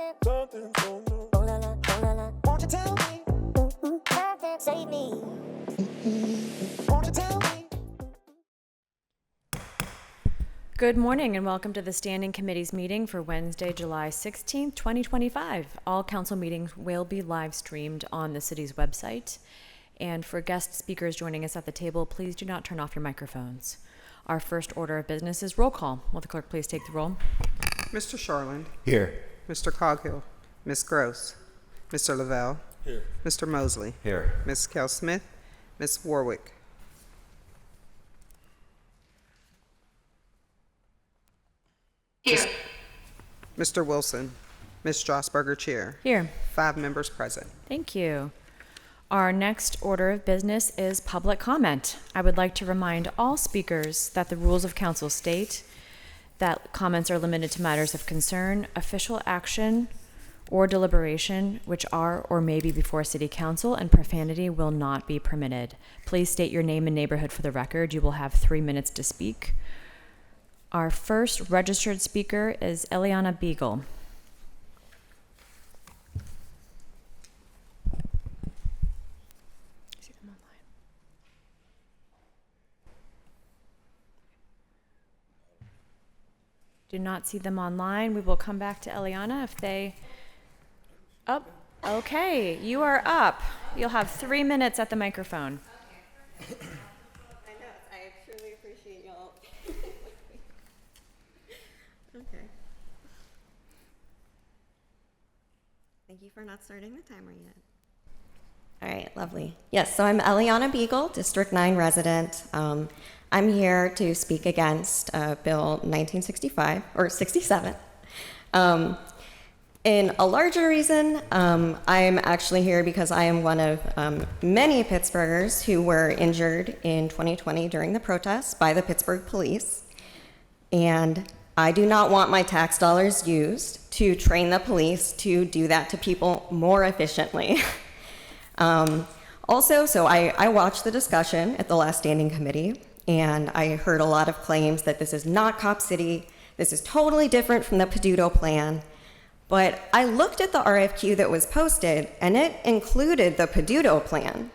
Something so new. Oh la la, oh la la. Won't you tell me? Save me. Won't you tell me? Good morning and welcome to the Standing Committee's meeting for Wednesday, July 16th, 2025. All council meetings will be live streamed on the city's website. And for guest speakers joining us at the table, please do not turn off your microphones. Our first order of business is roll call. Will the clerk please take the roll? Mr. Sharland. Here. Mr. Coghill. Ms. Gross. Mr. Lavelle. Here. Mr. Mosley. Here. Ms. Kell-Smith. Ms. Warwick. Here. Mr. Wilson. Ms. Strasburger, Chair. Here. 5 members present. Thank you. Our next order of business is public comment. I would like to remind all speakers that the rules of council state that comments are limited to matters of concern, official action, or deliberation, which are or may be before city council, and profanity will not be permitted. Please state your name and neighborhood for the record. You will have 3 minutes to speak. Our first registered speaker is Eliana Beagle. Do not see them online. We will come back to Eliana if they... Oh, okay. You are up. You'll have 3 minutes at the microphone. I know. I truly appreciate y'all. Okay. Thank you for not starting the timer yet. All right, lovely. Yes, so I'm Eliana Beagle, District 9 resident. I'm here to speak against Bill 1965, or 67. In a larger reason, I'm actually here because I am one of many Pittsburghers who were injured in 2020 during the protests by the Pittsburgh police. And I do not want my tax dollars used to train the police to do that to people more efficiently. Also, so I watched the discussion at the last standing committee, and I heard a lot of claims that this is not Cop City, this is totally different from the Peduto plan. But I looked at the RFQ that was posted, and it included the Peduto plan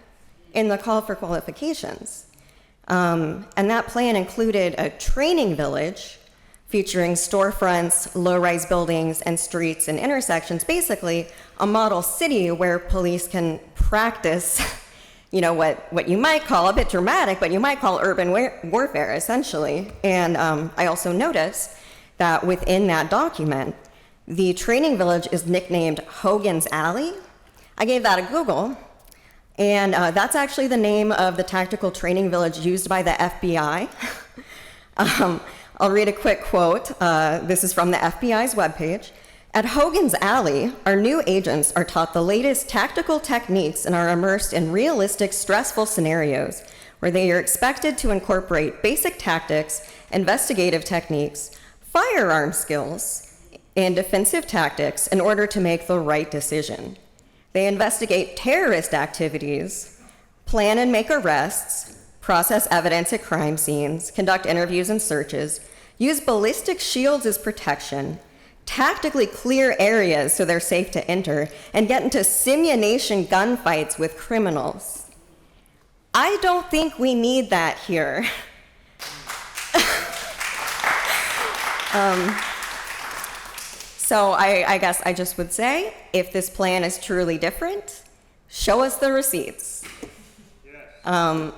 in the call for qualifications. And that plan included a training village featuring storefronts, low-rise buildings, and streets and intersections, basically a model city where police can practice, you know, what you might call, a bit dramatic, but you might call urban warfare, essentially. And I also noticed that within that document, the training village is nicknamed Hogan's Alley. I gave that a Google, and that's actually the name of the tactical training village used by the FBI. I'll read a quick quote. This is from the FBI's webpage. At Hogan's Alley, our new agents are taught the latest tactical techniques and are immersed in realistic, stressful scenarios where they are expected to incorporate basic tactics, investigative techniques, firearm skills, and defensive tactics in order to make the right decision. They investigate terrorist activities, plan and make arrests, process evidence at crime scenes, conduct interviews and searches, use ballistic shields as protection, tactically clear areas so they're safe to enter, and get into simulation gunfights with criminals. I don't think we need that here. So I guess I just would say, if this plan is truly different, show us the receipts. Yes.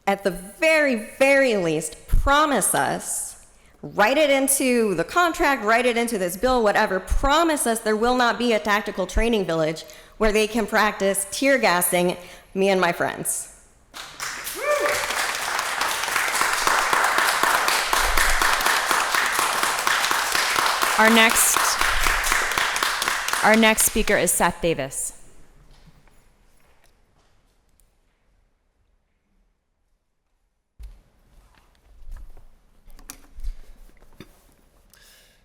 At the very, very least, promise us, write it into the contract, write it into this bill, whatever, promise us there will not be a tactical training village where they can practice tear gassing me and my friends. Our next speaker is Seth Davis.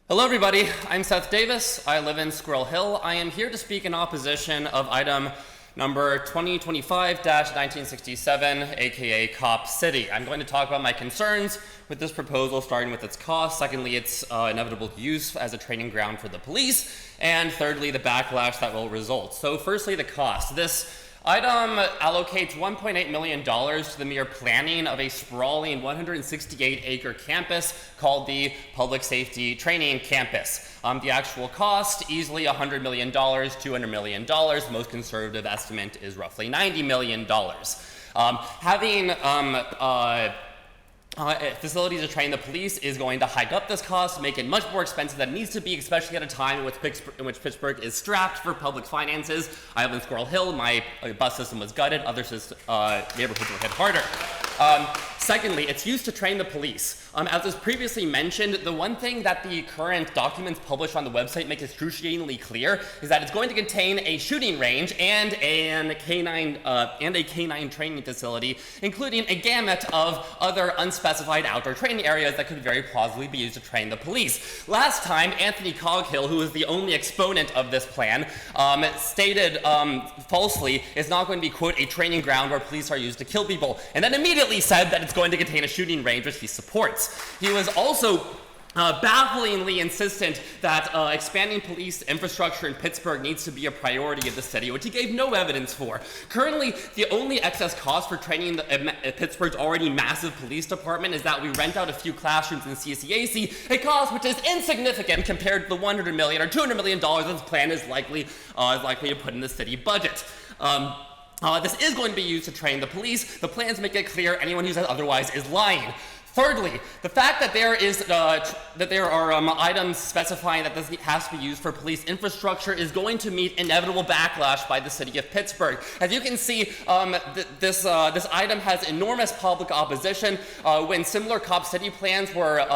Hello everybody, I'm Seth Davis. I live in Squirrel Hill. I am here to speak in opposition of item number 2025-1967, aka Cop City. I'm going to talk about my concerns with this proposal, starting with its cost, secondly, its inevitable use as a training ground for the police, and thirdly, the backlash that will result. So firstly, the cost. This item allocates $1.8 million to the mere planning of a sprawling 168-acre campus called the Public Safety Training Campus. The actual cost, easily $100 million, $200 million. The most conservative estimate is roughly $90 million. Having facilities to train the police is going to hike up this cost, make it much more expensive than it needs to be, especially at a time in which Pittsburgh is strapped for public finances. I live in Squirrel Hill. My bus system was gutted. Other neighborhoods were hit harder. Secondly, it's used to train the police. As was previously mentioned, the one thing that the current documents published on the website make excruciatingly clear is that it's going to contain a shooting range and a canine training facility, including a gamut of other unspecified outdoor training areas that could very plausibly be used to train the police. Last time, Anthony Coghill, who is the only exponent of this plan, stated falsely it's not going to be, quote, a training ground where police are used to kill people, and then immediately said that it's going to contain a shooting range, which he supports. He was also bafflingly insistent that expanding police infrastructure in Pittsburgh needs to be a priority of the city, which he gave no evidence for. Currently, the only excess cost for training Pittsburgh's already massive police department is that we rent out a few classrooms in CCAC, a cost which is insignificant compared to the $100 million or $200 million this plan is likely to put in the city budget. This is going to be used to train the police. The plans make it clear anyone who says otherwise is lying. Thirdly, the fact that there are items specifying that this has to be used for police infrastructure is going to meet inevitable backlash by the city of Pittsburgh. As you can see, this item has enormous public opposition. When similar Cop City plans were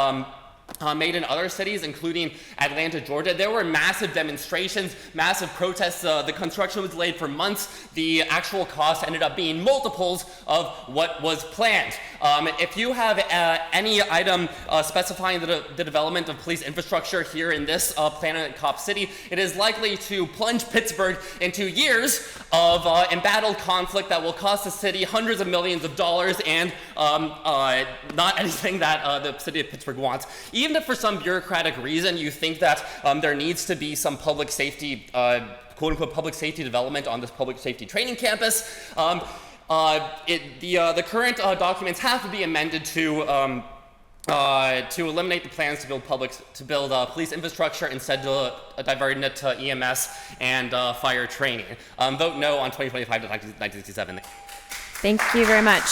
made in other cities, including Atlanta, Georgia, there were massive demonstrations, massive protests. The construction was delayed for months. The actual cost ended up being multiples of what was planned. If you have any item specifying the development of police infrastructure here in this plan in Cop City, it is likely to plunge Pittsburgh into years of embattled conflict that will cost the city hundreds of millions of dollars and not anything that the city of Pittsburgh wants. Even if for some bureaucratic reason you think that there needs to be some public safety, quote-unquote public safety development on this public safety training campus, the current documents have to be amended to eliminate the plans to build police infrastructure, instead diverting it to EMS and fire training. Vote no on 2025 to 1967. Thank you very much.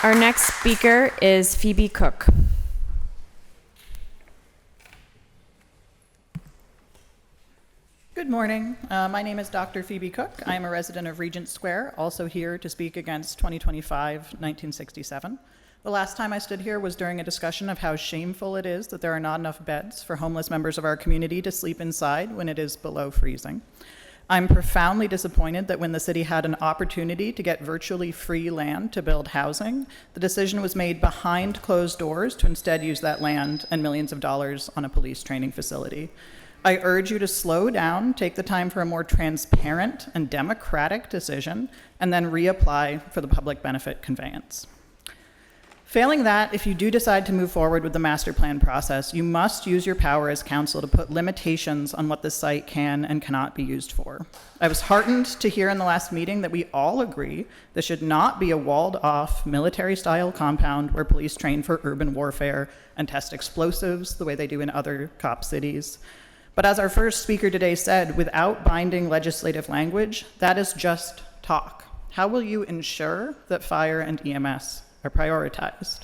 Our next speaker is Phoebe Cook. Good morning. My name is Dr. Phoebe Cook. I am a resident of Regent Square, also here to speak against 2025-1967. The last time I stood here was during a discussion of how shameful it is that there are not enough beds for homeless members of our community to sleep inside when it is below freezing. I'm profoundly disappointed that when the city had an opportunity to get virtually free land to build housing, the decision was made behind closed doors to instead use that land and millions of dollars on a police training facility. I urge you to slow down, take the time for a more transparent and democratic decision, and then reapply for the public benefit conveyance. Failing that, if you do decide to move forward with the master plan process, you must use your power as council to put limitations on what the site can and cannot be used for. I was heartened to hear in the last meeting that we all agree this should not be a walled-off military-style compound where police train for urban warfare and test explosives the way they do in other cop cities. But as our first speaker today said, without binding legislative language, that is just talk. How will you ensure that fire and EMS are prioritized?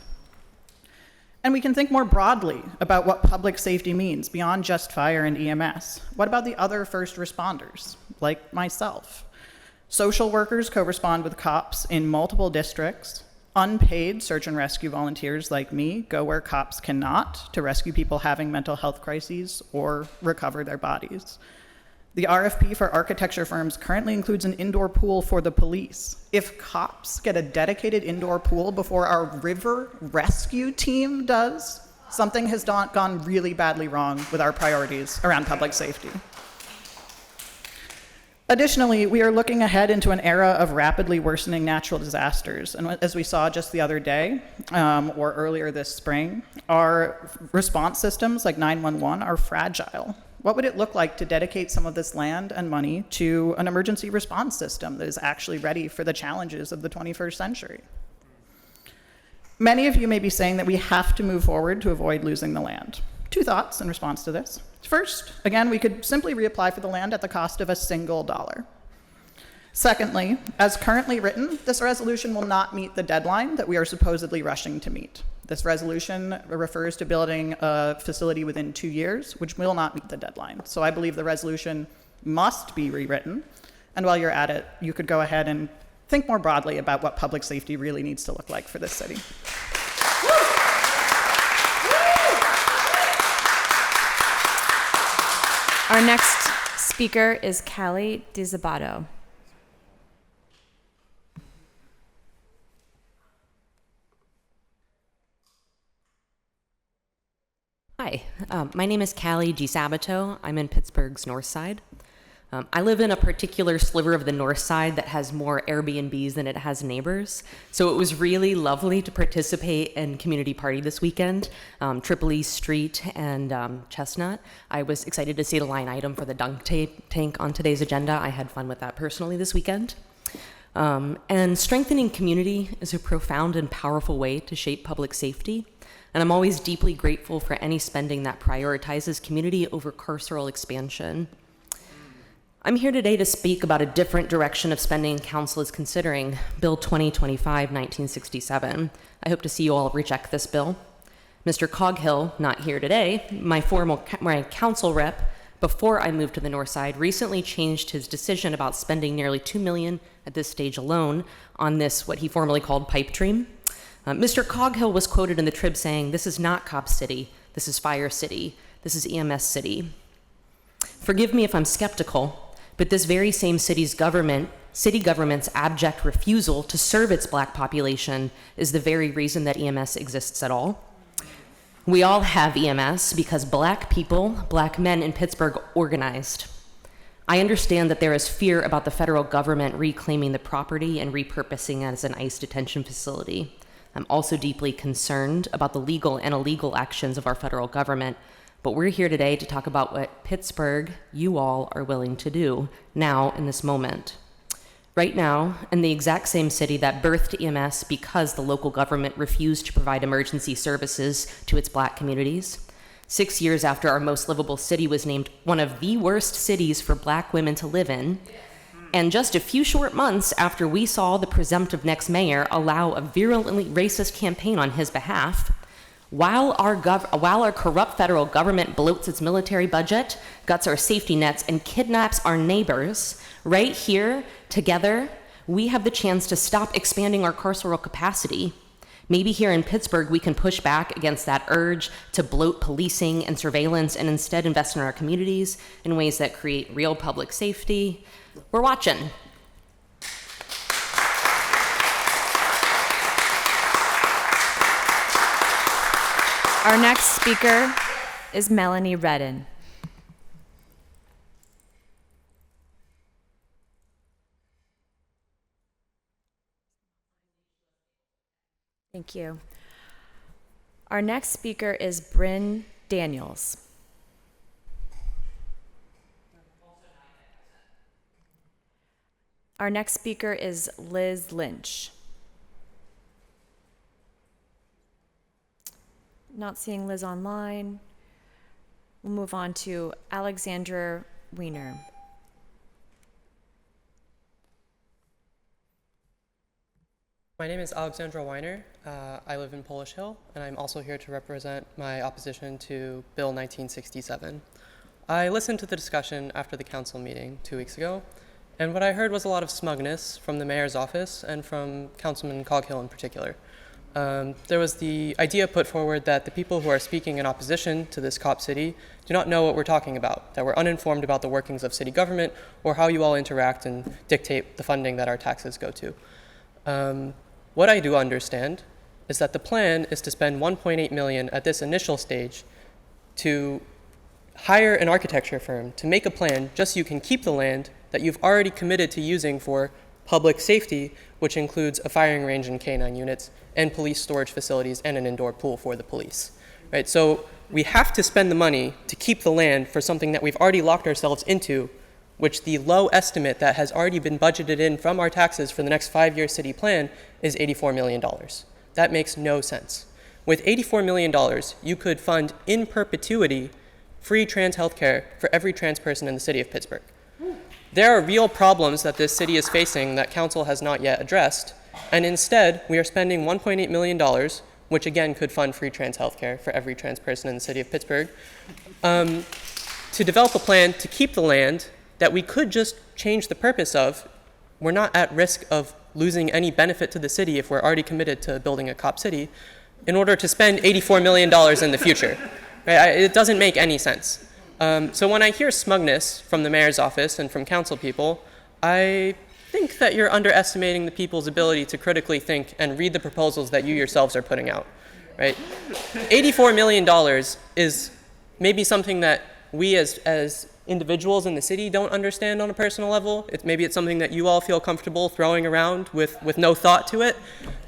And we can think more broadly about what public safety means beyond just fire and EMS. What about the other first responders, like myself? Social workers co-respond with cops in multiple districts. Unpaid search and rescue volunteers like me go where cops cannot to rescue people having mental health crises or recover their bodies. The RFP for architecture firms currently includes an indoor pool for the police. If cops get a dedicated indoor pool before our river rescue team does, something has gone really badly wrong with our priorities around public safety. Additionally, we are looking ahead into an era of rapidly worsening natural disasters. And as we saw just the other day, or earlier this spring, our response systems like 911 are fragile. What would it look like to dedicate some of this land and money to an emergency response system that is actually ready for the challenges of the 21st century? Many of you may be saying that we have to move forward to avoid losing the land. Two thoughts in response to this. First, again, we could simply reapply for the land at the cost of $1. Secondly, as currently written, this resolution will not meet the deadline that we are supposedly rushing to meet. This resolution refers to building a facility within 2 years, which will not meet the deadline. So I believe the resolution must be rewritten. And while you're at it, you could go ahead and think more broadly about what public safety really needs to look like for this city. Our next speaker is Callie DiZabato. Hi, my name is Callie DiZabato. I'm in Pittsburgh's north side. I live in a particular sliver of the north side that has more Airbnbs than it has neighbors. So it was really lovely to participate in community party this weekend, Tripoli Street and Chestnut. I was excited to see the line item for the dunk tank on today's agenda. I had fun with that personally this weekend. And strengthening community is a profound and powerful way to shape public safety. And I'm always deeply grateful for any spending that prioritizes community over carceral expansion. I'm here today to speak about a different direction of spending Council is considering, Bill 2025-1967. I hope to see you all reject this bill. Mr. Coghill, not here today, my council rep, before I moved to the north side, recently changed his decision about spending nearly $2 million at this stage alone on this, what he formerly called pipe dream. Mr. Coghill was quoted in the Trib saying, "This is not Cop City, this is Fire City, this is EMS City." Forgive me if I'm skeptical, but this very same city government's abject refusal to serve its black population is the very reason that EMS exists at all. We all have EMS because black people, black men in Pittsburgh organized. I understand that there is fear about the federal government reclaiming the property and repurposing it as an ICE detention facility. I'm also deeply concerned about the legal and illegal actions of our federal government, but we're here today to talk about what Pittsburgh, you all, are willing to do now in this moment. Right now, in the exact same city that birthed EMS because the local government refused to provide emergency services to its black communities, 6 years after our most livable city was named one of the worst cities for black women to live in, and just a few short months after we saw the presumptive next mayor allow a virulently racist campaign on his behalf, while our corrupt federal government bloats its military budget, guts our safety nets, and kidnaps our neighbors, right here, together, we have the chance to stop expanding our carceral capacity. Maybe here in Pittsburgh, we can push back against that urge to bloat policing and surveillance and instead invest in our communities in ways that create real public safety. We're watching. Our next speaker is Melanie Redden. Thank you. Our next speaker is Bryn Daniels. Our next speaker is Liz Lynch. Not seeing Liz online. We'll move on to Alexandra Weiner. My name is Alexandra Weiner. I live in Polish Hill, and I'm also here to represent my opposition to Bill 1967. I listened to the discussion after the council meeting 2 weeks ago, and what I heard was a lot of smugness from the mayor's office and from Councilman Coghill in particular. There was the idea put forward that the people who are speaking in opposition to this cop city do not know what we're talking about, that we're uninformed about the workings of city government or how you all interact and dictate the funding that our taxes go to. What I do understand is that the plan is to spend $1.8 million at this initial stage to hire an architecture firm to make a plan just so you can keep the land, that you've already committed to using for public safety, which includes a firing range and K-9 units, and police storage facilities, and an indoor pool for the police. Right? So we have to spend the money to keep the land for something that we've already locked ourselves into, which the low estimate that has already been budgeted in from our taxes for the next 5-year city plan is $84 million. That makes no sense. With $84 million, you could fund in perpetuity free trans health care for every trans person in the city of Pittsburgh. There are real problems that this city is facing that council has not yet addressed, and instead we are spending $1.8 million, which again could fund free trans health care for every trans person in the city of Pittsburgh, to develop a plan to keep the land that we could just change the purpose of. We're not at risk of losing any benefit to the city if we're already committed to building a cop city, in order to spend $84 million in the future. Right? It doesn't make any sense. So when I hear smugness from the mayor's office and from council people, I think that you're underestimating the people's ability to critically think and read the proposals that you yourselves are putting out. Right? $84 million is maybe something that we as individuals in the city don't understand on a personal level. Maybe it's something that you all feel comfortable throwing around with no thought to it.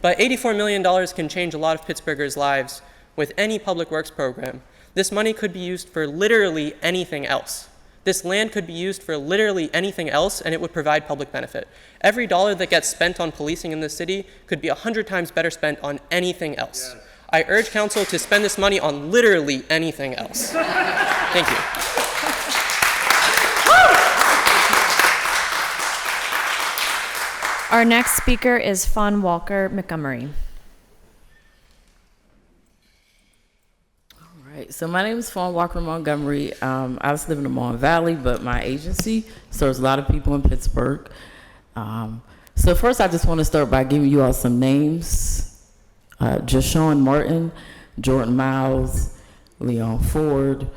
But $84 million can change a lot of Pittsburghers' lives with any public works program. This money could be used for literally anything else. This land could be used for literally anything else, and it would provide public benefit. Every dollar that gets spent on policing in this city could be 100 times better spent on anything else. Yes. I urge council to spend this money on literally anything else. Thank you. Our next speaker is Fawn Walker Montgomery. Right. So my name is Fawn Walker Montgomery. I was living in the Mon Valley, but my agency serves a lot of people in Pittsburgh. So first, I just want to start by giving you all some names. Jashawn Martin, Jordan Miles, Leon Ford,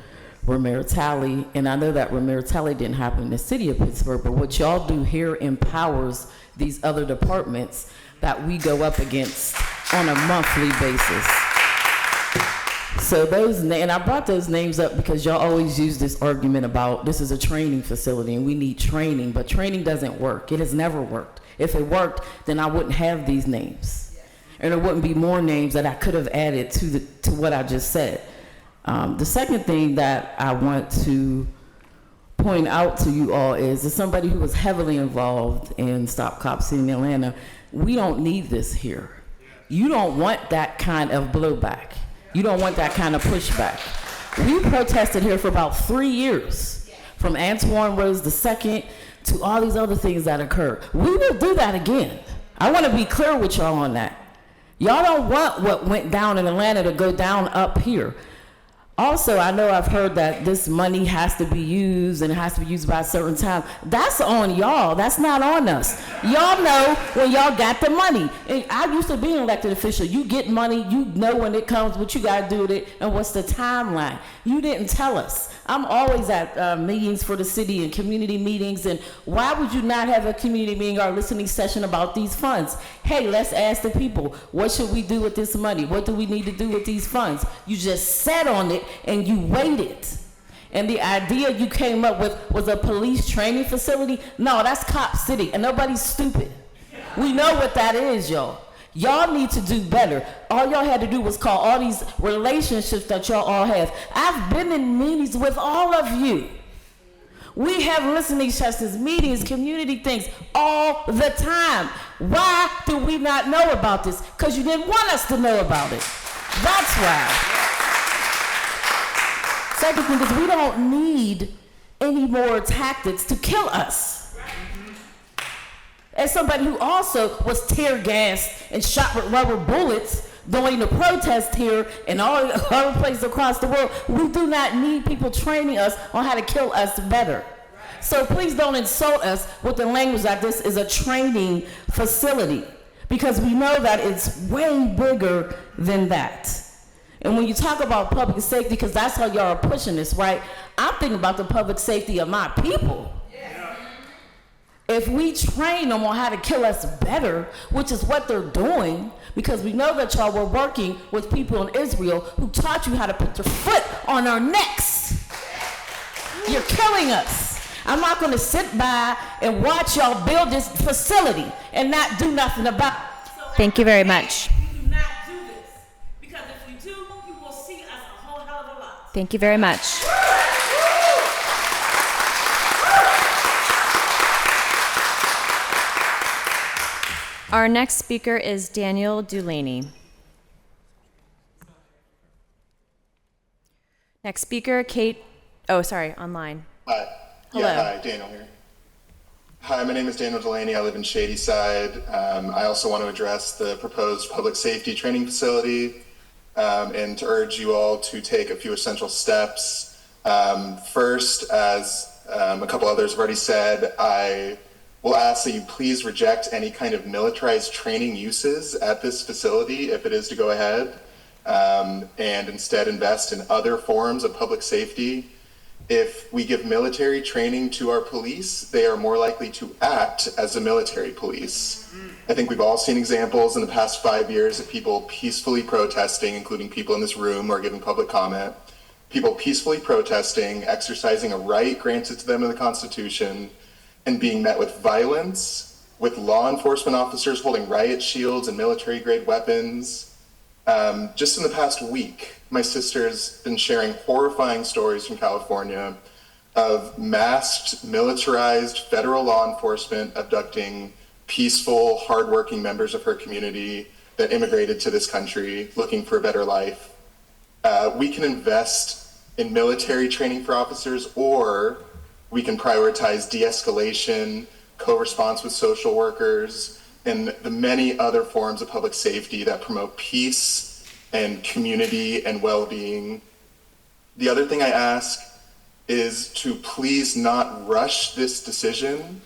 Ramir Talley. And I know that Ramir Talley didn't happen in the city of Pittsburgh, but what y'all do here empowers these other departments that we go up against on a monthly basis. So and I brought those names up because y'all always use this argument about this is a training facility and we need training, but training doesn't work. It has never worked. If it worked, then I wouldn't have these names. And there wouldn't be more names that I could have added to what I just said. The second thing that I want to point out to you all is, as somebody who was heavily involved in Stop Cop City in Atlanta, we don't need this here. You don't want that kind of blowback. You don't want that kind of pushback. We protested here for about 3 years, from Antoine Rose II to all these other things that occurred. We will do that again. I want to be clear with y'all on that. Y'all don't want what went down in Atlanta to go down up here. Also, I know I've heard that this money has to be used and it has to be used by a certain time. That's on y'all. That's not on us. Y'all know when y'all got the money. And I used to be an elected official. You get money, you know when it comes, what you got to do with it, and what's the timeline. You didn't tell us. I'm always at meetings for the city and community meetings, and why would you not have a community meeting or listening session about these funds? Hey, let's ask the people, what should we do with this money? What do we need to do with these funds? You just sat on it and you waited. And the idea you came up with was a police training facility? No, that's Cop City, and nobody's stupid. We know what that is, y'all. Y'all need to do better. All y'all had to do was call all these relationships that y'all all have. I've been in meetings with all of you. We have listening sessions, meetings, community things all the time. Why do we not know about this? Because you didn't want us to know about it. That's why. Second thing is, we don't need any more tactics to kill us. As somebody who also was tear gassed and shot with rubber bullets during the protest here and all other places across the world, we do not need people training us on how to kill us better. So please don't insult us with the language that this is a training facility, because we know that it's way bigger than that. And when you talk about public safety, because that's how y'all are pushing this, right? I'm thinking about the public safety of my people. If we train them on how to kill us better, which is what they're doing, because we know that y'all were working with people in Israel who taught you how to put your foot on our necks. You're killing us. I'm not going to sit by and watch y'all build this facility and not do nothing about it. So Thank you very much. we do not do this, because if we do, you will see us a whole hell of a lot. Thank you very much. Our next speaker is Daniel Dulaney. Next speaker, online. Hi. Hello. Yeah, hi, Daniel here. Hi, my name is Daniel Delaney. I live in Shadyside. I also want to address the proposed public safety training facility and to urge you all to take a few essential steps. First, as a couple others have already said, I will ask that you please reject any kind of militarized training uses at this facility if it is to go ahead, and instead invest in other forms of public safety. If we give military training to our police, they are more likely to act as a military police. I think we've all seen examples in the past 5 years of people peacefully protesting, including people in this room or giving public comment, people peacefully protesting, exercising a right granted to them in the Constitution, and being met with violence, with law enforcement officers holding riot shields and military-grade weapons. Just in the past week, my sister's been sharing horrifying stories from California of masked, militarized federal law enforcement abducting peaceful, hardworking members of her community that immigrated to this country looking for a better life. We can invest in military training for officers, or we can prioritize de-escalation, co-response with social workers, and the many other forms of public safety that promote peace and community and well-being. The other thing I ask is to please not rush this decision.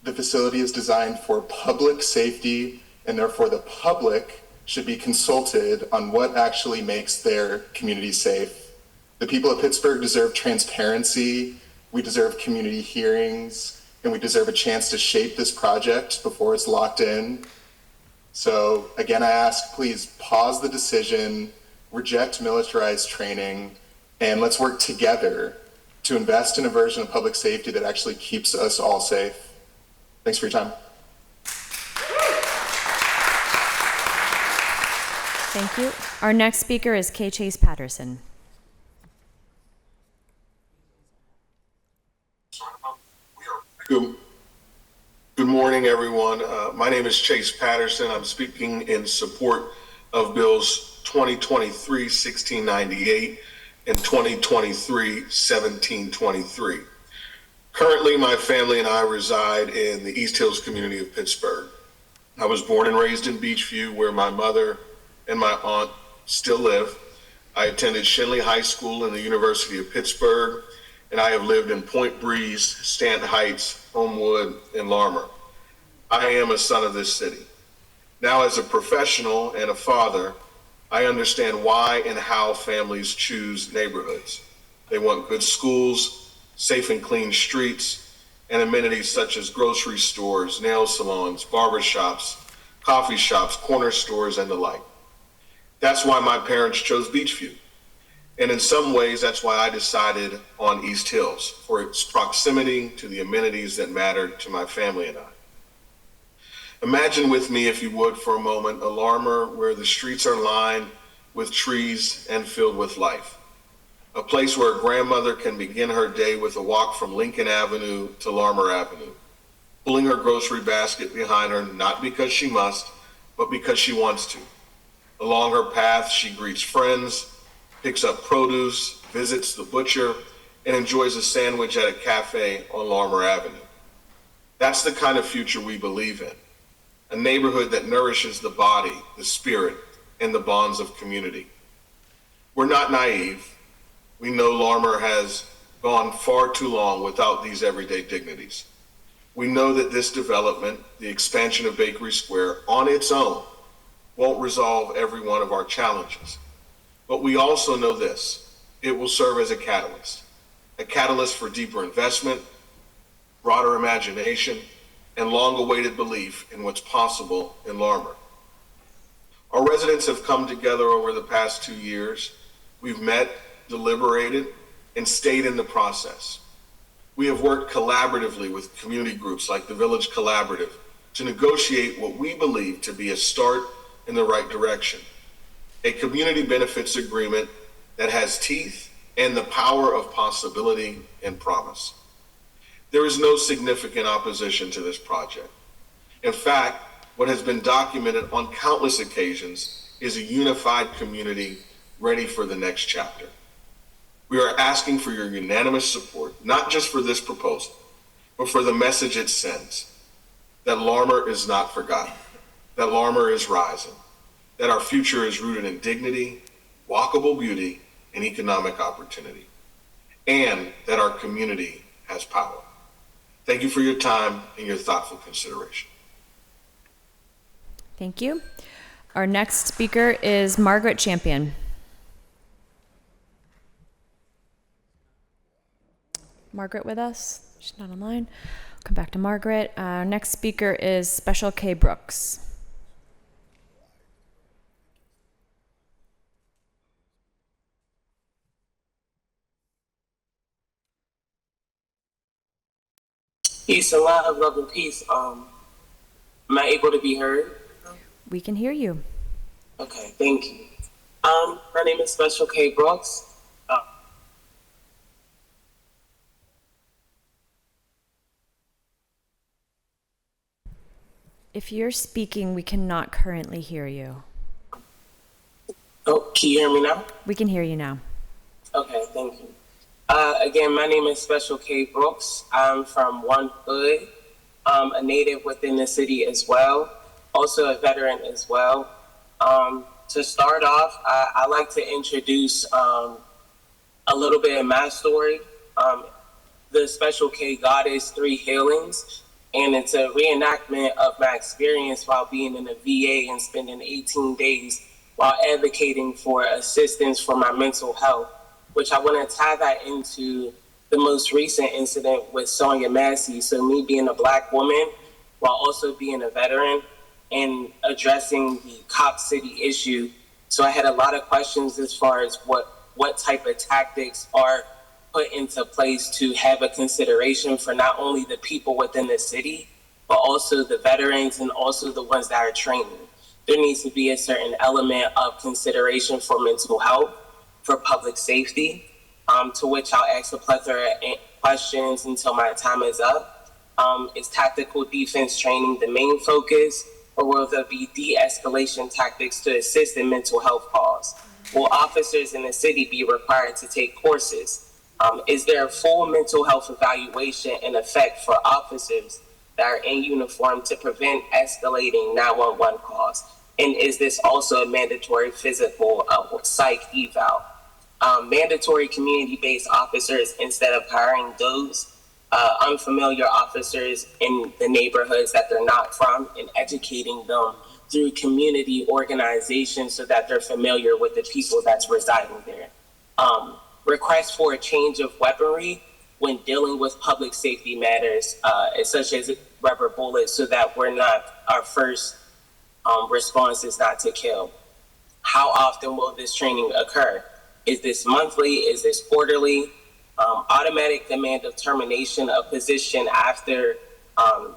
The facility is designed for public safety, and therefore the public should be consulted on what actually makes their community safe. The people of Pittsburgh deserve transparency, we deserve community hearings, and we deserve a chance to shape this project before it's locked in. So again, I ask, please pause the decision, reject militarized training, and let's work together to invest in a version of public safety that actually keeps us all safe. Thanks for your time. Thank you. Our next speaker is K. Chase Patterson. Good morning, everyone. My name is Chase Patterson. I'm speaking in support of Bills 2023-1698 and 2023-1723. Currently, my family and I reside in the East Hills community of Pittsburgh. I was born and raised in Beachview, where my mother and my aunt still live. I attended Shinley High School and the University of Pittsburgh, and I have lived in Point Breeze, Stanton Heights, Homewood, and Larmer. I am a son of this city. Now, as a professional and a father, I understand why and how families choose neighborhoods. They want good schools, safe and clean streets, and amenities such as grocery stores, nail salons, barbershops, coffee shops, corner stores, and the like. That's why my parents chose Beachview. And in some ways, that's why I decided on East Hills, for its proximity to the amenities that mattered to my family and I. Imagine with me, if you would, for a moment, a Larmer where the streets are lined with trees and filled with life. A place where a grandmother can begin her day with a walk from Lincoln Avenue to Larmer Avenue, pulling her grocery basket behind her, not because she must, but because she wants to. Along her path, she greets friends, picks up produce, visits the butcher, and enjoys a sandwich at a cafe on Larmer Avenue. That's the kind of future we believe in. A neighborhood that nourishes the body, the spirit, and the bonds of community. We're not naive. We know Larmer has gone far too long without these everyday dignities. We know that this development, the expansion of Bakery Square, on its own, won't resolve every one of our challenges. But we also know this: it will serve as a catalyst for deeper investment, broader imagination, and long-awaited belief in what's possible in Larmer. Our residents have come together over the past 2 years. We've met, deliberated, and stayed in the process. We have worked collaboratively with community groups like the Village Collaborative to negotiate what we believe to be a start in the right direction. A community benefits agreement that has teeth and the power of possibility and promise. There is no significant opposition to this project. In fact, what has been documented on countless occasions is a unified community ready for the next chapter. We are asking for your unanimous support, not just for this proposal, but for the message it sends, that Larmer is not forgotten, that Larmer is rising, that our future is rooted in dignity, walkable beauty, and economic opportunity, and that our community has power. Thank you for your time and your thoughtful consideration. Thank you. Our next speaker is Margaret Champion. Margaret with us? She's not online. Come back to Margaret. Our next speaker is Special K. Brooks. Peace and love and peace. Am I able to be heard? We can hear you. Okay, thank you. My name is Special K. Brooks. If you're speaking, we cannot currently hear you. Oh, can you hear me now? We can hear you now. Okay, thank you. Again, my name is Special K. Brooks. I'm from One Hood, a native within the city as well, also a veteran as well. To start off, I like to introduce a little bit of my story. The Special K Goddess 3 Healings, and it's a reenactment of my experience while being in the VA and spending 18 days while advocating for assistance for my mental health, which I want to tie that into the most recent incident with Sonia Massey. So me being a Black woman while also being a veteran and addressing the Cop City issue. So I had a lot of questions as far as what type of tactics are put into place to have a consideration for not only the people within the city, but also the veterans and also the ones that are training. There needs to be a certain element of consideration for mental health, for public safety, to which I'll ask a plethora of questions until my time is up. Is tactical defense training the main focus, or will there be de-escalation tactics to assist in mental health calls? Will officers in the city be required to take courses? Is there a full mental health evaluation in effect for officers that are in uniform to prevent escalating 911 calls? And is this also a mandatory physical psych eval? Mandatory community-based officers instead of hiring those unfamiliar officers in the neighborhoods that they're not from, and educating them through community organizations so that they're familiar with the people that's residing there. Requests for a change of weaponry when dealing with public safety matters, such as rubber bullets, so that our first response is not to kill. How often will this training occur? Is this monthly? Is this quarterly? Automatic demand of termination of position after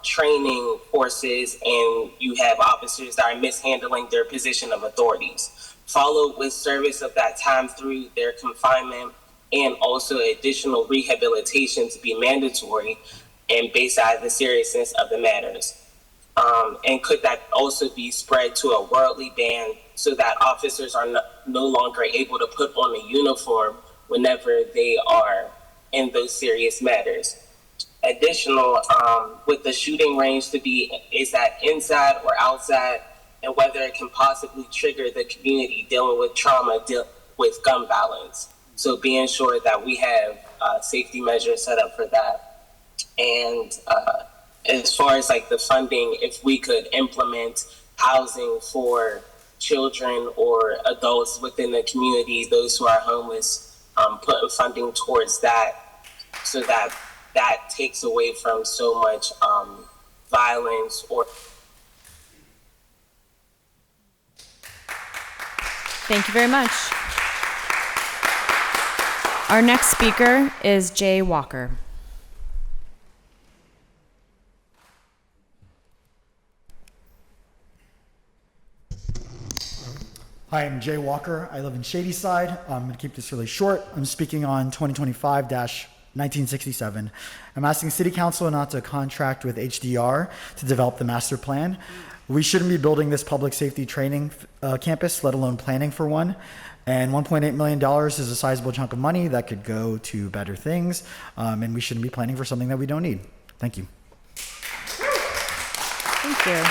training courses, and you have officers that are mishandling their position of authorities, followed with service of that time through their confinement, and also additional rehabilitation to be mandatory and based on the seriousness of the matters. And could that also be spread to a worldly ban so that officers are no longer able to put on a uniform whenever they are in those serious matters? Additional, with the shooting range to be, is that inside or outside, and whether it can possibly trigger the community dealing with trauma with gun violence. So being sure that we have safety measures set up for that. And as far as like the funding, if we could implement housing for children or adults within the community, those who are homeless, putting funding towards that, so that takes away from so much violence or. Thank you very much. Our next speaker is Jay Walker. Hi, I'm Jay Walker. I live in Shadyside. I'm going to keep this really short. I'm speaking on 2025-1967. I'm asking City Council not to contract with HDR to develop the master plan. We shouldn't be building this public safety training campus, let alone planning for one. And $1.8 million is a sizable chunk of money that could go to better things, and we shouldn't be planning for something that we don't need. Thank you. Thank you.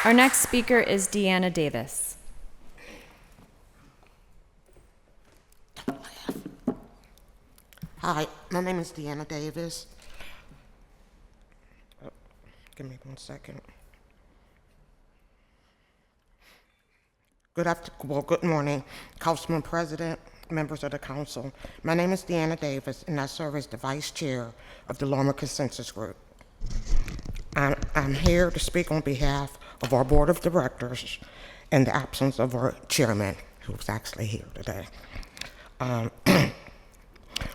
Our next speaker is Deanna Davis. Hi, my name is Deanna Davis. Give me 1 second. Good morning, Councilman President, members of the council. My name is Deanna Davis, and I serve as the vice chair of the Loma Consensus Group. I'm here to speak on behalf of our board of directors in the absence of our chairman, who's actually here today.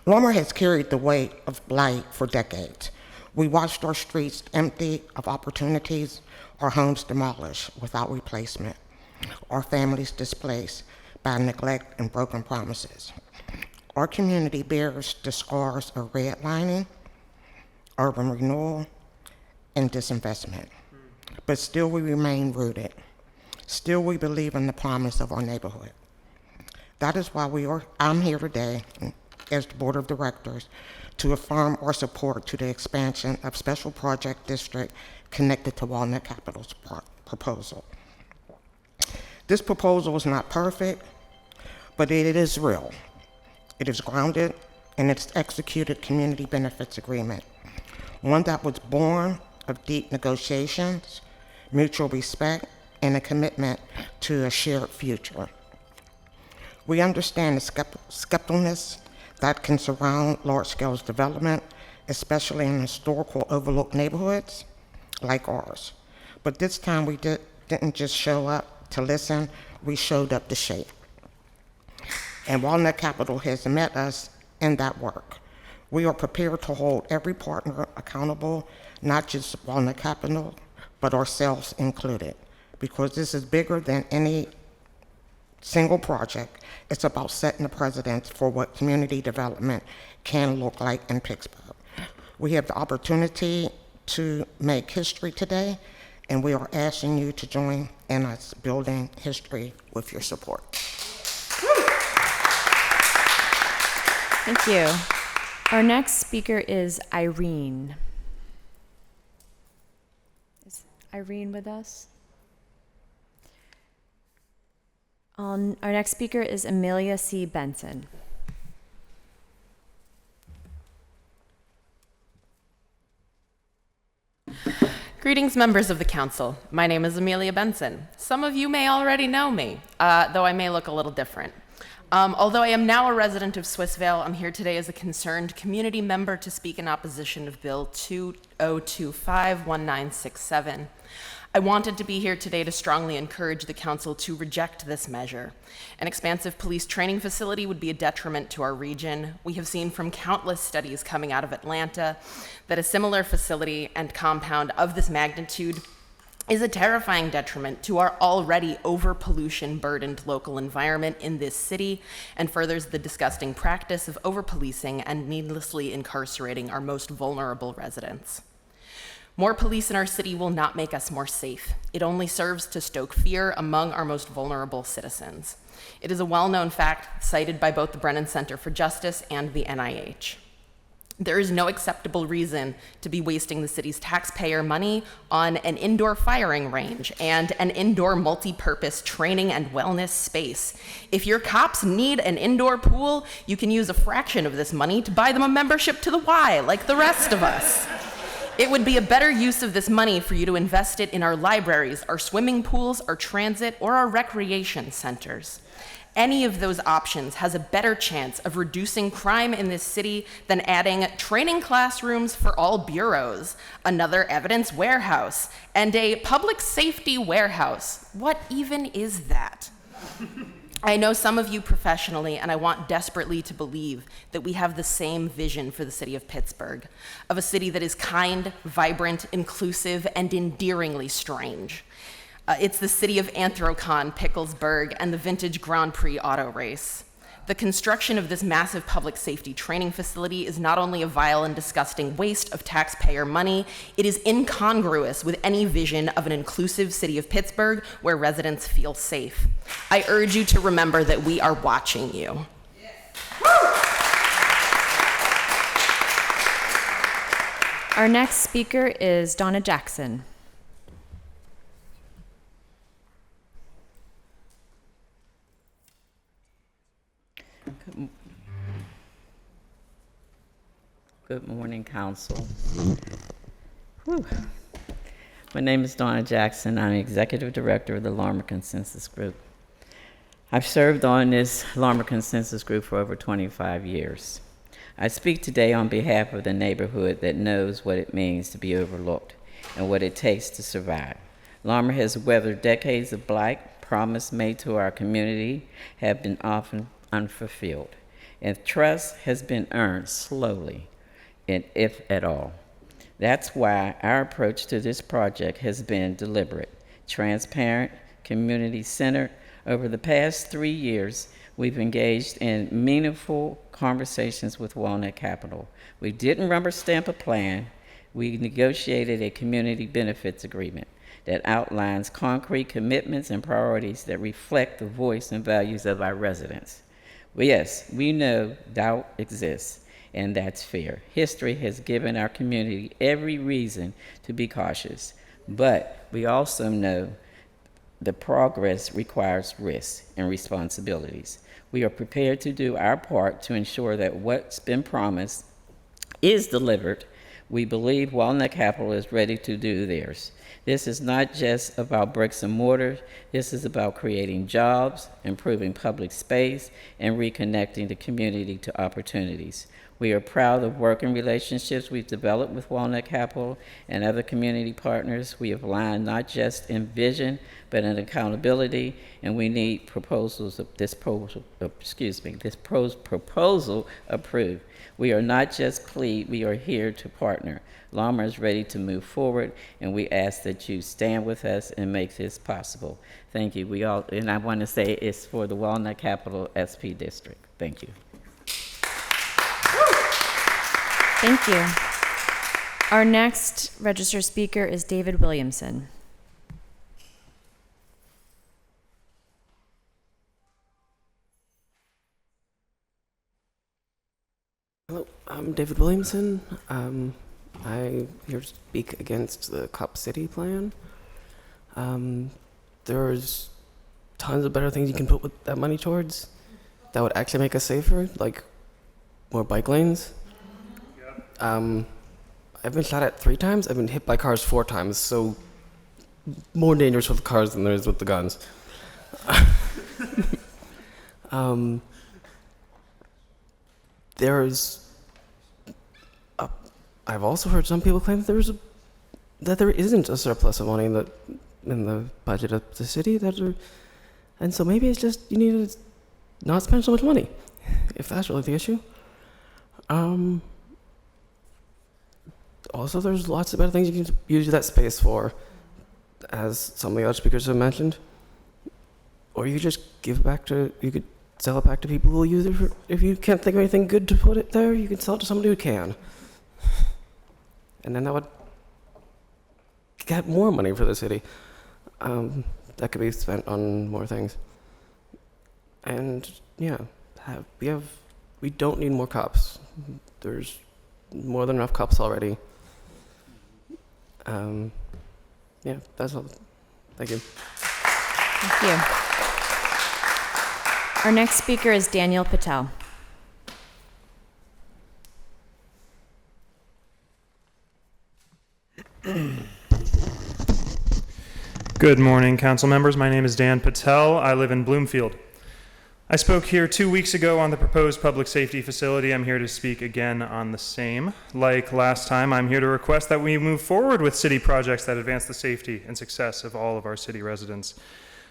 Loma has carried the weight of blight for decades. We watched our streets empty of opportunities, our homes demolished without replacement, our families displaced by neglect and broken promises. Our community bears the scars of redlining, urban renewal, and disinvestment. But still we remain rooted. Still we believe in the promise of our neighborhood. That is why I'm here today as the board of directors to affirm our support to the expansion of Special Project District connected to Walnut Capital's proposal. This proposal is not perfect, but it is real. It is grounded in its executed community benefits agreement, one that was born of deep negotiations, mutual respect, and a commitment to a shared future. We understand the skepticalness that can surround large-scale development, especially in historical overlooked neighborhoods like ours. But this time we didn't just show up to listen, we showed up to shape. And Walnut Capital has met us in that work. We are prepared to hold every partner accountable, not just Walnut Capital, but ourselves included, because this is bigger than any single project. It's about setting the precedent for what community development can look like in Pittsburgh. We have the opportunity to make history today, and we are asking you to join in us building history with your support. Thank you. Our next speaker is Irene. Is Irene with us? Our next speaker is Amelia C. Benson. Greetings, members of the council. My name is Amelia Benson. Some of you may already know me, though I may look a little different. Although I am now a resident of Swissvale, I'm here today as a concerned community member to speak in opposition of Bill 2025-1967. I wanted to be here today to strongly encourage the council to reject this measure. An expansive police training facility would be a detriment to our region. We have seen from countless studies coming out of Atlanta that a similar facility and compound of this magnitude is a terrifying detriment to our already over-pollution burdened local environment in this city and furthers the disgusting practice of over-policing and needlessly incarcerating our most vulnerable residents. More police in our city will not make us more safe. It only serves to stoke fear among our most vulnerable citizens. It is a well-known fact cited by both the Brennan Center for Justice and the NIH. There is no acceptable reason to be wasting the city's taxpayer money on an indoor firing range and an indoor multi-purpose training and wellness space. If your cops need an indoor pool, you can use a fraction of this money to buy them a membership to the Y, like the rest of us. It would be a better use of this money for you to invest it in our libraries, our swimming pools, our transit, or our recreation centers. Any of those options has a better chance of reducing crime in this city than adding training classrooms for all bureaus, another evidence warehouse, and a public safety warehouse. What even is that? I know some of you professionally, and I want desperately to believe that we have the same vision for the city of Pittsburgh, of a city that is kind, vibrant, inclusive, and endearingly strange. It's the city of Anthrocon, Picklesburgh, and the Vintage Grand Prix auto race. The construction of this massive public safety training facility is not only a vile and disgusting waste of taxpayer money, it is incongruous with any vision of an inclusive city of Pittsburgh where residents feel safe. I urge you to remember that we are watching you. Our next speaker is Donna Jackson. Good morning, Council. Whew. My name is Donna Jackson. I'm Executive Director of the Larmer Consensus Group. I've served on this Larmer Consensus Group for over 25 years. I speak today on behalf of the neighborhood that knows what it means to be overlooked and what it takes to survive. Larmer has weathered decades of blight. Promise made to our community have been often unfulfilled, and trust has been earned slowly, and if at all. That's why our approach to this project has been deliberate, transparent, community-centered. Over the past 3 years, we've engaged in meaningful conversations with Walnut Capital. We didn't rubber stamp a plan. We negotiated a community benefits agreement that outlines concrete commitments and priorities that reflect the voice and values of our residents. Well, yes, we know doubt exists, and that's fair. History has given our community every reason to be cautious, but we also know the progress requires risks and responsibilities. We are prepared to do our part to ensure that what's been promised is delivered. We believe Walnut Capital is ready to do theirs. This is not just about bricks and mortar. This is about creating jobs, improving public space, and reconnecting the community to opportunities. We are proud of working relationships we've developed with Walnut Capital and other community partners. We have aligned not just in vision, but in accountability, and we need proposal approved. We are not just plead, we are here to partner. Larmer is ready to move forward, and we ask that you stand with us and make this possible. Thank you. And I want to say it's for the Walnut Capital SP District. Thank you. Thank you. Our next registered speaker is David Williamson. Hello, I'm David Williamson. I'm here to speak against the Cop City plan. There's tons of better things you can put with that money towards that would actually make us safer, like more bike lanes. I've been shot at 3 times. I've been hit by cars 4 times, so more dangerous with cars than there is with the guns. I've also heard some people claim that there isn't a surplus of money in the budget of the city, and so maybe it's just you need to not spend so much money, if that's really the issue. Also, there's lots of better things you can use that space for, as some of the other speakers have mentioned. Or you could just you could sell it back to people who will use it. If you can't think of anything good to put it there, you can sell it to somebody who can. And then that would get more money for the city. That could be spent on more things. And yeah, we don't need more cops. There's more than enough cops already. Yeah, that's all. Thank you. Thank you. Our next speaker is Daniel Patel. Good morning, council members. My name is Dan Patel. I live in Bloomfield. I spoke here 2 weeks ago on the proposed public safety facility. I'm here to speak again on the same. Like last time, I'm here to request that we move forward with city projects that advance the safety and success of all of our city residents.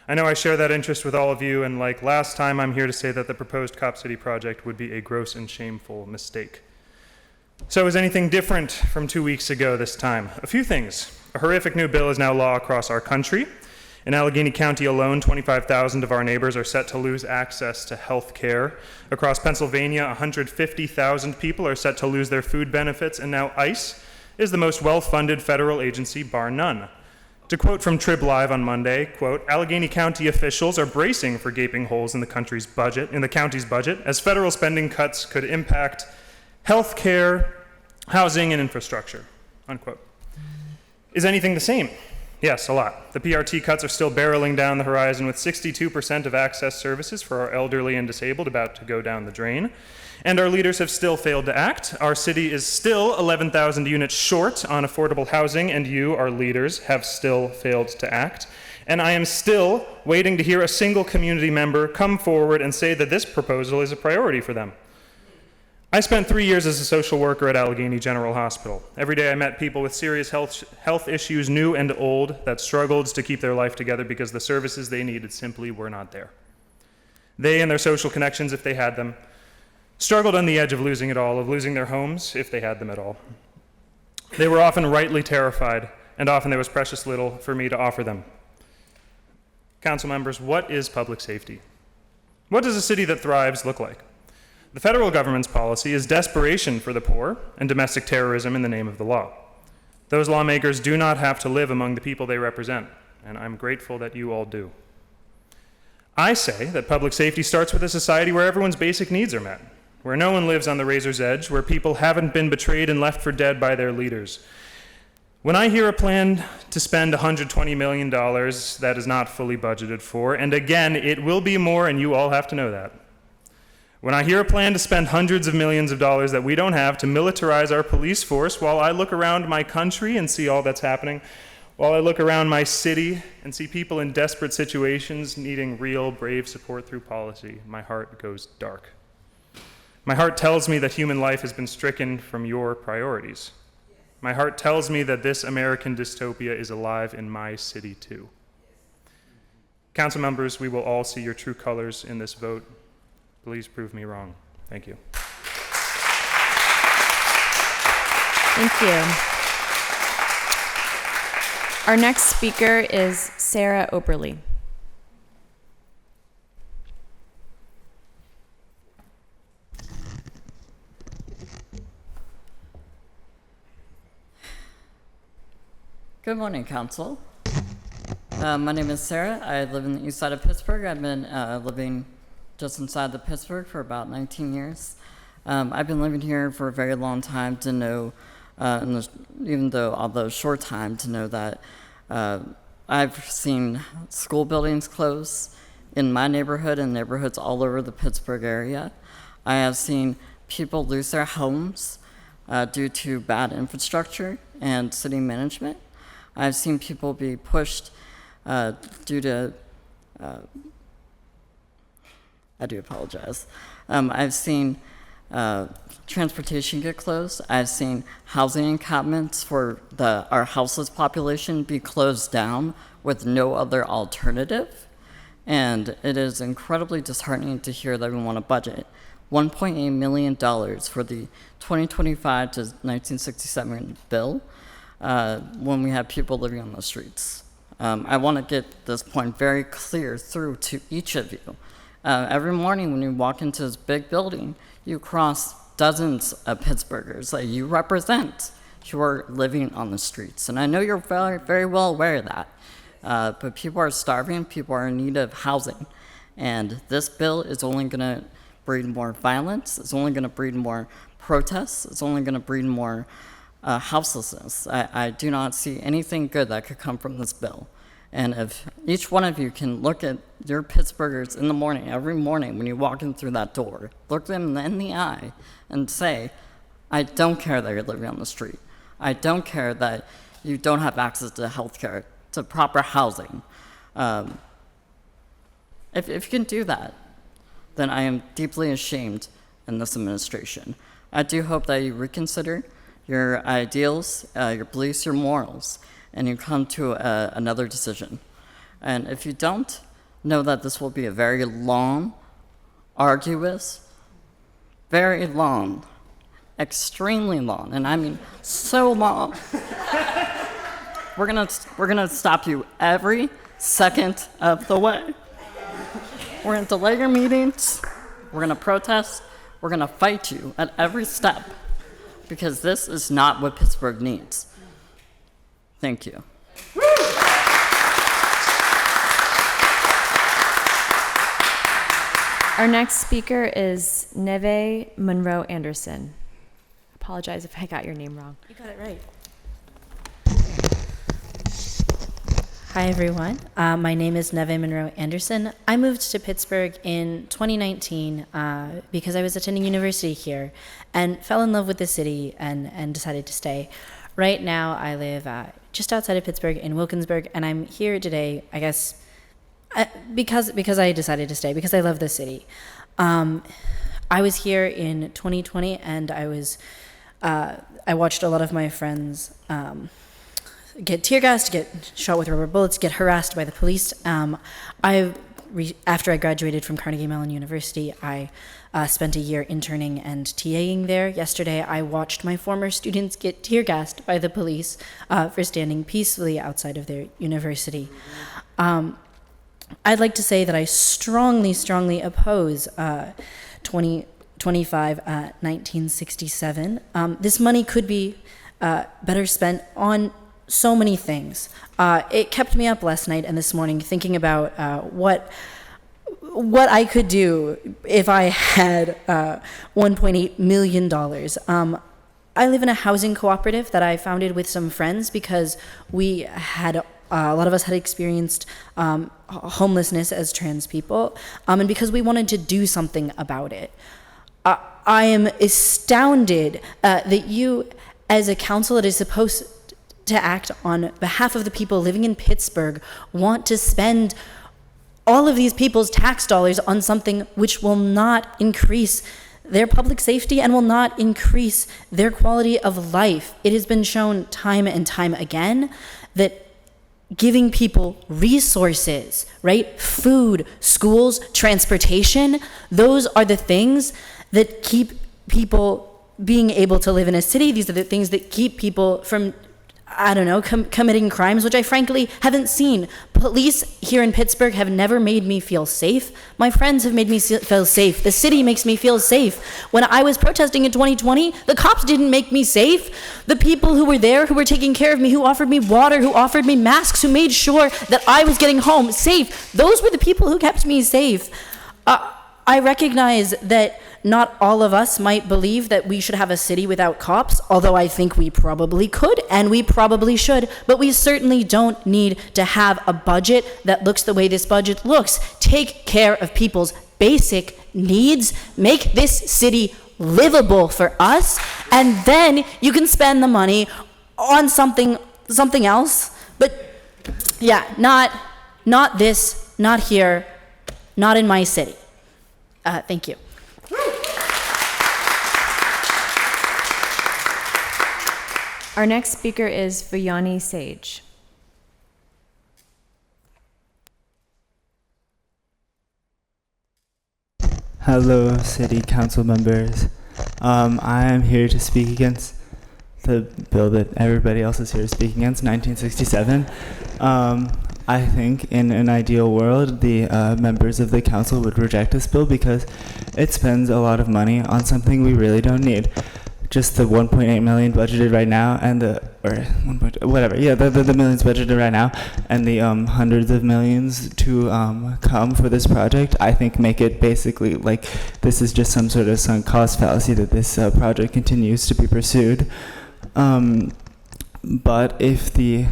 I know I share that interest with all of you, and like last time, I'm here to say that the proposed Cop City project would be a gross and shameful mistake. So is anything different from 2 weeks ago this time? A few things. A horrific new bill is now law across our country, In Allegheny County alone, 25,000 of our neighbors are set to lose access to health care. Across Pennsylvania, 150,000 people are set to lose their food benefits, and now ICE is the most well-funded federal agency, bar none. To quote from Trib Live on Monday, quote, Allegheny County officials are bracing for gaping holes in the county's budget, as federal spending cuts could impact health care, housing, and infrastructure, unquote. Is anything the same? Yes, a lot. The PRT cuts are still barreling down the horizon, with 62% of access services for our elderly and disabled about to go down the drain. And our leaders have still failed to act. Our city is still 11,000 units short on affordable housing, and you, our leaders, have still failed to act. And I am still waiting to hear a single community member come forward and say that this proposal is a priority for them. I spent 3 years as a social worker at Allegheny General Hospital. Every day I met people with serious health issues, new and old, that struggled to keep their life together because the services they needed simply were not there. They and their social connections, if they had them, struggled on the edge of losing it all, of losing their homes, if they had them at all. They were often rightly terrified, and often there was precious little for me to offer them. Council members, what is public safety? What does a city that thrives look like? The federal government's policy is desperation for the poor and domestic terrorism in the name of the law. Those lawmakers do not have to live among the people they represent, and I'm grateful that you all do. I say that public safety starts with a society where everyone's basic needs are met, where no one lives on the razor's edge, where people haven't been betrayed and left for dead by their leaders. When I hear a plan to spend $120 million that is not fully budgeted for, and again, it will be more, and you all have to know that. When I hear a plan to spend hundreds of millions of dollars that we don't have to militarize our police force, while I look around my country and see all that's happening, while I look around my city and see people in desperate situations needing real, brave support through policy, my heart goes dark. My heart tells me that human life has been stricken from your priorities. My heart tells me that this American dystopia is alive in my city too. Council members, we will all see your true colors in this vote. Please prove me wrong. Thank you. Thank you. Our next speaker is Sarah Oberly. Good morning, Council. My name is Sarah. I live in the east side of Pittsburgh. I've been living just inside the Pittsburgh for about 19 years. I've been living here for a very long time to know, although short time, to know that I've seen school buildings close in my neighborhood and neighborhoods all over the Pittsburgh area. I have seen people lose their homes due to bad infrastructure and city management. I've seen people be pushed due to I do apologize. I've seen transportation get closed. I've seen housing encampments for our houseless population be closed down with no other alternative. And it is incredibly disheartening to hear that we want to budget $1.8 million for the 2025 to 1967 bill when we have people living on the streets. I want to get this point very clear through to each of you. Every morning when you walk into this big building, you cross dozens of Pittsburghers that you represent who are living on the streets. And I know you're very, very well aware of that. But people are starving, people are in need of housing. And this bill is only going to breed more violence, it's only going to breed more protests, it's only going to breed more houselessness. I do not see anything good that could come from this bill. And if each one of you can look at your Pittsburghers in the morning, every morning when you walk in through that door, look them in the eye and say, I don't care that you're living on the street. I don't care that you don't have access to health care, to proper housing. If you can do that, then I am deeply ashamed in this administration. I do hope that you reconsider your ideals, your beliefs, your morals, and you come to another decision. And if you don't, know that this will be a very long, arduous, very long, extremely long, and I mean so long. We're gonna stop you every second of the way. We're going to delay your meetings. We're going to protest. We're going to fight you at every step because this is not what Pittsburgh needs. Thank you. Our next speaker is Neve Monroe Anderson. Apologize if I got your name wrong. You got it right. Hi, everyone. My name is Neve Monroe Anderson. I moved to Pittsburgh in 2019 because I was attending university here and fell in love with the city and decided to stay. Right now, I live just outside of Pittsburgh in Wilkinsburg, and I'm here today, I guess, because I decided to stay, because I love the city. I was here in 2020, and I watched a lot of my friends get tear gassed, get shot with rubber bullets, get harassed by the police. After I graduated from Carnegie Mellon University, I spent a year interning and TAing there. Yesterday, I watched my former students get tear gassed by the police for standing peacefully outside of their university. I'd like to say that I strongly, strongly oppose 1967. This money could be better spent on so many things. It kept me up last night and this morning thinking about what I could do if I had $1.8 million. I live in a housing cooperative that I founded with some friends because we had a lot of us had experienced homelessness as trans people, and because we wanted to do something about it. I am astounded that you, as a council that is supposed to act on behalf of the people living in Pittsburgh, want to spend all of these people's tax dollars on something which will not increase their public safety and will not increase their quality of life. It has been shown time and time again that giving people resources, right? Food, schools, transportation, those are the things that keep people being able to live in a city. These are the things that keep people from, I don't know, committing crimes, which I frankly haven't seen. Police here in Pittsburgh have never made me feel safe. My friends have made me feel safe. The city makes me feel safe. When I was protesting in 2020, the cops didn't make me safe. The people who were there, who were taking care of me, who offered me water, who offered me masks, who made sure that I was getting home safe, those were the people who kept me safe. I recognize that not all of us might believe that we should have a city without cops, although I think we probably could and we probably should, but we certainly don't need to have a budget that looks the way this budget looks. Take care of people's basic needs, make this city livable for us, and then you can spend the money on something else. But yeah, not this, not here, not in my city. Thank you. Our next speaker is Vayani Sage. Hello, City Council members. I am here to speak against the bill that everybody else is here to speak against, 1967. I think in an ideal world, the members of the council would reject this bill because it spends a lot of money on something we really don't need. Just the 1.8 million budgeted right now, and the millions budgeted right now, and the hundreds of millions to come for this project, I think make it basically like this is just some sort of sunk cost fallacy that this project continues to be pursued. But if the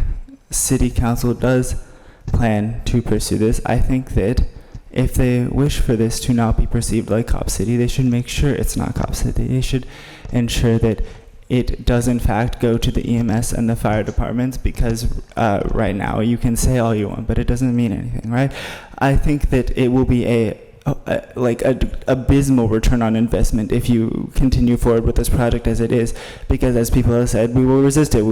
city council does plan to pursue this, I think that if they wish for this to not be perceived like Cop City, they should make sure it's not Cop City. They should ensure that it does in fact go to the EMS and the fire departments, because right now you can say all you want, but it doesn't mean anything, right? I think that it will be a abysmal return on investment if you continue forward with this project as it is, because as people have said, we will resist it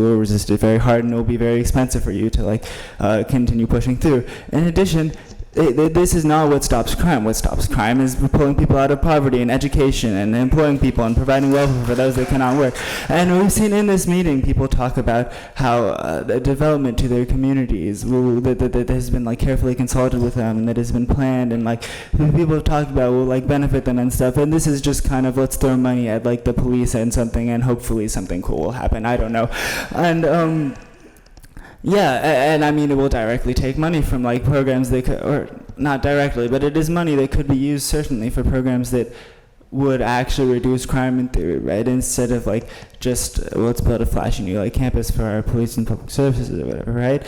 very hard, and it will be very expensive for you to continue pushing through. In addition, this is not what stops crime. What stops crime is pulling people out of poverty and education and employing people and providing welfare for those that cannot work. And we've seen in this meeting people talk about how the development to their communities that has been like carefully consulted with them and that has been planned and like people have talked about will like benefit them and stuff. And this is just kind of let's throw money at like the police and something and hopefully something cool will happen. I don't know. And yeah, and I mean, it will directly take money from like programs that could, or not directly, but it is money that could be used certainly for programs that would actually reduce crime in theory, right? Instead of like just let's build a flashy new like campus for our police and public services or whatever, right?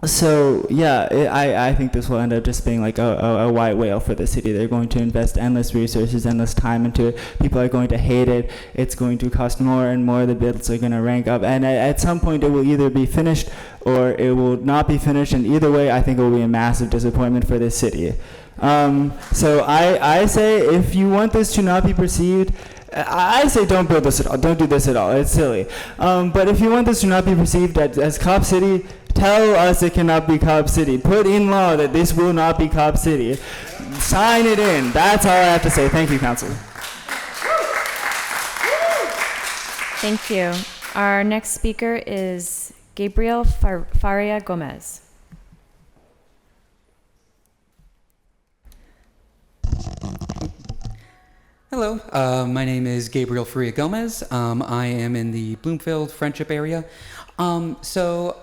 So yeah, I think this will end up just being like a white whale for the city. They're going to invest endless resources, endless time into it. People are going to hate it. It's going to cost more and more. The bills are going to rank up. And at some point, it will either be finished or it will not be finished. And either way, I think it will be a massive disappointment for this city. So I say if you want this to not be perceived, I say don't build this at all. Don't do this at all. It's silly. But if you want this to not be perceived as Cop City, tell us it cannot be Cop City. Put in law that this will not be Cop City. Sign it in. That's all I have to say. Thank you, Council. Thank you. Our next speaker is Gabriel Faria Gomez. Hello, my name is Gabriel Faria Gomez. I am in the Bloomfield Friendship area. Obviously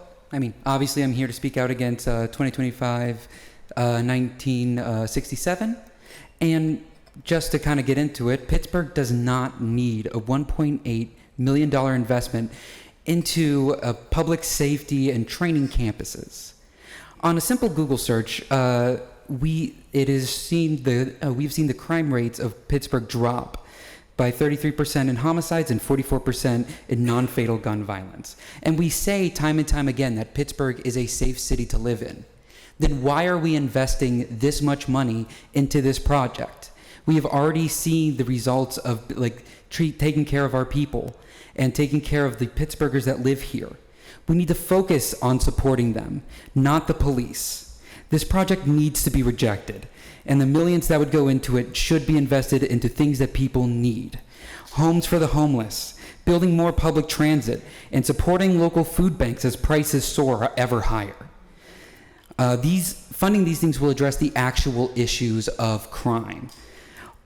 I'm here to speak out against 2025 1967. And just to kind of get into it, Pittsburgh does not need a $1.8 million investment into public safety and training campuses. On a simple Google search, we've seen the crime rates of Pittsburgh drop by 33% in homicides and 44% in non-fatal gun violence. And we say time and time again that Pittsburgh is a safe city to live in. Then why are we investing this much money into this project? We have already seen the results of taking care of our people and taking care of the Pittsburghers that live here. We need to focus on supporting them, not the police. This project needs to be rejected, and the millions that would go into it should be invested into things that people need. Homes for the homeless, building more public transit, and supporting local food banks as prices soar ever higher. Funding these things will address the actual issues of crime.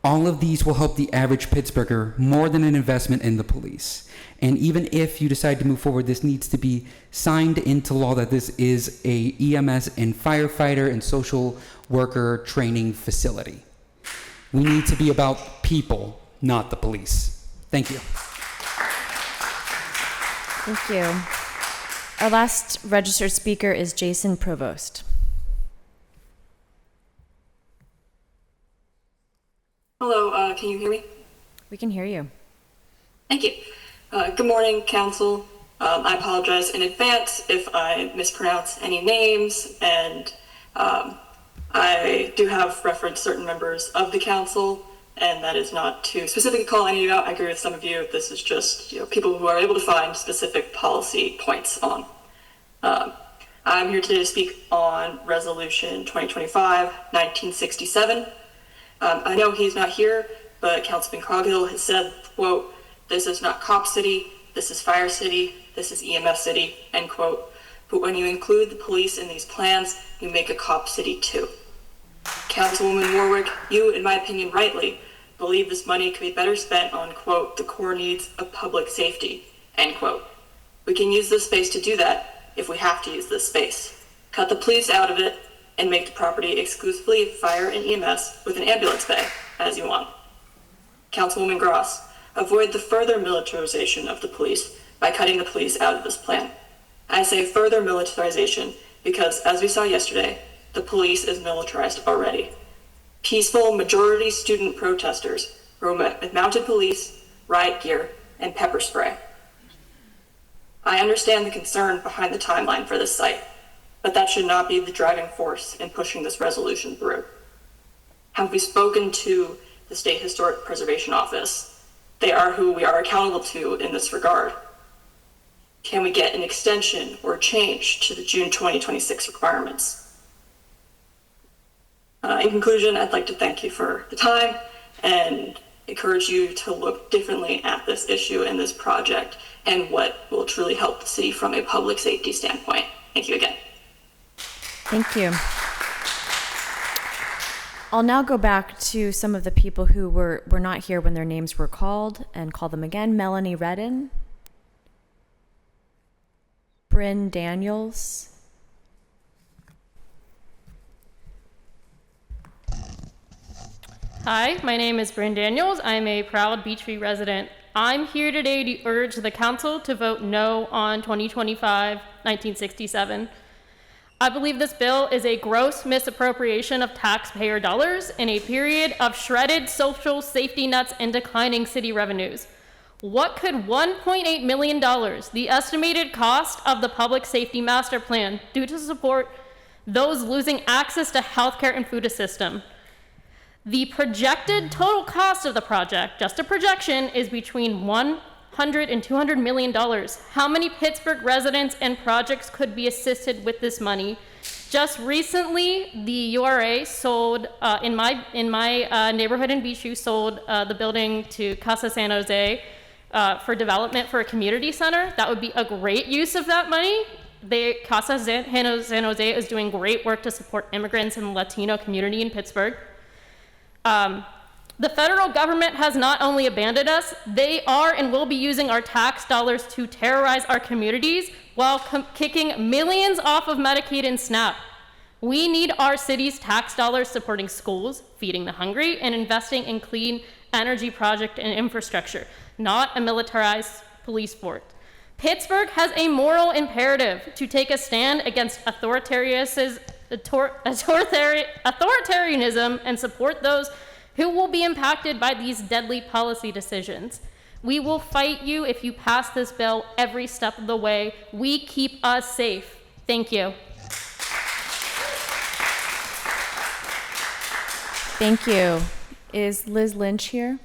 All of these will help the average Pittsburgher more than an investment in the police. And even if you decide to move forward, this needs to be signed into law that this is a EMS and firefighter and social worker training facility. We need to be about people, not the police. Thank you. Thank you. Our last registered speaker is Jason Provost. Hello, can you hear me? We can hear you. Thank you. Good morning, Council. I apologize in advance if I mispronounce any names, and I do have referenced certain members of the Council, and that is not to specifically call any of you out. I agree with some of you. This is just people who are able to find specific policy points on. I'm here today to speak on Resolution 2025-1967. I know he's not here, but Councilman Coghill has said, quote, "This is not Cop City, this is Fire City, this is EMS City," end quote. But when you include the police in these plans, you make a Cop City too. Councilwoman Warwick, you, in my opinion, rightly believe this money could be better spent on, quote, "the core needs of public safety," end quote. We can use this space to do that if we have to use this space. Cut the police out of it and make the property exclusively fire and EMS with an ambulance bay, as you want. Councilwoman Gross, avoid the further militarization of the police by cutting the police out of this plan. I say further militarization because, as we saw yesterday, the police is militarized already. Peaceful majority student protesters were met with mounted police, riot gear, and pepper spray. I understand the concern behind the timeline for this site, but that should not be the driving force in pushing this resolution through. Have we spoken to the State Historic Preservation Office? They are who we are accountable to in this regard. Can we get an extension or change to the June 2026 requirements? In conclusion, I'd like to thank you for the time and encourage you to look differently at this issue and this project and what will truly help the city from a public safety standpoint. Thank you again. Thank you. I'll now go back to some of the people who were not here when their names were called and call them again. Melanie Redden, Bryn Daniels, Hi, my name is Bryn Daniels. I'm a proud Beechview resident. I'm here today to urge the council to vote no on 2025-1967. I believe this bill is a gross misappropriation of taxpayer dollars in a period of shredded social safety nets and declining city revenues. What could $1.8 million, the estimated cost of the public safety master plan, do to support those losing access to healthcare and food assistance? The projected total cost of the project, just a projection, is between $100 and $200 million. How many Pittsburgh residents and projects could be assisted with this money? Just recently, the URA sold, in my neighborhood in Beechview, sold the building to Casa San Jose for development for a community center. That would be a great use of that money. Casa San Jose is doing great work to support immigrants and the Latino community in Pittsburgh. The federal government has not only abandoned us, they are and will be using our tax dollars to terrorize our communities while kicking millions off of Medicaid and SNAP. We need our city's tax dollars supporting schools, feeding the hungry, and investing in clean energy project and infrastructure, not a militarized police force. Pittsburgh has a moral imperative to take a stand against authoritarianism and support those who will be impacted by these deadly policy decisions. We will fight you if you pass this bill every step of the way. We keep us safe. Thank you. Thank you. Is Liz Lynch here?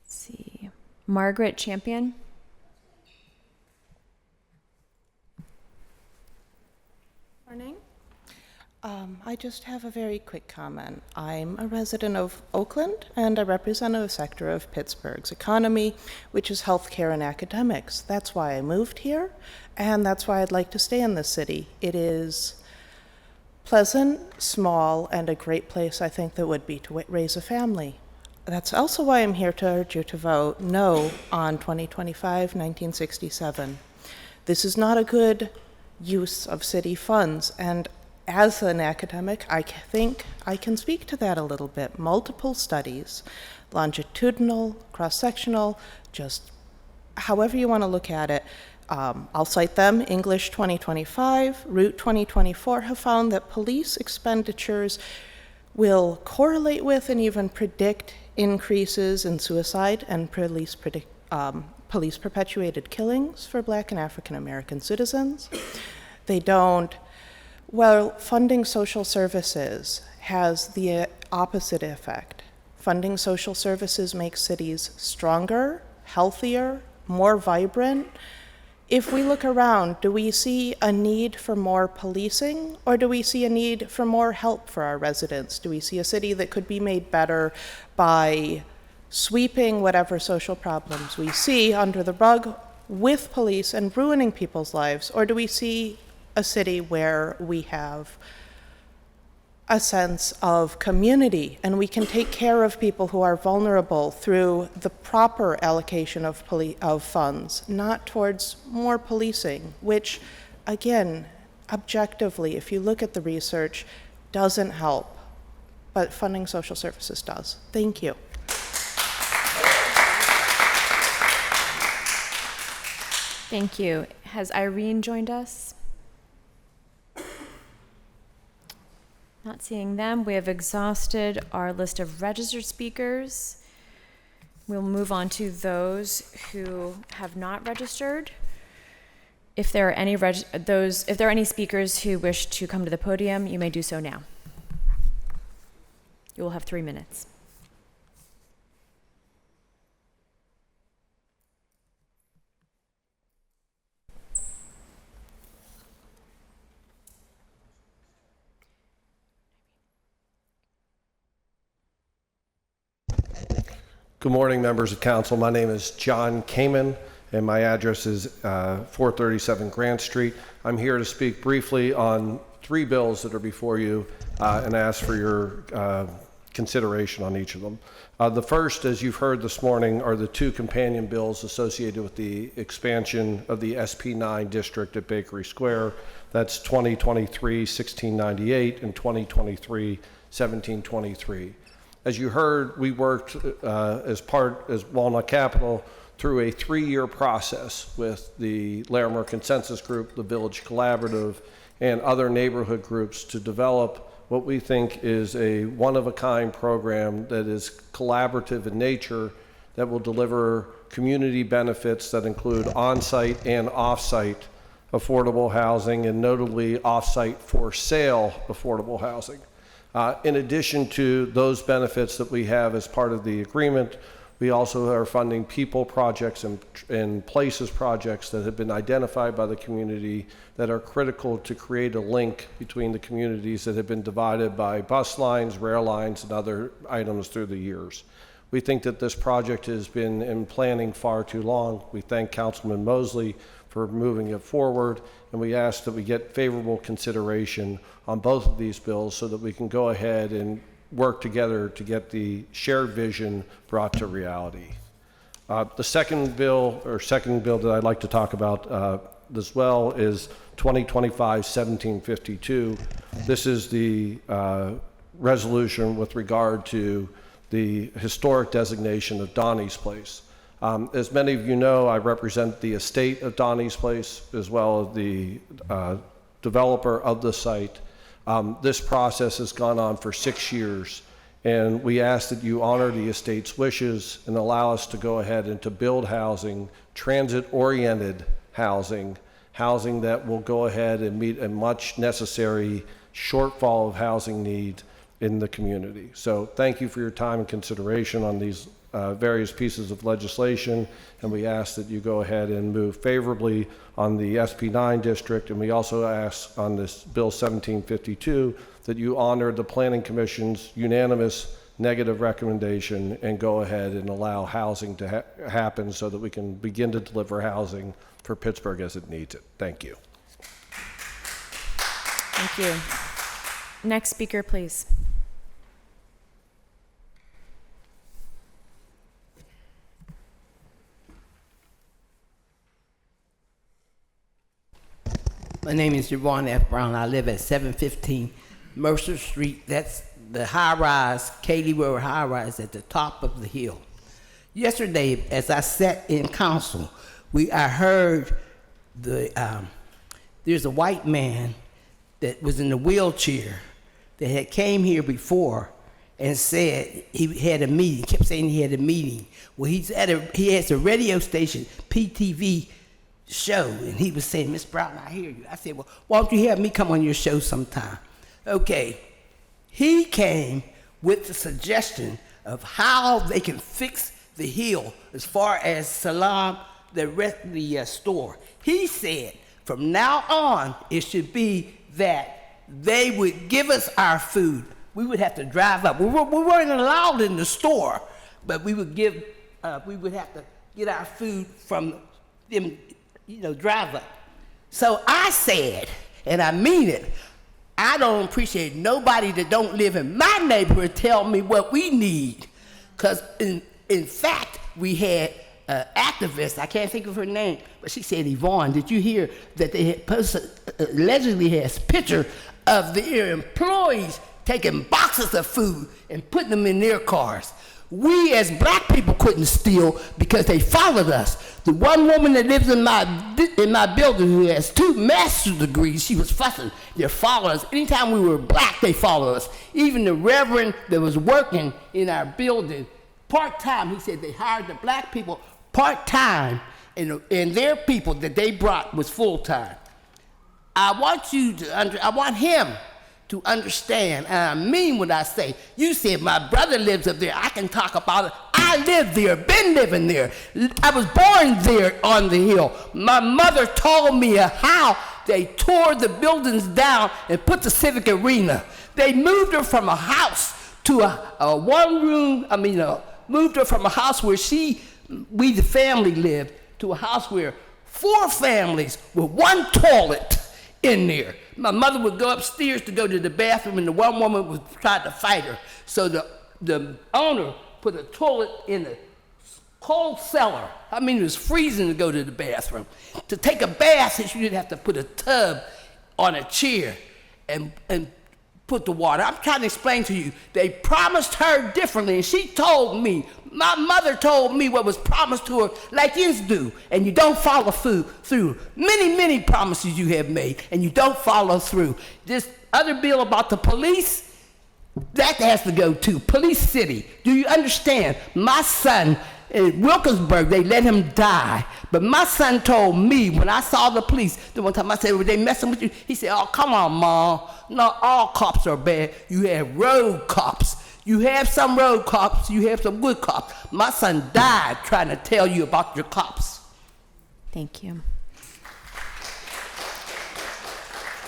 Let's see. Margaret Champion? Morning. I just have a very quick comment. I'm a resident of Oakland, and I represent a sector of Pittsburgh's economy, which is healthcare and academics. That's why I moved here, and that's why I'd like to stay in this city. It is pleasant, small, and a great place, I think, that would be to raise a family. That's also why I'm here to urge you to vote no on 2025-1967. This is not a good use of city funds, and as an academic, I think I can speak to that a little bit. Multiple studies, longitudinal, cross-sectional, just however you want to look at it. I'll cite them. English 2025, Route 2024 have found that police expenditures will correlate with and even predict increases in suicide and police perpetuated killings for Black and African American citizens. They don't. Well, funding social services has the opposite effect. Funding social services makes cities stronger, healthier, more vibrant. If we look around, do we see a need for more policing, or do we see a need for more help for our residents? Do we see a city that could be made better by sweeping whatever social problems we see under the rug with police and ruining people's lives? Or do we see a city where we have a sense of community and we can take care of people who are vulnerable through the proper allocation of funds, not towards more policing, which, again, objectively, if you look at the research, doesn't help, but funding social services does. Thank you. Thank you. Has Irene joined us? Not seeing them. We have exhausted our list of registered speakers. We'll move on to those who have not registered. If there are any speakers who wish to come to the podium, you may do so now. You will have 3 minutes. Good morning, members of council. My name is John Kamen, and my address is 437 Grant Street. I'm here to speak briefly on 3 bills that are before you and ask for your consideration on each of them. The first, as you've heard this morning, are the 2 companion bills associated with the expansion of the SP9 district at Bakery Square. That's 2023-1698 and 2023-1723. As you heard, we worked as Walnut Capital through a 3-year process with the Larimer Consensus Group, the Village Collaborative, and other neighborhood groups to develop what we think is a one-of-a-kind program that is collaborative in nature, that will deliver community benefits that include on-site and off-site affordable housing, and notably off-site for sale affordable housing. In addition to those benefits that we have as part of the agreement, we also are funding people projects and places projects that have been identified by the community that are critical to create a link between the communities that have been divided by bus lines, rail lines, and other items through the years. We think that this project has been in planning far too long. We thank Councilman Mosley for moving it forward, and we ask that we get favorable consideration on both of these bills so that we can go ahead and work together to get the shared vision brought to reality. The second bill that I'd like to talk about as well is 2025-1752. This is the resolution with regard to the historic designation of Donnie's Place. As many of you know, I represent the estate of Donnie's Place as well as the developer of the site. This process has gone on for 6 years, and we ask that you honor the estate's wishes and allow us to go ahead and to build housing, transit-oriented housing that will go ahead and meet a much necessary shortfall of housing need in the community. So thank you for your time and consideration on these various pieces of legislation, and we ask that you go ahead and move favorably on the SP9 district, and we also ask on this Bill 1752 that you honor the Planning Commission's unanimous negative recommendation and go ahead and allow housing to happen so that we can begin to deliver housing for Pittsburgh as it needs it. Thank you. Thank you. Next speaker, please. My name is Javon F. Brown. I live at 715 Mercer Street. That's the high-rise, Katy Road high-rise at the top of the hill. Yesterday, as I sat in council, I heard there's a white man that was in a wheelchair that had came here before and said he had a meeting, kept saying he had a meeting. Well, he has a radio station, PTV show, and he was saying, Miss Brown, I hear you. I said, well, why don't you have me come on your show sometime? Okay, he came with the suggestion of how they can fix the hill as far as Salam, the rest of the store. He said from now on it should be that they would give us our food. We would have to drive up. We weren't allowed in the store, but we would have to get our food from them, drive up. So I said, and I mean it, I don't appreciate nobody that don't live in my neighborhood tell me what we need. Because in fact, we had activist, I can't think of her name, but she said, Yvonne, did you hear that they had posted, allegedly has picture of their employees taking boxes of food and putting them in their cars? We as black people couldn't steal because they followed us. The one woman that lives in my building who has 2 master's degrees, she was fussing. They're following us. Anytime we were black, they followed us. Even the reverend that was working in our building, part-time, he said they hired the black people part-time, and their people that they brought was full-time. I want him to understand, and I mean what I say. You said my brother lives up there. I can talk about it. I live there, been living there. I was born there on the hill. My mother told me how they tore the buildings down and put the civic arena. They moved her from a house to a moved her from a house where we the family lived, to a house where 4 families with 1 toilet in there. My mother would go upstairs to go to the bathroom, and the one woman was trying to fight her. So the owner put a toilet in the cold cellar. I mean, it was freezing to go to the bathroom. To take a bath, you'd have to put a tub on a chair and put the water. I'm trying to explain to you, they promised her differently, and she told me, my mother told me what was promised to her like you do, and you don't follow through. Many promises you have made, and you don't follow through. This other bill about the police, that has to go to Police City. Do you understand? My son, in Wilkinsburg, they let him die. But my son told me when I saw the police, the one time I said, were they messing with you? He said, oh, come on, Mom. Not all cops are bad. You have road cops. You have some road cops. You have some good cops. My son died trying to tell you about your cops. Thank you.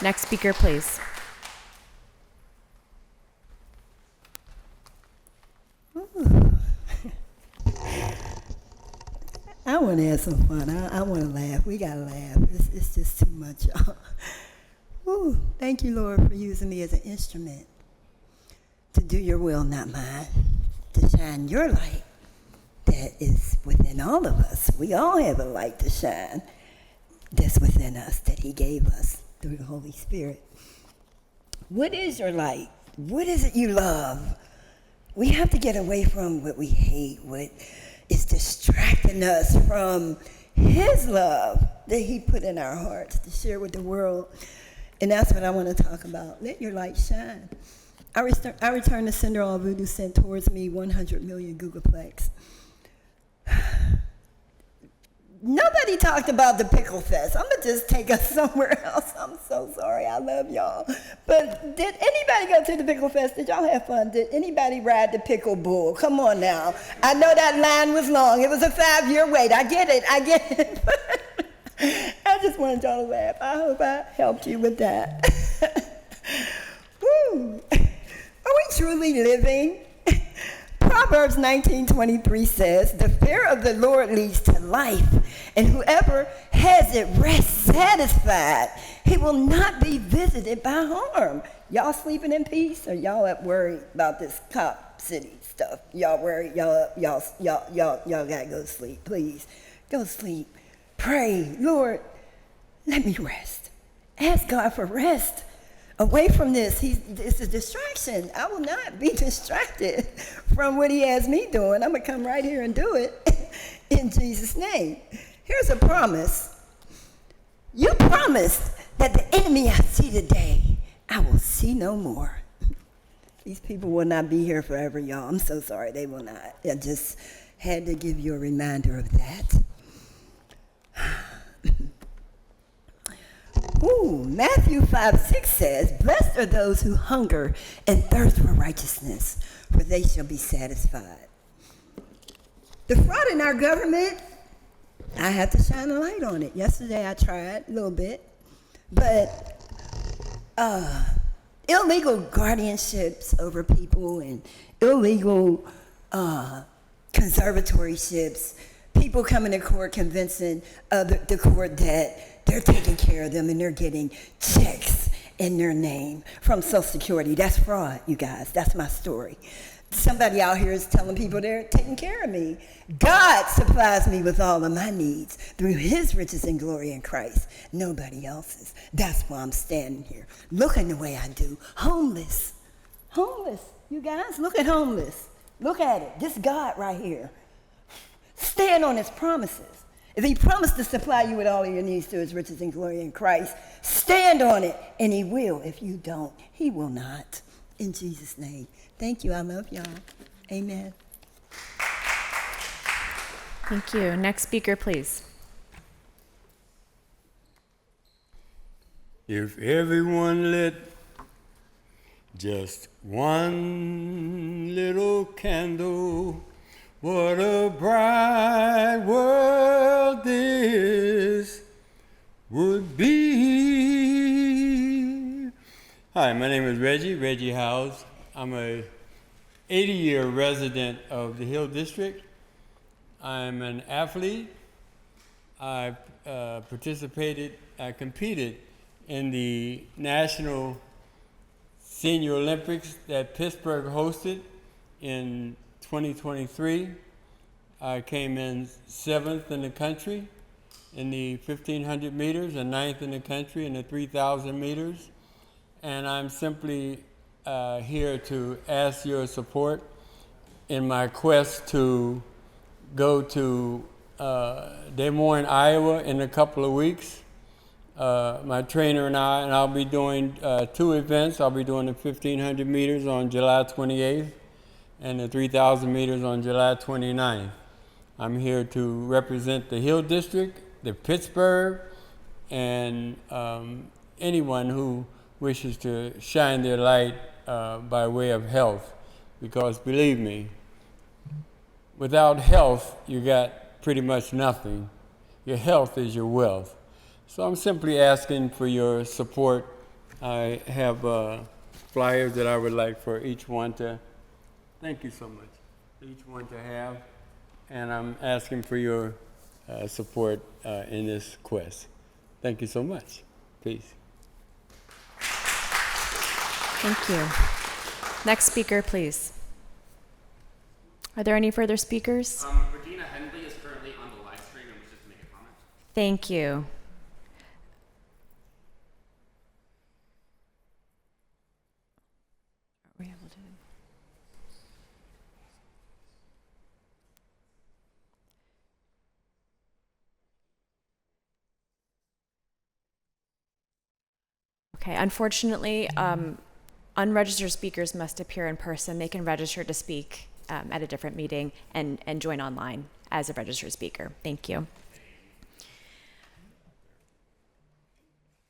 Next speaker, please. I want to have some fun. I want to laugh. We got to laugh. It's just too much, y'all. Ooh, thank you, Lord, for using me as an instrument to do your will, not mine, to shine your light that is within all of us. We all have a light to shine that's within us that he gave us through the Holy Spirit. What is your light? What is it you love? We have to get away from what we hate, what is distracting us from his love that he put in our hearts to share with the world. And that's what I want to talk about. Let your light shine. I return to sender all voodoo sent towards me 100 million Googleplex. Nobody talked about the Pickle Fest. I'm going to just take us somewhere else. I'm so sorry. I love y'all. But did anybody go to the Pickle Fest? Did y'all have fun? Did anybody ride the Pickle Bull? Come on now. I know that line was long. It was a 5-year wait. I get it. I just wanted y'all to laugh. I hope I helped you with that. Woo. Are we truly living? Proverbs 19:23 says, the fear of the Lord leads to life, and whoever has it rests satisfied. He will not be visited by harm. Y'all sleeping in peace, or y'all up worried about this cop city stuff? Y'all worried? Y'all gotta go to sleep. Please, go sleep. Pray, Lord, let me rest. Ask God for rest. Away from this, it's a distraction. I will not be distracted from what he has me doing. I'm going to come right here and do it in Jesus' name. Here's a promise. You promised that the enemy I see today, I will see no more. These people will not be here forever, y'all. I'm so sorry, they will not. I just had to give you a reminder of that. Ooh, Matthew 5:6 says, blessed are those who hunger and thirst for righteousness, for they shall be satisfied. The fraud in our government, I have to shine a light on it. Yesterday I tried a little bit, but illegal guardianships over people and illegal conservatorships, people coming to court convincing the court that they're taking care of them and they're getting checks in their name from Social Security. That's fraud, you guys. That's my story. Somebody out here is telling people they're taking care of me. God supplies me with all of my needs through his riches and glory in Christ. Nobody else's. That's why I'm standing here, looking the way I do. Homeless. You guys, look at homeless. Look at it. This God right here. Stand on his promises. If he promised to supply you with all of your needs through his riches and glory in Christ, stand on it, and he will. If you don't, he will not. In Jesus' name. Thank you. I love y'all. Amen. Thank you. Next speaker, please. If everyone lit just one little candle, what a bright world this would be. Hi, my name is Reggie Howes. I'm a 80-year resident of the Hill District. I'm an athlete. I competed in the National Senior Olympics that Pittsburgh hosted in 2023. I came in 7th in the country in the 1,500 meters and 9th in the country in the 3,000 meters. And I'm simply here to ask your support in my quest to go to Des Moines, Iowa in a couple of weeks. My trainer and I'll be doing 2 events. I'll be doing the 1,500 meters on July 28th and the 3,000 meters on July 29th. I'm here to represent the Hill District, the Pittsburgh, and anyone who wishes to shine their light by way of health. Because believe me, without health, you got pretty much nothing. Your health is your wealth. So I'm simply asking for your support. I have flyers that I would like for each one to, thank you so much, each one to have. And I'm asking for your support in this quest. Thank you so much. Peace. Thank you. Next speaker, please. Are there any further speakers? Regina Henley is currently on the live stream and wishes to make a comment. Thank you. Are we able to? Okay, unfortunately, unregistered speakers must appear in person. They can register to speak at a different meeting and join online as a registered speaker. Thank you.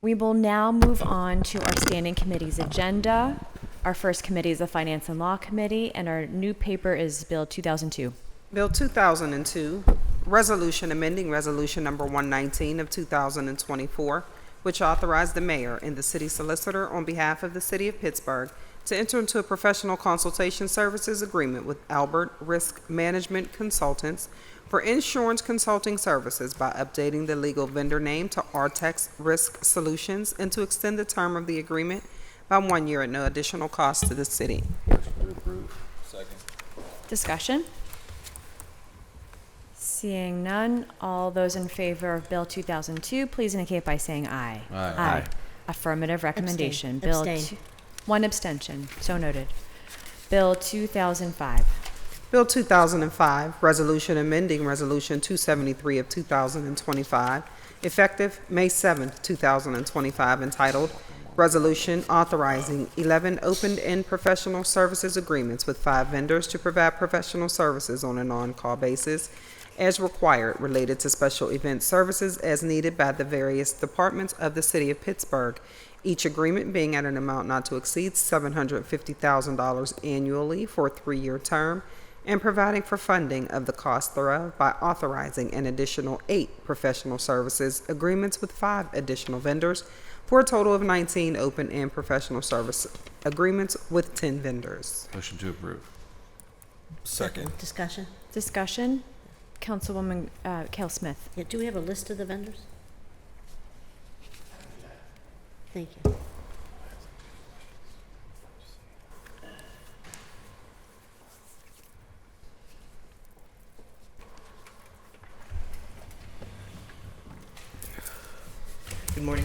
We will now move on to our standing committee's agenda. Our first committee is the Finance and Law Committee, and our new paper is Bill 2002. Bill 2002, Resolution amending Resolution number 119 of 2024, which authorized the mayor and the city solicitor on behalf of the city of Pittsburgh to enter into a professional consultation services agreement with Albert Risk Management Consultants for insurance consulting services by updating the legal vendor name to Artex Risk Solutions and to extend the term of the agreement by 1 year at no additional cost to the city. Motion to approve. Second. Discussion? Seeing none, all those in favor of Bill 2002, please indicate by saying aye. Aye. Aye. Affirmative recommendation. Abstain. Bill Abstain. One abstention. So noted. Bill 2005. Bill 2005, Resolution amending Resolution 273 of 2025, effective May 7, 2025, entitled Resolution authorizing 11 open-end professional services agreements with 5 vendors to provide professional services on an on-call basis as required related to special event services as needed by the various departments of the city of Pittsburgh, each agreement being at an amount not to exceed $750,000 annually for a 3-year term, and providing for funding of the cost thereof by authorizing an additional 8 professional services agreements with 5 additional vendors for a total of 19 open and professional service agreements with 10 vendors. Motion to approve. Second. Discussion? Discussion? Councilwoman Cale Smith. Yeah, do we have a list of the vendors? Thank you. Good morning.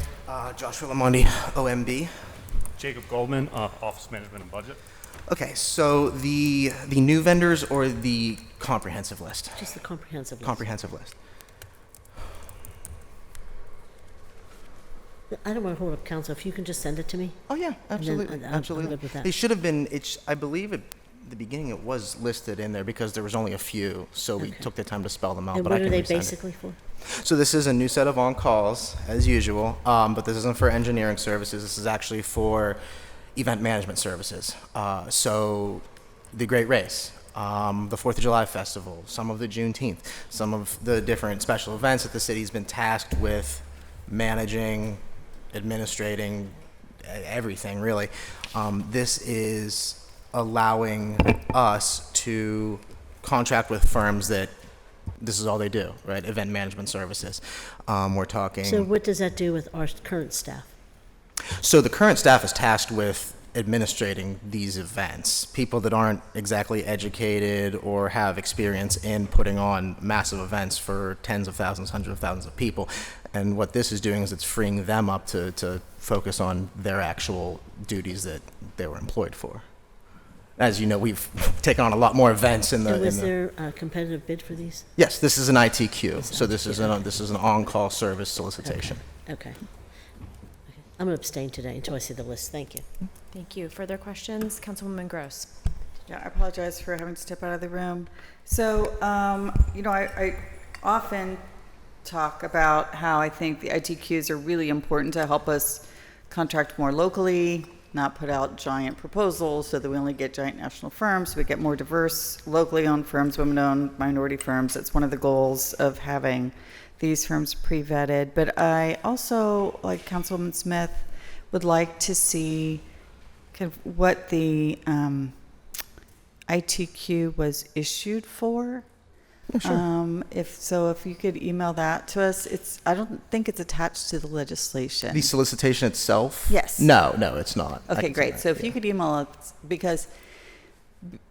Joshua Lamondi, OMB. Jacob Goldman, Office Management and Budget. Okay, so the new vendors or the comprehensive list? Just the comprehensive list. Comprehensive list. I don't want to hold up council. If you can just send it to me. Oh yeah, absolutely, I'm absolutely. good with that. They should have been. I believe at the beginning it was listed in there because there was only a few, so we took the time to spell them out. And but what I are can they resend it. basically for? So this is a new set of on-calls, as usual, but this isn't for engineering services. This is actually for event management services. So the Great Race, the 4th of July Festival, some of the Juneteenth, some of the different special events that the city's been tasked with managing, administrating, everything really. This is allowing us to contract with firms that this is all they do, right? Event management services. We're talking. So what does that do with our current staff? So the current staff is tasked with administrating these events. People that aren't exactly educated or have experience in putting on massive events for tens of thousands, hundreds of thousands of people. And what this is doing is it's freeing them up to focus on their actual duties that they were employed for. As you know, we've taken on a lot more events in the. And was there a competitive bid for these? Yes, this is an ITQ. So this is an on-call service solicitation. Okay. I'm going to abstain today until I see the list. Thank you. Thank you. Further questions? Councilwoman Gross. Yeah, I apologize for having to step out of the room. So, I often talk about how I think the ITQs are really important to help us contract more locally, not put out giant proposals so that we only get giant national firms. We get more diverse, locally owned firms, women-owned, minority firms. It's one of the goals of having these firms pre-vetted. But I also, like Councilwoman Smith, would like to see kind of what the ITQ was issued for. Sure. If you could email that to us. I don't think it's attached to the legislation. The solicitation itself? Yes. No, it's not. Okay, great. So if you could email us, because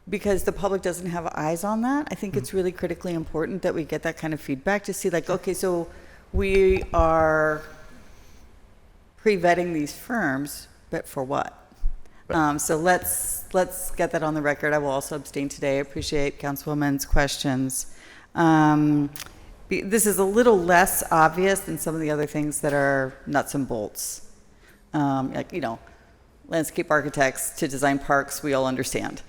the public doesn't have eyes on that, I think it's really critically important that we get that kind of feedback to see, like, okay, so we are pre-vetting these firms, but for what? Right. So let's get that on the record. I will also abstain today. I appreciate Councilwoman's questions. This is a little less obvious than some of the other things that are nuts and bolts. Landscape architects to design parks, we all understand.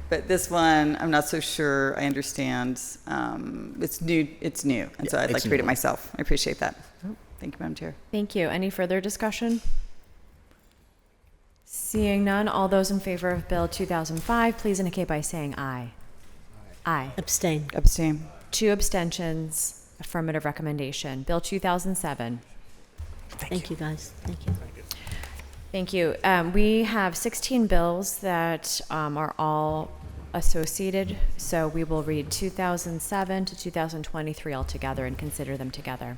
But this one, I'm not so sure I understand. It's new, and so I'd like to read it myself. I appreciate that. Thank you, Madam Chair. Thank you. Any further discussion? Seeing none, all those in favor of Bill 2005, please indicate by saying aye. Aye. Abstain. Abstain. 2 abstentions. Affirmative recommendation. Bill 2007. Thank you, guys. Thank you. Thank you. We have 16 bills that are all associated, so we will read 2007 to 2023 all together and consider them together.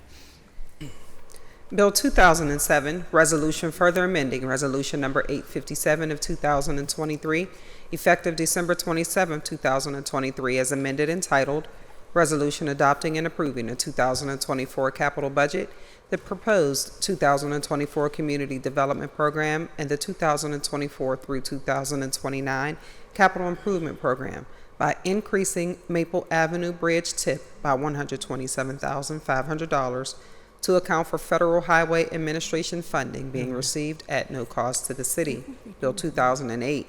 Bill 2007, Resolution Further Amending Resolution Number 857 of 2023, effective December 27, 2023, as amended, entitled Resolution Adopting and Approving a 2024 Capital Budget, the proposed 2024 Community Development Program, and the 2024 through 2029 Capital Improvement Program by increasing Maple Avenue Bridge tip by $127,500 to account for Federal Highway Administration funding being received at no cost to the city. Bill 2008,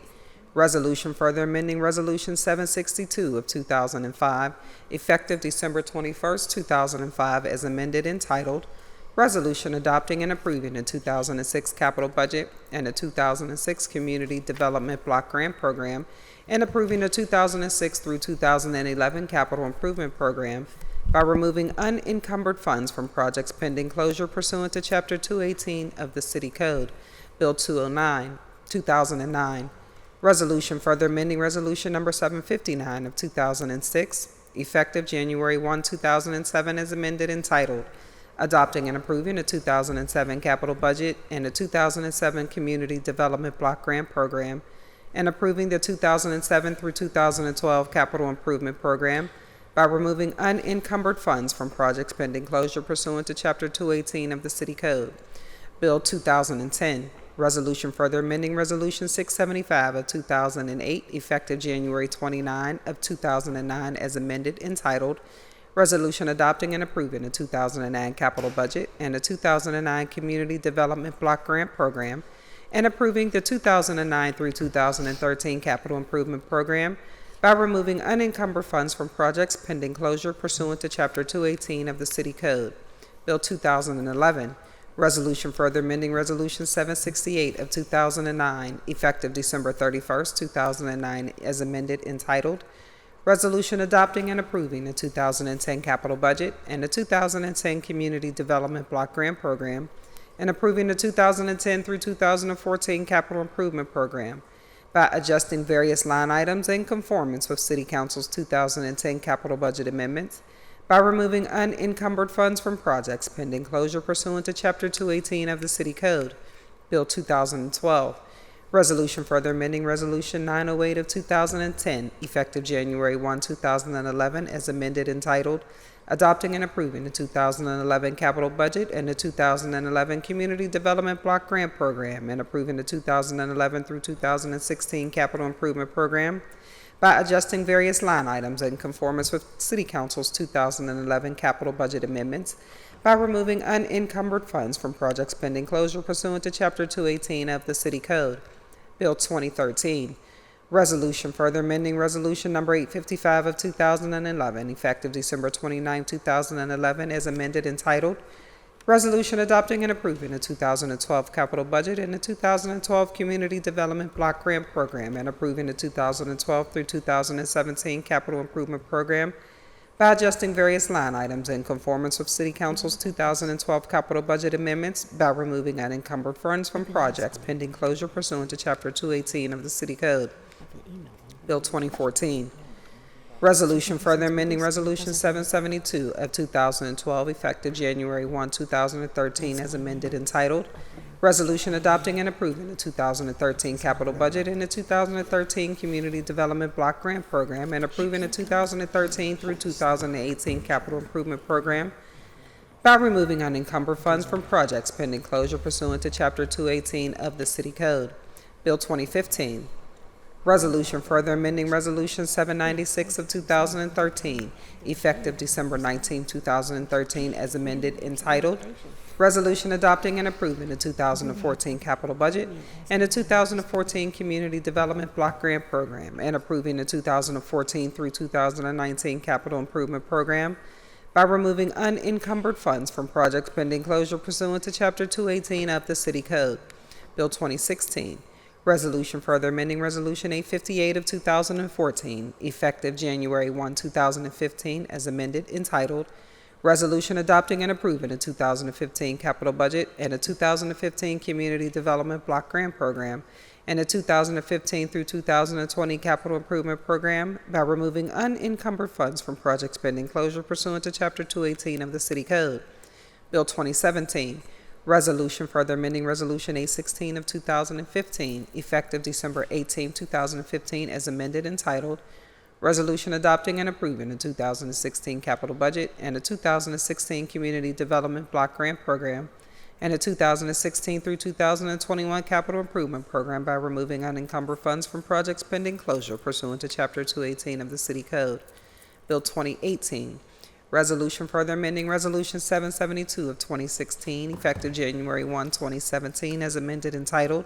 Resolution Further Amending Resolution 762 of 2005, effective December 21st, 2005, as amended, entitled Resolution Adopting and Approving the 2006 Capital Budget and the 2006 Community Development Block Grant Program, and approving the 2006 through 2011 Capital Improvement Program by removing unencumbered funds from projects pending closure pursuant to Chapter 218 of the City Code. Bill 209, 2009. Resolution Further Amending Resolution Number 759 of 2006, effective January 1, 2007, as amended, entitled Adopting and Approving the 2007 Capital Budget and the 2007 Community Development Block Grant Program, and approving the 2007 through 2012 Capital Improvement Program by removing unencumbered funds from projects pending closure pursuant to Chapter 218 of the City Code. Bill 2010, Resolution Further Amending Resolution 675 of 2008, effective January 29 of 2009, as amended, entitled Resolution Adopting and Approving the 2009 Capital Budget and the 2009 Community Development Block Grant Program, and approving the 2009 through 2013 Capital Improvement Program by removing unencumbered funds from projects pending closure pursuant to Chapter 218 of the City Code. Bill 2011, Resolution Further Amending Resolution 768 of 2009, effective December 31st, 2009, as amended, entitled Resolution Adopting and Approving the 2010 Capital Budget and the 2010 Community Development Block Grant Program, and approving the 2010 through 2014 Capital Improvement Program by adjusting various line items in conformance with City Council's 2010 capital budget amendments, by removing unencumbered funds from projects pending closure pursuant to Chapter 218 of the City Code, Bill 2012. Resolution further amending Resolution 908 of 2010, effective January 1, 2011, as amended, entitled Adopting and Approving the 2011 Capital Budget and the 2011 Community Development Block Grant Program, and approving the 2011 through 2016 Capital Improvement Program, by adjusting various line items in conformance with City Council's 2011 capital budget amendments, by removing unencumbered funds from projects pending closure pursuant to Chapter 218 of the City Code, Bill 2013. Resolution further amending Resolution number 855 of 2011, effective December 29, 2011, as amended, entitled Resolution Adopting and Approving the 2012 Capital Budget and the 2012 Community Development Block Grant Program, and approving the 2012 through 2017 Capital Improvement Program, by adjusting various line items in conformance with City Council's 2012 capital budget amendments, by removing unencumbered funds from projects pending closure pursuant to Chapter 218 of the City Code, Bill 2014. Resolution further amending Resolution 772 of 2012, effective January 1, 2013, as amended, entitled Resolution Adopting and Approving the 2013 Capital Budget and the 2013 Community Development Block Grant Program, and approving the 2013 through 2018 Capital Improvement Program, by removing unencumbered funds from projects pending closure pursuant to Chapter 218 of the City Code, Bill 2015. Resolution further amending Resolution 796 of 2013, effective December 19, 2013, as amended, entitled Resolution Adopting and Approving the 2014 Capital Budget and the 2014 Community Development Block Grant Program, and approving the 2014 through 2019 Capital Improvement Program, by removing unencumbered funds from projects pending closure pursuant to Chapter 218 of the City Code, Bill 2016. Resolution further amending Resolution 858 of 2014, effective January 1, 2015, as amended, entitled Resolution Adopting and Approving the 2015 Capital Budget and the 2015 Community Development Block Grant Program and the 2015 through 2020 Capital Improvement Program, by removing unencumbered funds from projects pending closure pursuant to Chapter 218 of the City Code, Bill 2017. Resolution further amending Resolution 816 of 2015, effective December 18, 2015, as amended, entitled Resolution Adopting and Approving the 2016 Capital Budget and the 2016 Community Development Block Grant Program and the 2016 through 2021 Capital Improvement Program, by removing unencumbered funds from projects pending closure pursuant to Chapter 218 of the City Code, Bill 2018. Resolution further amending Resolution 772 of 2016, effective January 1, 2017, as amended, entitled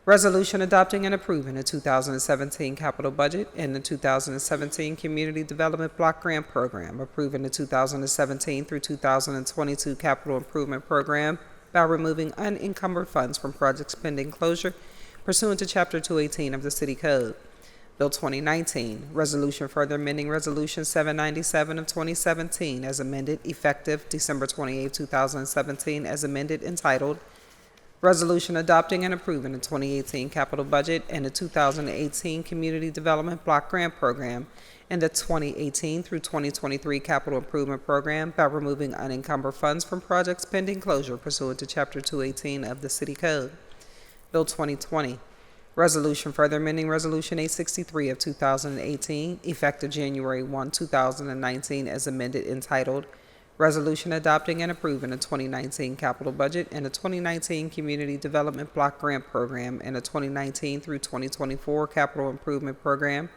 Resolution Adopting and Approving the 2017 Capital Budget and the 2017 Community Development Block Grant Program, approving the 2017 through 2022 Capital Improvement Program, by removing unencumbered funds from projects pending closure pursuant to Chapter 218 of the City Code. Bill 2019, Resolution further amending Resolution 797 of 2017, as amended, effective December 28, 2017, as amended, entitled Resolution Adopting and Approving the 2018 Capital Budget and the 2018 Community Development Block Grant Program and the 2018 through 2023 Capital Improvement Program, by removing unencumbered funds from projects pending closure pursuant to Chapter 218 of the City Code. Bill 2020, Resolution further amending Resolution 863 of 2018, effective January 1, 2019, as amended, entitled Resolution Adopting and Approving the 2019 Capital Budget and the 2019 Community Development Block Grant Program and the 2019 through 2024 Capital Improvement Program,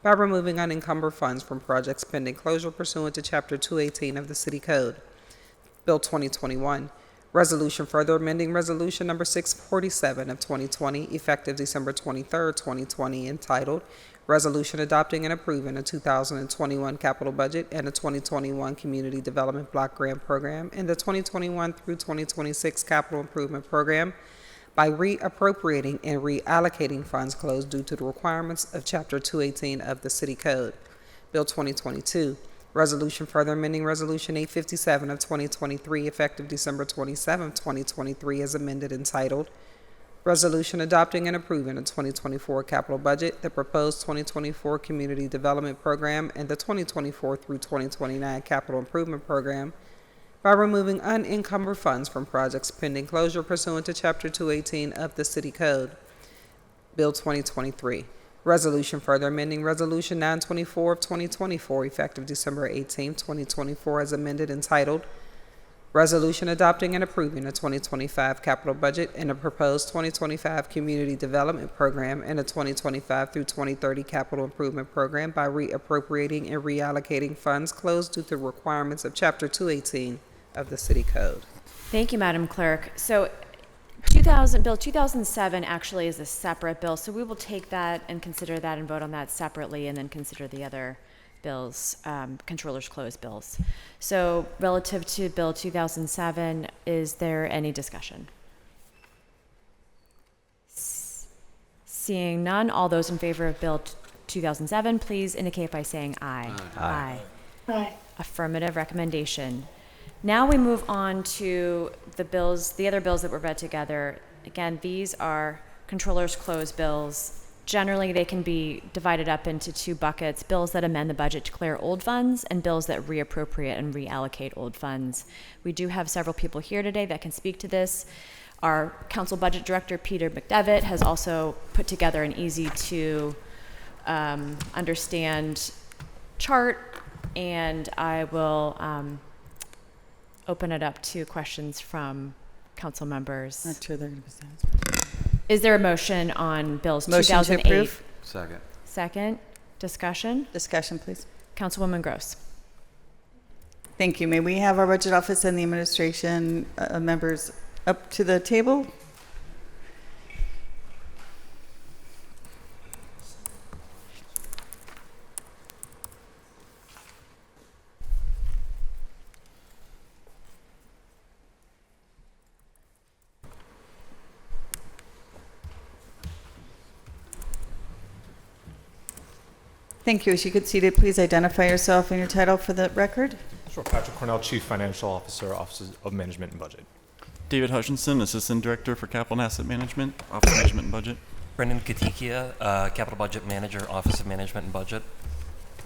by removing unencumbered funds from projects pending closure pursuant to Chapter 218 of the City Code. Bill 2021, Resolution further amending Resolution number 647 of 2020, effective December 23, 2020, entitled Resolution Adopting and Approving the 2021 Capital Budget and the 2021 Community Development Block Grant Program and the 2021 through 2026 Capital Improvement Program, by reappropriating and reallocating funds closed due to the requirements of Chapter 218 of the City Code. Bill 2022, Resolution further amending Resolution 857 of 2023, effective December 27, 2023, as amended, entitled Resolution adopting and approving the 2024 capital budget, the proposed 2024 community development program, and the 2024 through 2029 capital improvement program by removing unencumbered funds from projects pending closure pursuant to Chapter 218 of the City Code. Bill 2023. Resolution further amending Resolution 924 of 2024, effective December 18, 2024, as amended, entitled Resolution adopting and approving the 2025 capital budget and a proposed 2025 community development program and a 2025 through 2030 capital improvement program by reappropriating and reallocating funds closed due to requirements of Chapter 218 of the City Code. Thank you, Madam Clerk. So Bill 2007 actually is a separate bill, so we will take that and consider that and vote on that separately and then consider the other bills, controller's closed bills. So relative to Bill 2007, is there any discussion? Seeing none, all those in favor of Bill 2007, please indicate by saying aye. Aye. Aye. Affirmative recommendation. Now we move on to the other bills that were read together. Again, these are controller's closed bills. Generally, they can be divided up into two buckets: bills that amend the budget to clear old funds and bills that reappropriate and reallocate old funds. We do have several people here today that can speak to this. Our council budget director, Peter McDevitt, has also put together an easy to understand chart, and I will open it up to questions from council members. Not sure they're going to Is there a motion on bills Motion 2008? to approve. Second. Second. Discussion? Discussion, please. Councilwoman Gross. Thank you. May we have our budget office and the administration members up to the table? Thank you. As you get seated, please identify yourself and your title for the record. Sure. Patrick Cornell, Chief Financial Officer, Office of Management and Budget. David Hutchinson, Assistant Director for Capital and Asset Management, Office of Management and Budget. Brendan Katikia, Capital Budget Manager, Office of Management and Budget.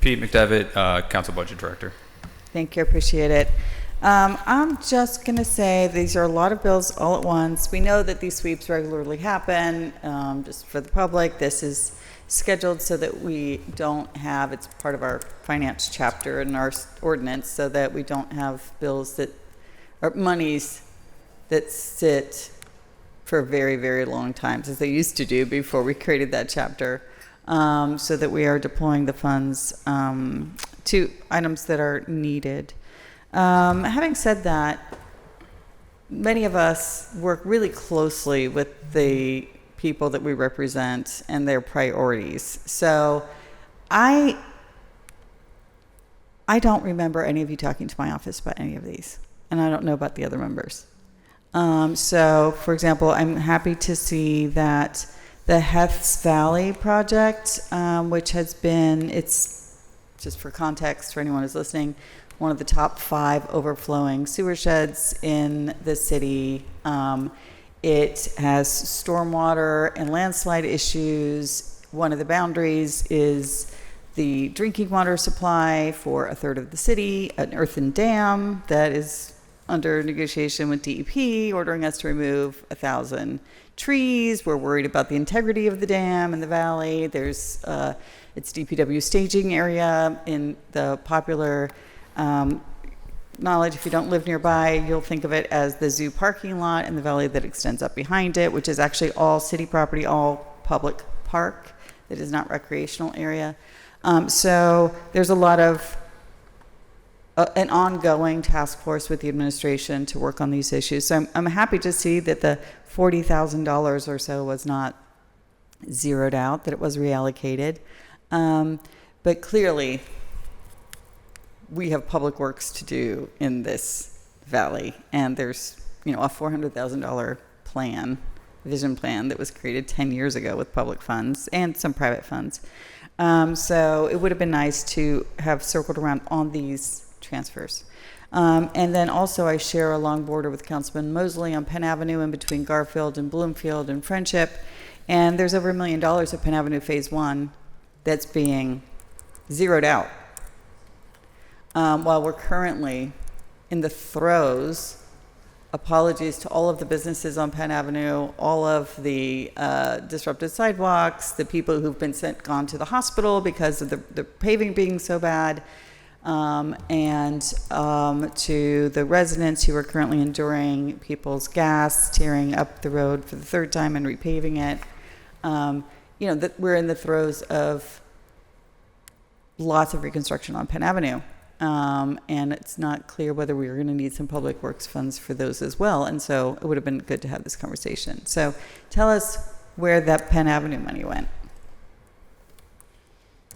Pete McDevitt, Council Budget Director. Thank you. Appreciate it. I'm just going to say these are a lot of bills all at once. We know that these sweeps regularly happen. Just for the public, this is scheduled so that we don't have, it's part of our finance chapter in our ordinance, so that we don't have bills that, or monies that sit for very, very long times, as they used to do before we created that chapter, so that we are deploying the funds to items that are needed. Having said that, many of us work really closely with the people that we represent and their priorities. So I don't remember any of you talking to my office about any of these, and I don't know about the other members. So, for example, I'm happy to see that the Heths Valley project, which has been, it's just for context for anyone who's listening, one of the top 5 overflowing sewer sheds in the city. It has stormwater and landslide issues. One of the boundaries is the drinking water supply for a third of the city, an earthen dam that is under negotiation with DEP, ordering us to remove 1,000 trees. We're worried about the integrity of the dam in the valley. There's its DPW staging area in the popular knowledge. If you don't live nearby, you'll think of it as the zoo parking lot in the valley that extends up behind it, which is actually all city property, all public park. It is not recreational area. So there's a lot of an ongoing task force with the administration to work on these issues. So I'm happy to see that the $40,000 or so was not zeroed out, that it was reallocated. But clearly, we have public works to do in this valley, and there's a $400,000 vision plan that was created 10 years ago with public funds and some private funds. So it would have been nice to have circled around on these transfers. And then also I share a long border with Councilman Mosley on Penn Avenue in between Garfield and Bloomfield and Friendship. And there's over $1 million at Penn Avenue Phase 1 that's being zeroed out. While we're currently in the throes, apologies to all of the businesses on Penn Avenue, all of the disrupted sidewalks, the people who've been gone to the hospital because of the paving being so bad, and to the residents who are currently enduring people's gas, tearing up the road for the third time and repaving it. That we're in the throes of lots of reconstruction on Penn Avenue. And it's not clear whether we are going to need some public works funds for those as well. And so it would have been good to have this conversation. So tell us where that Penn Avenue money went.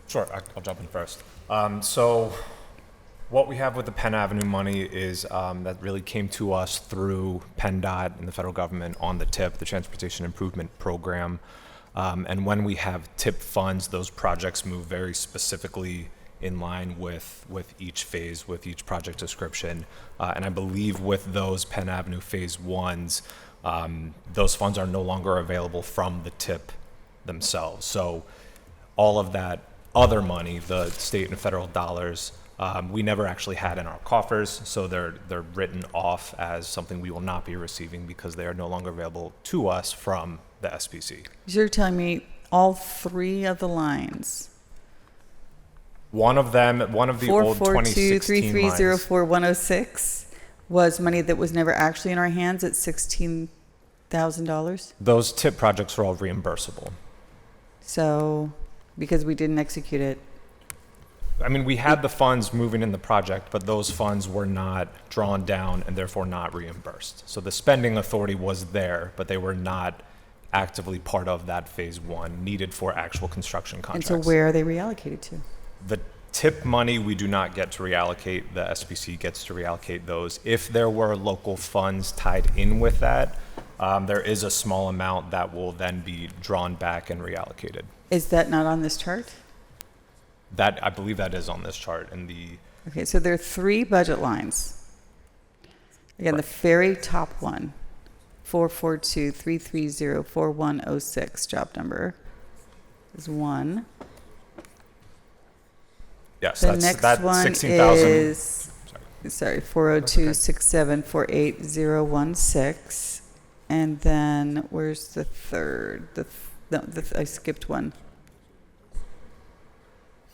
Sure, I'll jump in first. So what we have with the Penn Avenue money is that really came to us through PennDOT and the federal government on the TIP, the Transportation Improvement Program. And when we have TIP funds, those projects move very specifically in line with each phase, with each project description. And I believe with those Penn Avenue Phase 1s, those funds are no longer available from the TIP themselves. So all of that other money, the state and federal dollars, we never actually had in our coffers, so they're written off as something we will not be receiving because they are no longer available to us from the SPC. You're telling me all three of the lines. One of the old 2016 lines. 442-3304-106 was money that was never actually in our hands at $16,000. Those TIP projects are all reimbursable. So, because we didn't execute it. I mean, we had the funds moving in the project, but those funds were not drawn down and therefore not reimbursed. So the spending authority was there, but they were not actively part of that Phase 1 needed for actual construction contracts. And so where are they reallocated to? The TIP money, we do not get to reallocate. The SPC gets to reallocate those. If there were local funds tied in with that, there is a small amount that will then be drawn back and reallocated. Is that not on this chart? That, I believe that is on this chart. Okay, so there are three budget lines. Again, the very top one, 442-330-4106, job number, is one. Yes, the next that's one 16,000. Is 402-674-8016, and then where's the third? I skipped one.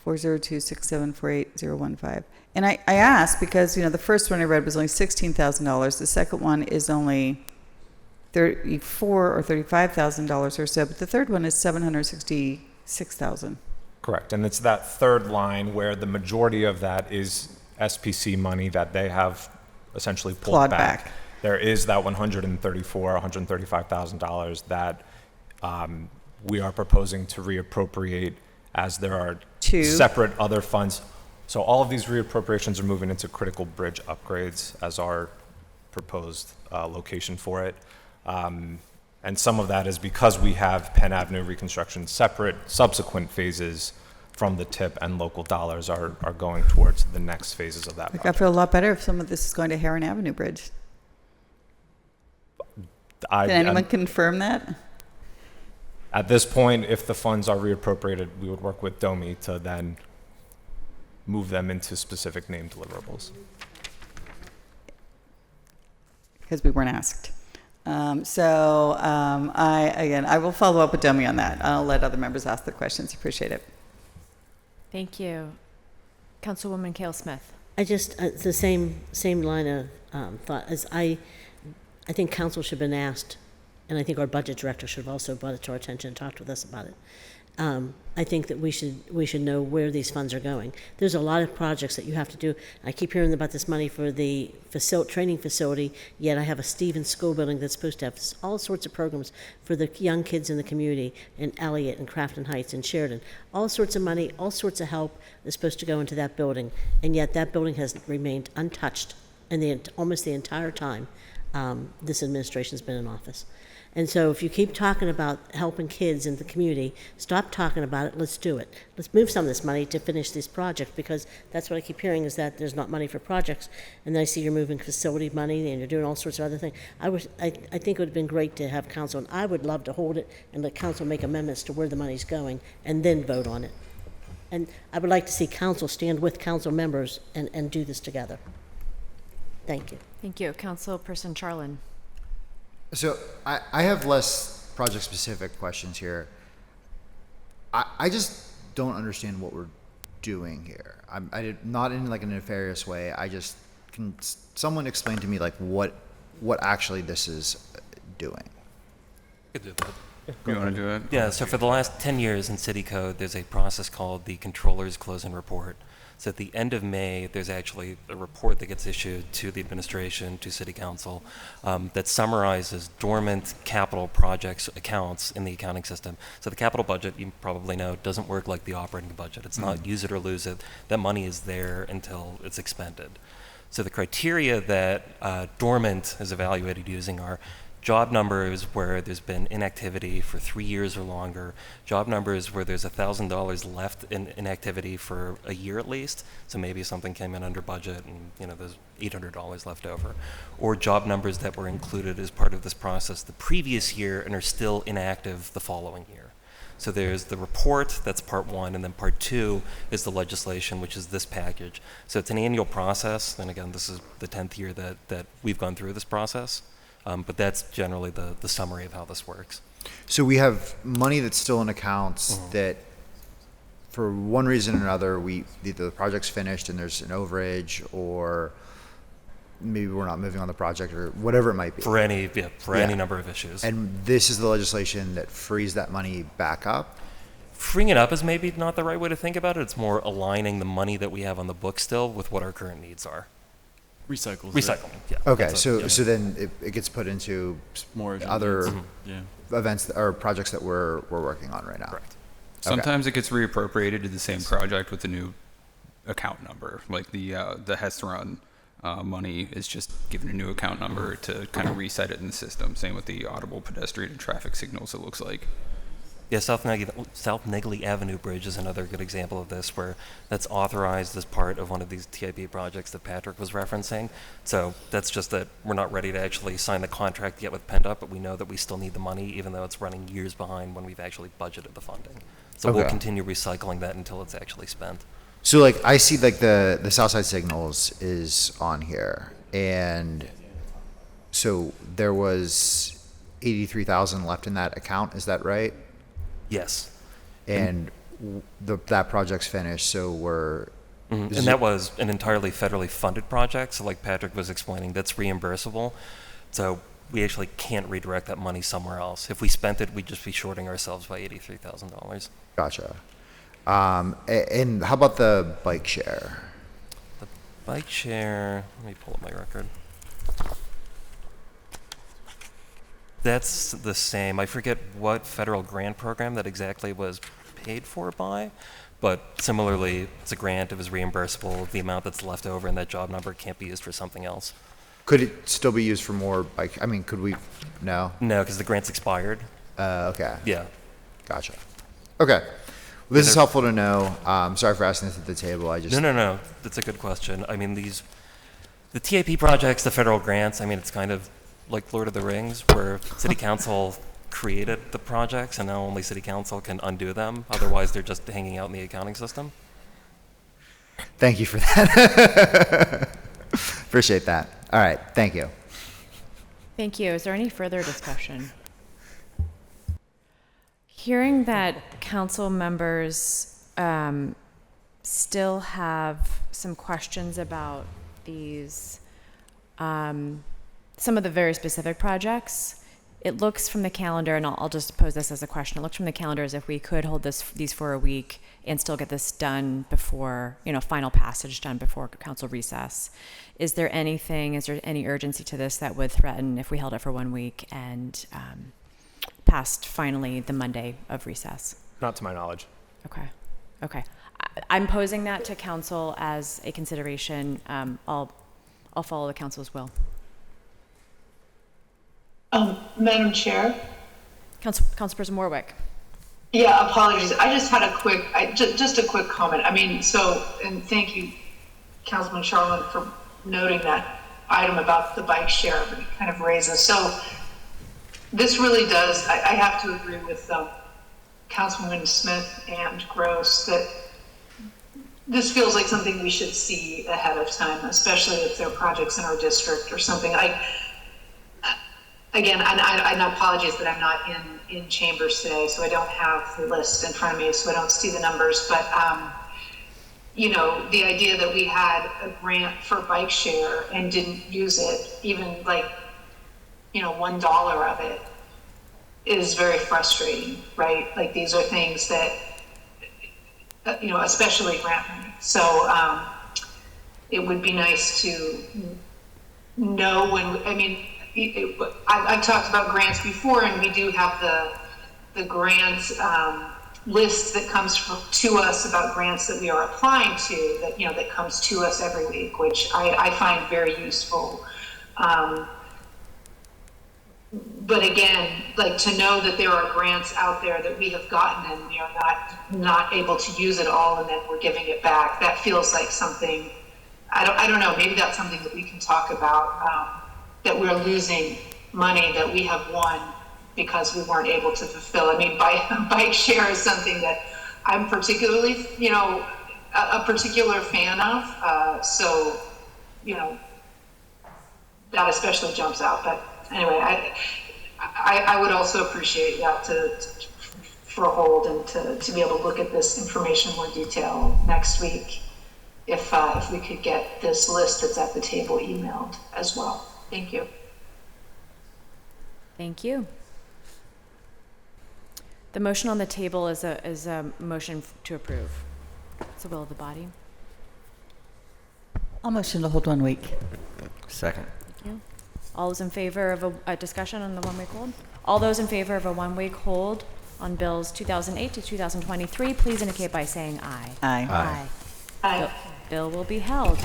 402-674-8015. And I asked because the first one I read was only $16,000. The second one is only $34,000 or $35,000 or so, but the third one is $766,000. Correct, and it's that third line where the majority of that is SPC money that they have essentially pulled back. There is that $135,000 that we are proposing to reappropriate, as there are separate other funds. So all of these reappropriations are moving into critical bridge upgrades as our proposed location for it. And some of that is because we have Penn Avenue reconstruction separate. Subsequent phases from the TIP and local dollars are going towards the next phases of that project. I feel a lot better if some of this is going to Heron Avenue Bridge. Can anyone confirm that? At this point, if the funds are reappropriated, we would work with DOMI to then move them into specific named deliverables. Because we weren't asked. I will follow up with DOMI on that. I'll let other members ask the questions. Appreciate it. Thank you. Councilwoman Cale Smith. It's the same line of thought as I think council should have been asked, and I think our budget director should have also brought it to our attention and talked with us about it. I think that we should know where these funds are going. There's a lot of projects that you have to do. I keep hearing about this money for the training facility, yet I have a Stevens School building that's supposed to have all sorts of programs for the young kids in the community in Elliott and Crafton Heights and Sheridan. All sorts of money, all sorts of help is supposed to go into that building, and yet that building has remained untouched almost the entire time this administration's been in office. And so if you keep talking about helping kids in the community, stop talking about it, let's do it. Let's move some of this money to finish these projects, because that's what I keep hearing, is that there's not money for projects. And then I see you're moving facility money and you're doing all sorts of other things. I think it would have been great to have council, and I would love to hold it and let council make amendments to where the money's going and then vote on it. And I would like to see council stand with council members and do this together. Thank you. Thank you. Councilperson Charlin. So I have less project-specific questions here. I just don't understand what we're doing here. Not in like a nefarious way. Can someone explain to me like what actually this is doing? You could do that. You want to do it? Yeah, so for the last 10 years in City Code, there's a process called the Controller's Closing Report. So at the end of May, there's actually a report that gets issued to the administration, to City Council, that summarizes dormant capital projects accounts in the accounting system. So the capital budget, you probably know, doesn't work like the operating budget. It's not use it or lose it. That money is there until it's expended. So the criteria that dormant is evaluated using are job numbers where there's been inactivity for 3 years or longer, job numbers where there's $1,000 left in inactivity for a year at least, so maybe something came in under budget and there's $800 left over, or job numbers that were included as part of this process the previous year and are still inactive the following year. So there's the report, that's part one, and then part two is the legislation, which is this package. So it's an annual process, and again, this is the 10th year that we've gone through this process. But that's generally the summary of how this works. So we have money that's still in accounts that, for one reason or another, either the project's finished and there's an overage, or maybe we're not moving on the project, or whatever it might be. For any number of issues. And this is the legislation that frees that money back up? Freeing it up is maybe not the right way to think about it. It's more aligning the money that we have on the books still with what our current needs are. Recycling, yeah. Okay, so then it gets put into more other events or projects that we're working on right now. Correct. Sometimes it gets reappropriated to the same project with a new account number, like the Hess Run money is just given a new account number to kind of reset it in the system. Same with the audible pedestrian and traffic signals, it looks like. Yeah, South Negley Avenue Bridge is another good example of this, where that's authorized as part of one of these TIP projects that Patrick was referencing. So that's just that we're not ready to actually sign the contract yet with PennDOT, but we know that we still need the money, even though it's running years behind when we've actually budgeted the funding. So we'll continue recycling that until it's actually spent. So like I see like the Southside Signals is on here, and so there was 83,000 left in that account. Is that right? Yes. And that project's finished, so we're... And that was an entirely federally funded project, so like Patrick was explaining, that's reimbursable. So we actually can't redirect that money somewhere else. If we spent it, we'd just be shorting ourselves by $83,000. Gotcha. And how about the bike share? The bike share, let me pull up my record. That's the same. I forget what federal grant program that exactly was paid for by, but similarly, it's a grant, it was reimbursable. The amount that's left over in that job number can't be used for something else. Could it still be used for more bike? I mean, could we? No? No, because the grant's expired. Okay. Yeah. Gotcha. Okay. Well, this is helpful to know. Sorry for asking this at the table. No. That's a good question. I mean, the TIP projects, the federal grants, I mean, it's kind of like Lord of the Rings, where City Council created the projects and now only City Council can undo them. Otherwise, they're just hanging out in the accounting system. Thank you for that. Appreciate that. All right. Thank you. Thank you. Is there any further discussion? Hearing that council members still have some questions about these some of the very specific projects, it looks from the calendar, and I'll just pose this as a question. It looks from the calendar as if we could hold these for a week and still get this done before, final passage done before council recess. Is there any urgency to this that would threaten if we held it for 1 week and passed finally the Monday of recess? Not to my knowledge. Okay. I'm posing that to council as a consideration. I'll follow the council's will. Madam Chair. Councilperson Warwick. Yeah, apologies. I just had a quick comment. I mean, and thank you, Councilman Charlin, for noting that item about the bike share, but it kind of raises. So this really does, I have to agree with Councilwoman Smith and Gross that this feels like something we should see ahead of time, especially if there are projects in our district or something. Again, and apologies that I'm not in chambers today, so I don't have the list in front of me, so I don't see the numbers. But you know, the idea that we had a grant for bike share and didn't use it, even like, you know, $1 of it, is very frustrating, right? Like, these are things that, you know, especially grant money. So it would be nice to know when, I mean, I've talked about grants before, and we do have the grants list that comes to us about grants that we are applying to, that, you know, that comes to us every week, which I find very useful. But again, like, to know that there are grants out there that we have gotten and we are not able to use it all, and then we're giving it back, that feels like something, I don't know, maybe that's something that we can talk about, that we're losing money that we have won because we weren't able to fulfill. I mean, bike share is something that I'm particularly, you know, a particular fan of. So, you know, that especially jumps out. But anyway, I would also appreciate that for a hold and to be able to look at this information in more detail next week, if we could get this list that's at the table emailed as well. Thank you. Thank you. The motion on the table is a motion to approve. It's the will of the body. I'll motion to hold 1 week. Second. Thank you. All those in favor of a discussion on the 1 week hold? All those in favor of a 1 week hold on bills 2008 to 2023, please indicate by saying aye. Aye. Aye. Aye. Bill will be held.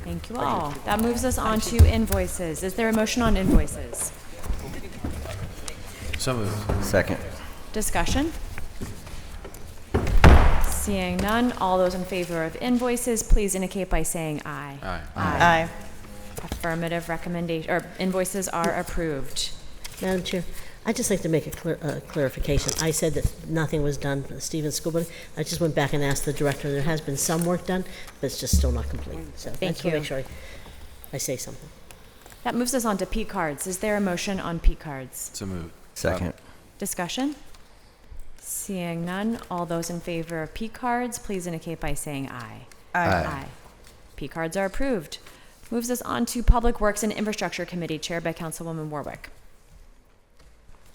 Thank you all. That moves us on to invoices. Is there a motion on invoices? So moved. Second. Discussion? Seeing none, all those in favor of invoices, please indicate by saying aye. Aye. Aye. Affirmative recommendation, or invoices are approved. Madam Chair, I'd just like to make a clarification. I said that nothing was done for the Stevens School Building. I just went back and asked the director. There has been some work done, but it's just still not complete. So I just want to make sure I say something. That moves us on to P cards. Is there a motion on P cards? So moved. Second. Discussion? Seeing none, all those in favor of P cards, please indicate by saying aye. Aye. P cards are approved. Moves us on to Public Works and Infrastructure Committee, chaired by Councilwoman Warwick.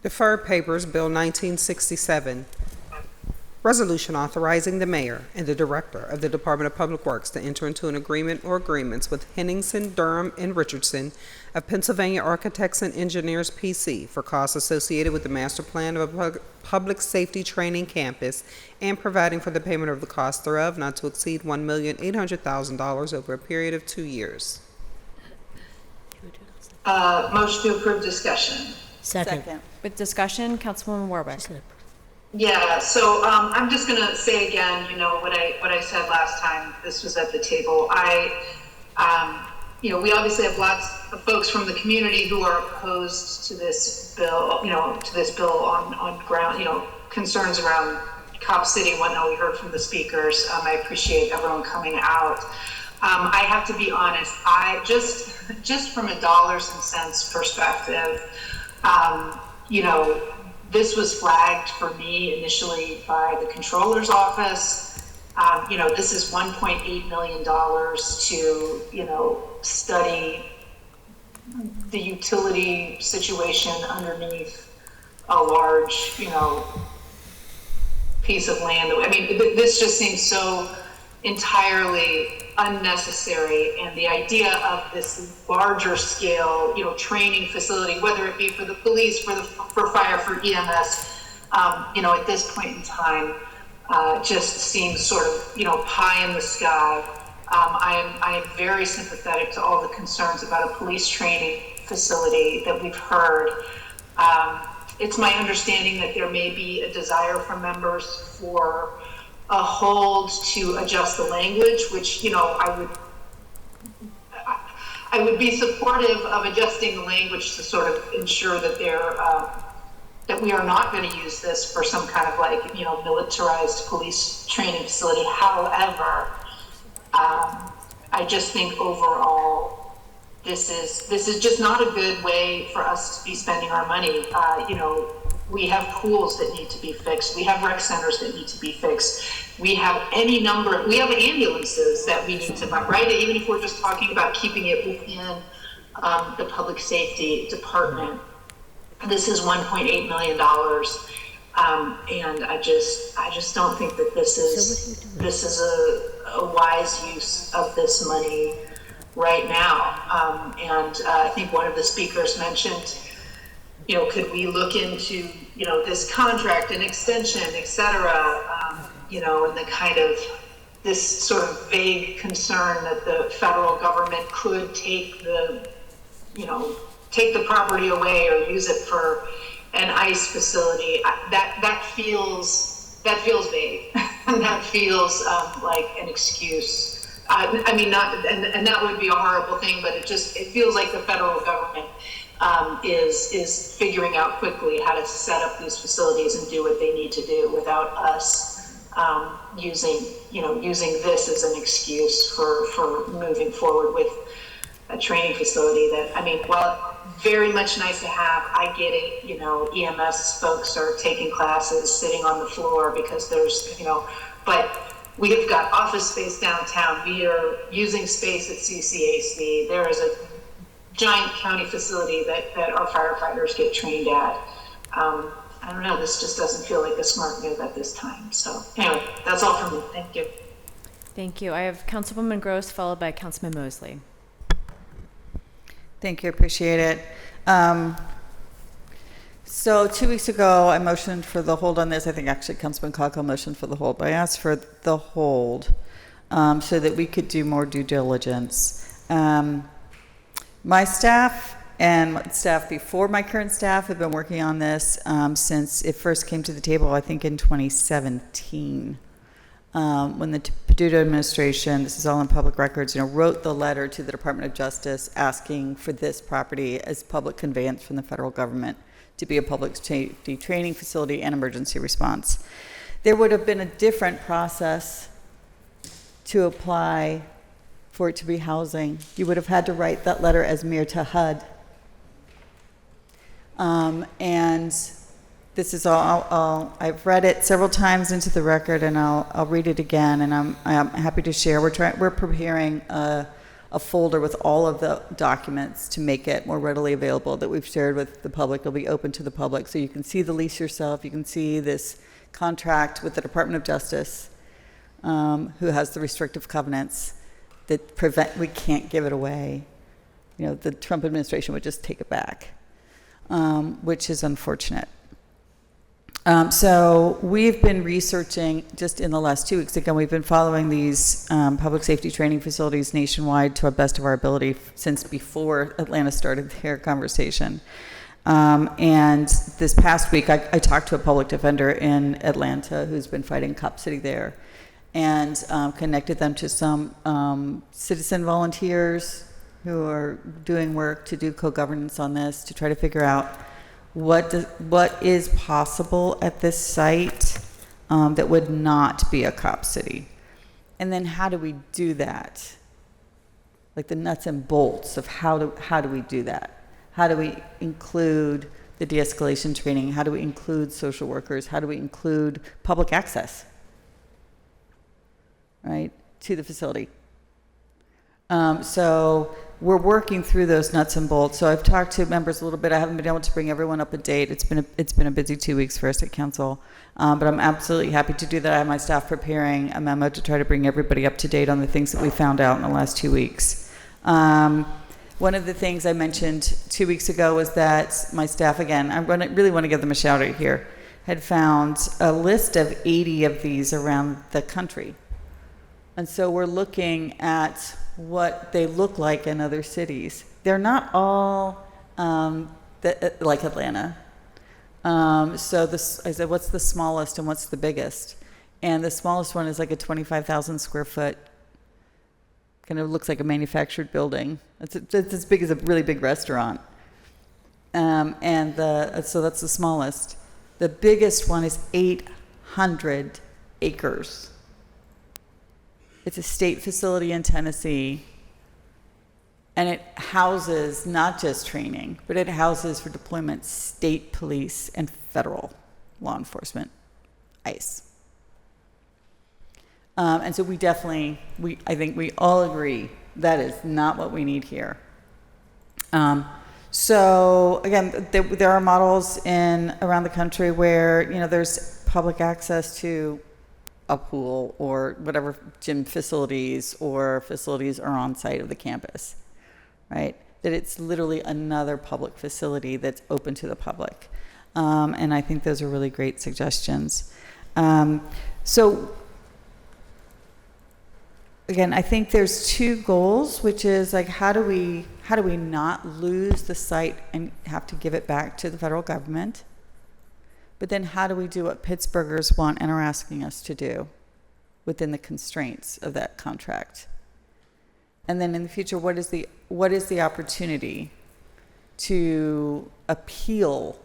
Deferred papers, Bill 1967. Resolution authorizing the mayor and the director of the Department of Public Works to enter into an agreement or agreements with Henningsen, Durham, and Richardson of Pennsylvania Architects and Engineers, PC, for costs associated with the master plan of a public safety training campus and providing for the payment of the cost thereof not to exceed $1,800,000 over a period of 2 years. Motion to approve. Discussion. Second. With discussion, Councilwoman Warwick. Yeah, so I'm just gonna say again, you know, what I said last time this was at the table. You know, we obviously have lots of folks from the community who are opposed to this bill, you know, on ground, you know, concerns around Cop City and whatnot. We heard from the speakers. I appreciate everyone coming out. I have to be honest, I just from a dollars and cents perspective, you know, this was flagged for me initially by the controller's office. You know, this is $1.8 million to, you know, study the utility situation underneath a large, you know, piece of land. I mean, this just seems so entirely unnecessary, and the idea of this larger scale, you know, training facility, whether it be for the police, for fire, for EMS, you know, at this point in time, just seems sort of, you know, pie in the sky. I am very sympathetic to all the concerns about a police training facility that we've heard. It's my understanding that there may be a desire from members for a hold to adjust the language, which, you know, I would be supportive of adjusting the language to sort of ensure that that we are not going to use this for some kind of, like, you know, militarized police training facility. However, I just think overall this is just not a good way for us to be spending our money. You know, we have pools that need to be fixed. We have rec centers that need to be fixed. We have we have ambulances that we need to buy, right? Even if we're just talking about keeping it within the public safety department. This is $1.8 million. And I just don't think that this is a wise use of this money right now. And I think one of the speakers mentioned, you know, could we look into, you know, this contract and extension, et cetera, you know, and the kind of this sort of vague concern that the federal government could take the property away or use it for an ICE facility. That feels vague. And that feels like an excuse. I mean, and that would be a horrible thing, but it feels like the federal government is figuring out quickly how to set up these facilities and do what they need to do without us using this as an excuse for moving forward with a training facility that, I mean, while very much nice to have, I get it, you know, EMS folks are taking classes, sitting on the floor because there's, you know, but we have got office space downtown. We are using space at CCAC. There is a giant county facility that our firefighters get trained at. I don't know, this just doesn't feel like a smart move at this time. So anyway, that's all from me. Thank you. Thank you. I have Councilwoman Gross followed by Councilman Mosley. Thank you, appreciate it. So 2 weeks ago, I motioned for the hold on this. I think actually Councilman Coghill motioned for the hold, but I asked for the hold so that we could do more due diligence. My staff and staff before my current staff have been working on this since it first came to the table, I think in 2017. When the Peduto administration, this is all in public records, you know, wrote the letter to the Department of Justice asking for this property as public conveyance from the federal government to be a public safety training facility and emergency response. There would have been a different process to apply for it to be housing. You would have had to write that letter as mayor to HUD. And this is all, I've read it several times into the record, and I'll read it again, and I'm happy to share. We're preparing a folder with all of the documents to make it more readily available that we've shared with the public. It'll be open to the public, so you can see the lease yourself. You can see this contract with the Department of Justice, who has the restrictive covenants that prevent, we can't give it away. You know, the Trump administration would just take it back, which is unfortunate. So we've been researching just in the last 2 weeks. Again, we've been following these public safety training facilities nationwide to our best of our ability since before Atlanta started their conversation. And this past week, I talked to a public defender in Atlanta who's been fighting Cop City there, and connected them to some citizen volunteers who are doing work to do co-governance on this to try to figure out what is possible at this site that would not be a cop city. And then how do we do that? Like the nuts and bolts of how do we do that? How do we include the de-escalation training? How do we include social workers? How do we include public access, right, to the facility? So we're working through those nuts and bolts. So I've talked to members a little bit. I haven't been able to bring everyone up to date. It's been a busy 2 weeks for us at council, but I'm absolutely happy to do that. I have my staff preparing a memo to try to bring everybody up to date on the things that we found out in the last 2 weeks. One of the things I mentioned 2 weeks ago was that my staff, again, really want to give them a shout out here, had found a list of 80 of these around the country. And so we're looking at what they look like in other cities. They're not all like Atlanta. So this, I said, what's the smallest and what's the biggest? And the smallest one is like a 25,000 square foot, kind of looks like a manufactured building. It's as big as a really big restaurant. So that's the smallest. The biggest one is 800 acres. It's a state facility in Tennessee, and it houses not just training, but it houses for deployment state police and federal law enforcement, ICE. And so I think we all agree that is not what we need here. So again, there are models around the country where, there's public access to a pool or whatever gym facilities or facilities are on site of the campus, right? That it's literally another public facility that's open to the public. And I think those are really great suggestions. So again, I think there's two goals, which is like, how do we not lose the site and have to give it back to the federal government? But then how do we do what Pittsburghers want and are asking us to do within the constraints of that contract? And then in the future, what is the opportunity to appeal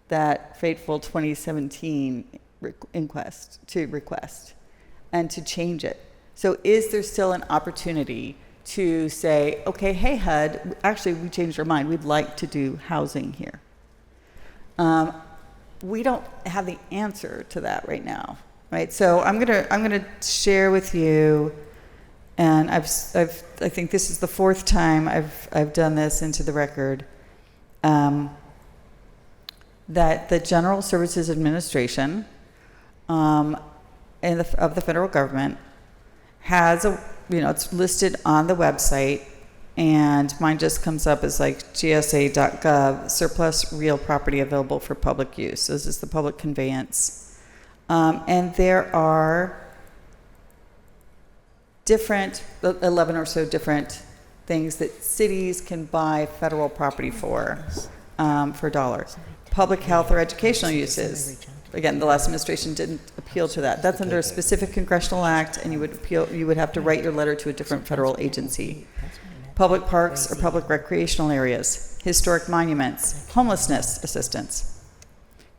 that fateful 2017 request and to change it? So is there still an opportunity to say, okay, hey HUD, actually we changed our mind, we'd like to do housing here? We don't have the answer to that right now, right? So I'm gonna share with you, and I think this is the fourth time I've done this into the record, that the General Services Administration of the federal government has it's listed on the website, and mine just comes up as like gsa.gov, surplus real property available for public use. This is the public conveyance. And there are 11 or so different things that cities can buy federal property for dollars. Public health or educational uses. Again, the last administration didn't appeal to that. That's under a specific congressional act, and you would have to write your letter to a different federal agency. Public parks or public recreational areas, historic monuments, homelessness assistance,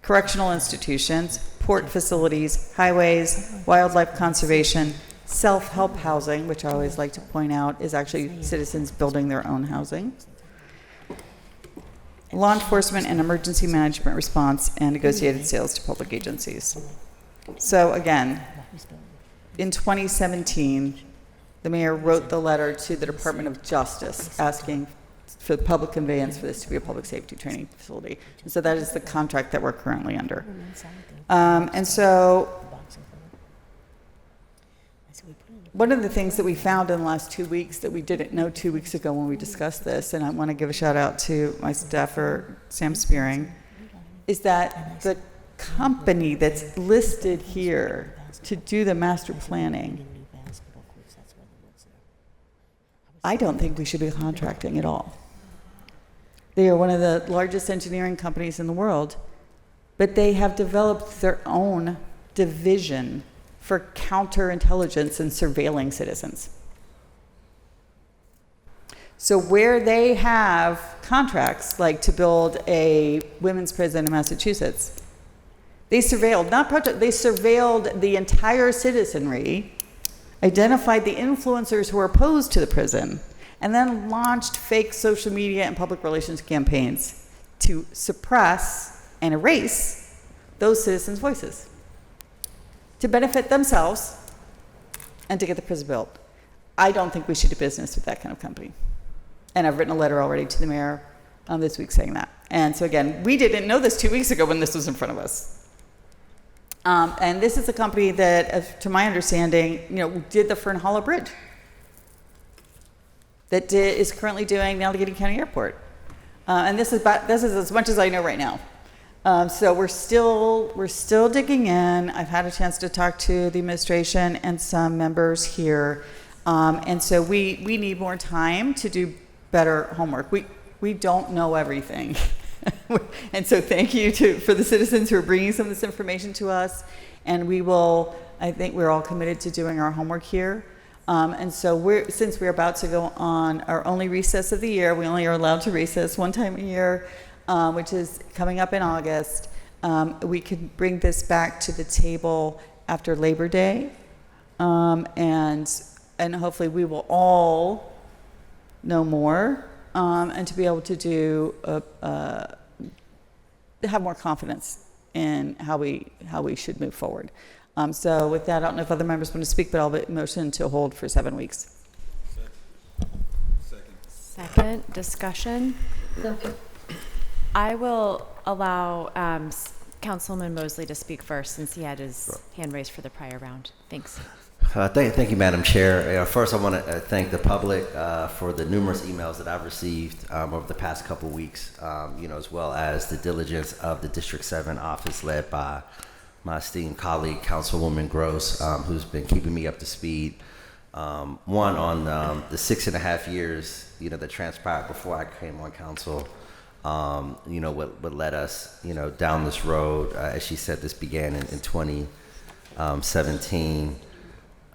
correctional institutions, port facilities, highways, wildlife conservation, self-help housing, which I always like to point out is actually citizens building their own housing, law enforcement and emergency management response, and negotiated sales to public agencies. So again, in 2017, the mayor wrote the letter to the Department of Justice asking for the public conveyance for this to be a public safety training facility. And so that is the contract that we're currently under. And so one of the things that we found in the last 2 weeks that we didn't know 2 weeks ago when we discussed this, and I want to give a shout out to my staffer, Sam Spearing, is that the company that's listed here to do the master planning, I don't think we should be contracting at all. They are one of the largest engineering companies in the world, but they have developed their own division for counterintelligence and surveilling citizens. So where they have contracts, like to build a women's prison in Massachusetts, they surveilled, they surveilled the entire citizenry, identified the influencers who were opposed to the prison, and then launched fake social media and public relations campaigns to suppress and erase those citizens' voices, to benefit themselves and to get the prison built. I don't think we should do business with that kind of company. And I've written a letter already to the mayor this week saying that. And so again, we didn't know this 2 weeks ago when this was in front of us. And this is a company that, to my understanding, did the Fern Hollow Bridge, that is currently doing the Allegheny County Airport. And this is as much as I know right now. So we're still digging in. I've had a chance to talk to the administration and some members here, and so we need more time to do better homework. we don't know everything. And so thank you for the citizens who are bringing some of this information to us. And I think we're all committed to doing our homework here. And so since we're about to go on our only recess of the year, we only are allowed to recess one time a year, which is coming up in August. We could bring this back to the table after Labor Day. And hopefully we will all know more, and to be able to do have more confidence in how we should move forward. So with that, I don't know if other members want to speak, but I'll motion to hold for 7 weeks. Second discussion. I will allow Councilman Mosley to speak first, since he had his hand raised for the prior round. Thanks. Thank you, Madam Chair. First, I want to thank the public for the numerous emails that I've received over the past couple of weeks, as well as the diligence of the District 7 office led by my esteemed colleague, Councilwoman Gross, who's been keeping me up to speed. One, on the 6.5 years, that transpired before I came on council, what led us, down this road. As she said, this began in 2017.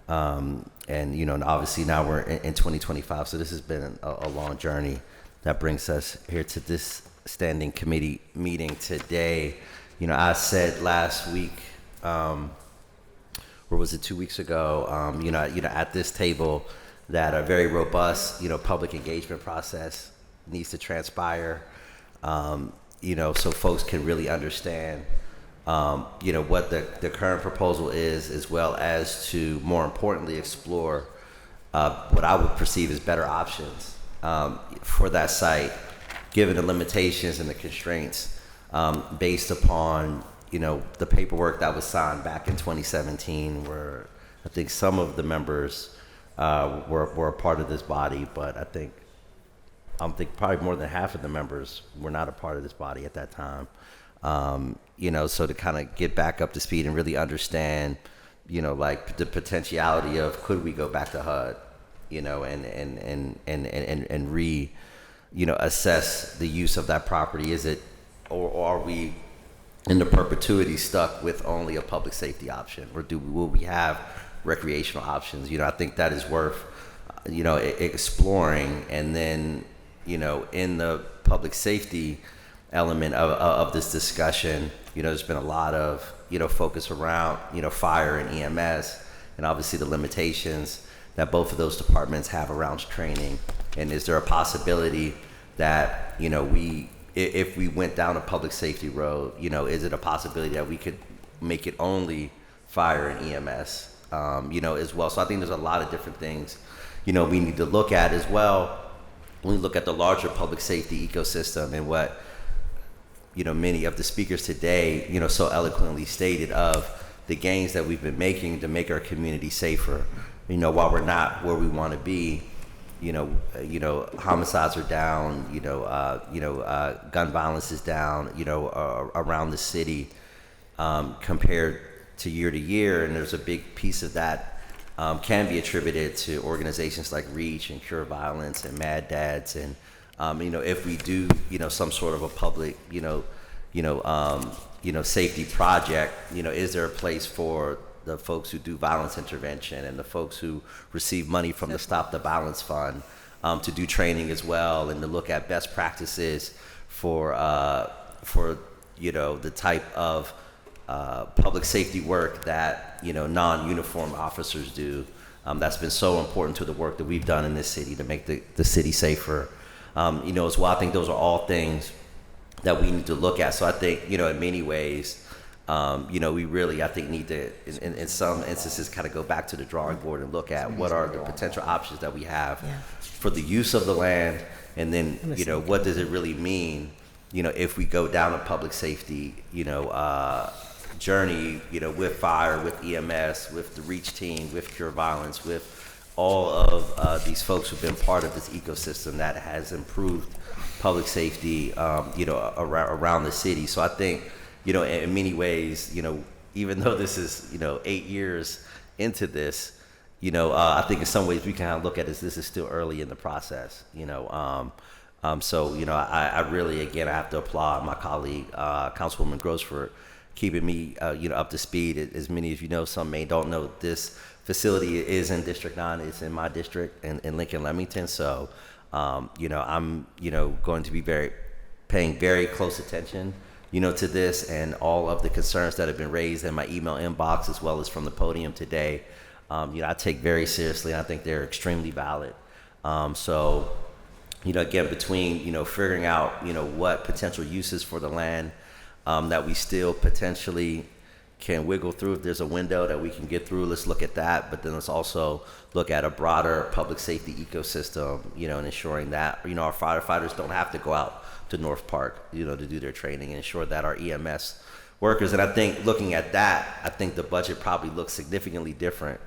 And obviously now we're in 2025, so this has been a long journey that brings us here to this standing committee meeting today. I said last week, or was it 2 weeks ago, at this table, that a very robust, public engagement process needs to transpire, so folks can really understand what the current proposal is, as well as to, more importantly, explore what I would perceive as better options for that site, given the limitations and the constraints based upon, the paperwork that was signed back in 2017, where I think some of the members were a part of this body, but I think probably more than half of the members were not a part of this body at that time. So to kind of get back up to speed and really understand, like the potentiality of, could we go back to HUD, and assess the use of that property. Is it, or are we in the perpetuity stuck with only a public safety option, or will we have recreational options? I think that is worth, exploring. And then, in the public safety element of this discussion, there's been a lot of, focus around, fire and EMS, and obviously the limitations that both of those departments have around training. And is there a possibility that, if we went down a public safety road, is it a possibility that we could make it only fire and EMS, as well? So I think there's a lot of different things, we need to look at as well when we look at the larger public safety ecosystem, and what, many of the speakers today, so eloquently stated, of the gains that we've been making to make our community safer. While we're not where we want to be, homicides are down, gun violence is down, around the city, compared to year, and there's a big piece of that can be attributed to organizations like REACH and Cure Violence and Mad Dads. And if we do, some sort of a public, safety project, is there a place for the folks who do violence intervention and the folks who receive money from the Stop the Violence Fund to do training as well, and to look at best practices for the type of public safety work that non-uniformed officers do. That's been so important to the work that we've done in this city to make the city safer. As well, I think those are all things that we need to look at. So I think, in many ways, we really, I think, need to, in some instances, kind of go back to the drawing board and look at what are the potential options that we have for the use of the land, and then, what does it really mean, if we go down a public safety, journey, with fire, with EMS, with the REACH team, with Cure Violence, with all of these folks who've been part of this ecosystem that has improved public safety, around the city. So I think, in many ways, even though this is, 8 years into this, I think in some ways we can kind of look at it as this is still early in the process, So, I really, again, I have to applaud my colleague, Councilwoman Gross, for keeping me, up to speed. As many of you know, some may don't know, this facility is in District 9. It's in my district in Lincoln, Leamington. So, I'm, going to be paying very close attention, to this and all of the concerns that have been raised in my email inbox as well as from the podium today. I take very seriously. I think they're extremely valid. So, again, between, figuring out, what potential uses for the land that we still potentially can wiggle through. If there's a window that we can get through, let's look at that. But then let's also look at a broader public safety ecosystem, and ensuring that, our firefighters don't have to go out to North Park, to do their training, and ensure that our EMS workers. And I think looking at that, I think the budget probably looks significantly different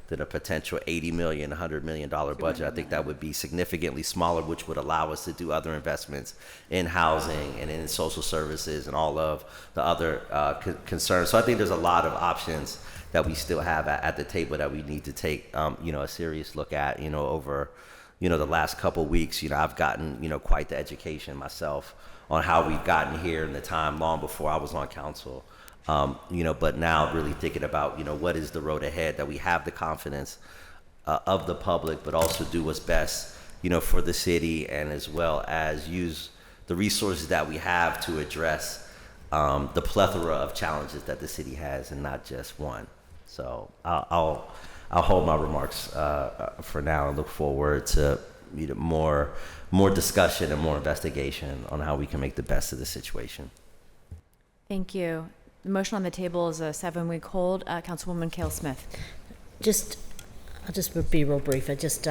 than a potential $80 million, $100 million budget. I think that would be significantly smaller, which would allow us to do other investments in housing and in social services and all of the other concerns. So I think there's a lot of options that we still have at the table that we need to take, a serious look at, over, the last couple weeks. I've gotten, quite the education myself on how we've gotten here in the time long before I was on council. But now really thinking about, what is the road ahead, that we have the confidence of the public, but also do what's best, for the city, and as well as use the resources that we have to address the plethora of challenges that the city has, and not just one. So I'll hold my remarks for now and look forward to more discussion and more investigation on how we can make the best of the situation. Thank you. The motion on the table is a 7-week hold. Councilwoman Cale Smith. I'll just be real brief. I just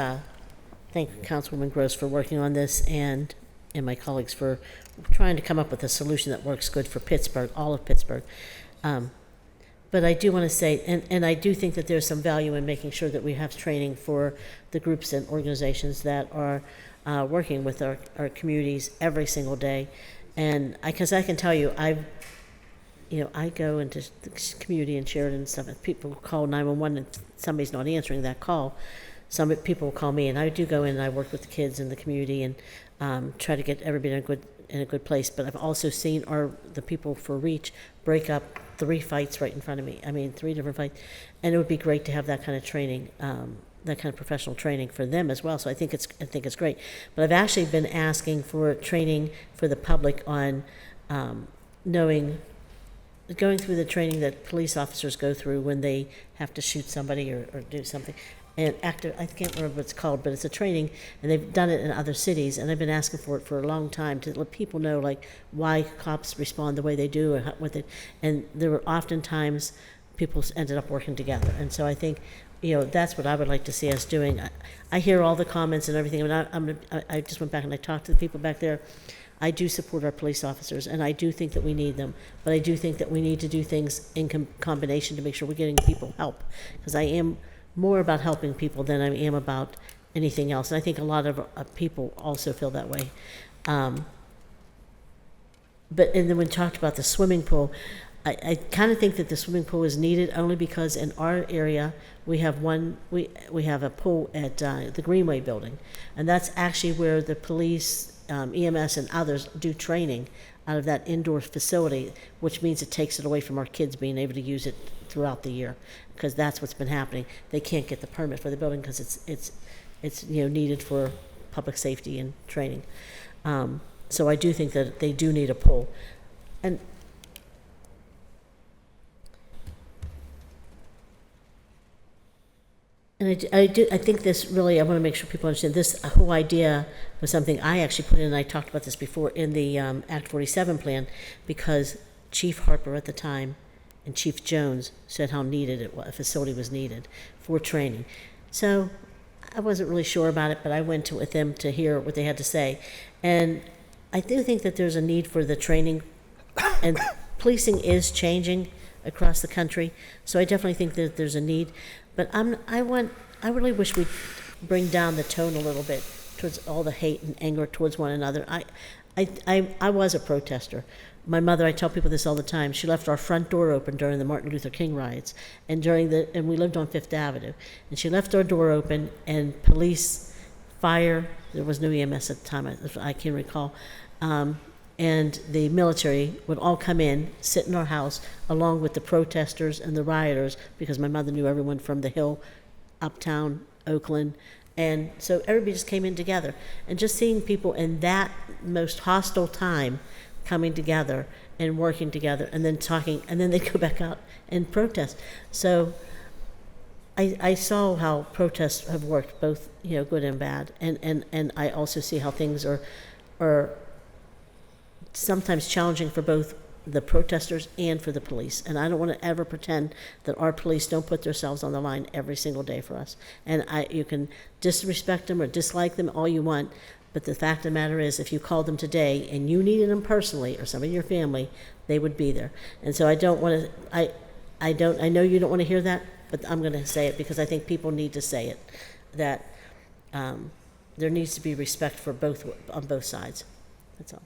thank Councilwoman Gross for working on this, and my colleagues for trying to come up with a solution that works good for Pittsburgh, all of Pittsburgh. But I do want to say, and I do think that there's some value in making sure that we have training for the groups and organizations that are working with our communities every single day. And because I can tell you, I go into the community in Sheridan and stuff, and people call 911 and somebody's not answering that call. Some people will call me, and I do go in and I work with the kids in the community and try to get everybody in a good place. But I've also seen the people for Reach break up 3 fights right in front of me. 3 different fights. And it would be great to have that kind of training, that kind of professional training for them as well. So I think it's great. But I've actually been asking for training for the public on going through the training that police officers go through when they have to shoot somebody or do something. And I can't remember what it's called, but it's a training, and they've done it in other cities, and I've been asking for it for a long time to let people know, like, why cops respond the way they do, or and there were oftentimes people ended up working together. And so I think, that's what I would like to see us doing. I hear all the comments and everything, and I just went back and I talked to the people back there. I do support our police officers, and I do think that we need them, but I do think that we need to do things in combination to make sure we're getting people help, because I am more about helping people than I am about anything else, and I think a lot of people also feel that way. And then when we talked about the swimming pool, I kind of think that the swimming pool is needed only because in our area we have we have a pool at the Greenway building, and that's actually where the police, EMS, and others do training out of that indoor facility, which means it takes it away from our kids being able to use it throughout the year, because that's what's been happening. They can't get the permit for the building because it's needed for public safety and training. So I do think that they do need a pool, and I think this really, I want to make sure people understand this whole idea was something I actually put in, and I talked about this before, in the Act 47 plan, because Chief Harper at the time and Chief Jones said how needed a facility was needed for training. So I wasn't really sure about it, but I went with them to hear what they had to say. And I do think that there's a need for the training, and policing is changing across the country, so I definitely think that there's a need. But I really wish we'd bring down the tone a little bit towards all the hate and anger towards one another. I was a protester. My mother, I tell people this all the time, she left our front door open during the Martin Luther King riots, and we lived on Fifth Avenue, and she left our door open, and police fire, there was no EMS at the time, I can recall, and the military would all come in, sit in our house, along with the protesters and the rioters, because my mother knew everyone from the Hill, Uptown, Oakland, and so everybody just came in together. And just seeing people in that most hostile time coming together and working together and then talking, and then they go back out and protest. So I saw how protests have worked, both, you know, good and bad. And I also see how things are sometimes challenging for both the protesters and for the police. And I don't want to ever pretend that our police don't put themselves on the line every single day for us. And you can disrespect them or dislike them all you want, but the fact of the matter is, if you called them today and you needed them personally or somebody in your family, they would be there. And so I don't want to, I know you don't want to hear that, but I'm going to say it because I think people need to say it, that there needs to be respect for on both sides. That's all.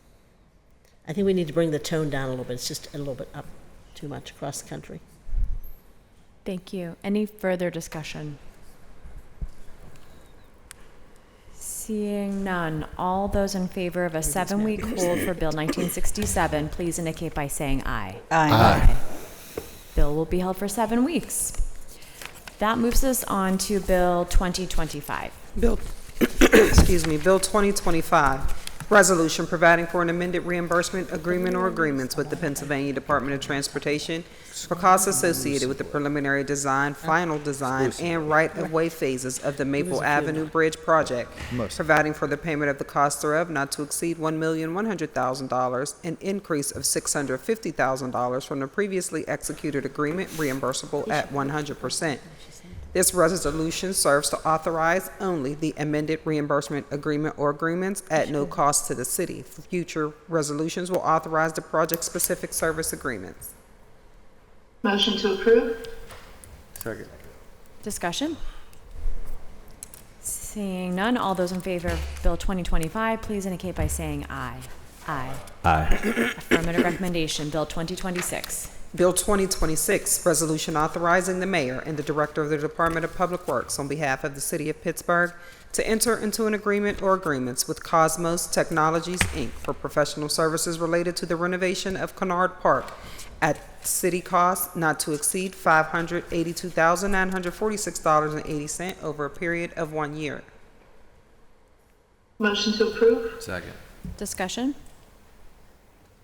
I think we need to bring the tone down a little bit. It's just a little bit up too much across the country. Thank you. Any further discussion? Seeing none, all those in favor of a 7-week hold for Bill 1967, please indicate by saying aye. Aye. Bill will be held for 7 weeks. That moves us on to Bill 2025. Bill 2025, resolution providing for an amended reimbursement agreement or agreements with the Pennsylvania Department of Transportation for costs associated with the preliminary design, final design, and right-of-way phases of the Maple Avenue Bridge project, providing for the payment of the cost thereof not to exceed $1,100,000, an increase of $650,000 from the previously executed agreement, reimbursable at 100%. This resolution serves to authorize only the amended reimbursement agreement or agreements at no cost to the city. Future resolutions will authorize the project-specific service agreements. Motion to approve? Second. Discussion? Seeing none, all those in favor of Bill 2025, please indicate by saying aye. Aye. Aye. Affirmative recommendation, Bill 2026. Bill 2026, resolution authorizing the mayor and the director of the Department of Public Works on behalf of the city of Pittsburgh to enter into an agreement or agreements with Cosmos Technologies, Inc. for professional services related to the renovation of Kennard Park at city cost not to exceed $582,946.80 over a period of 1 year. Motion to approve? Second. Discussion?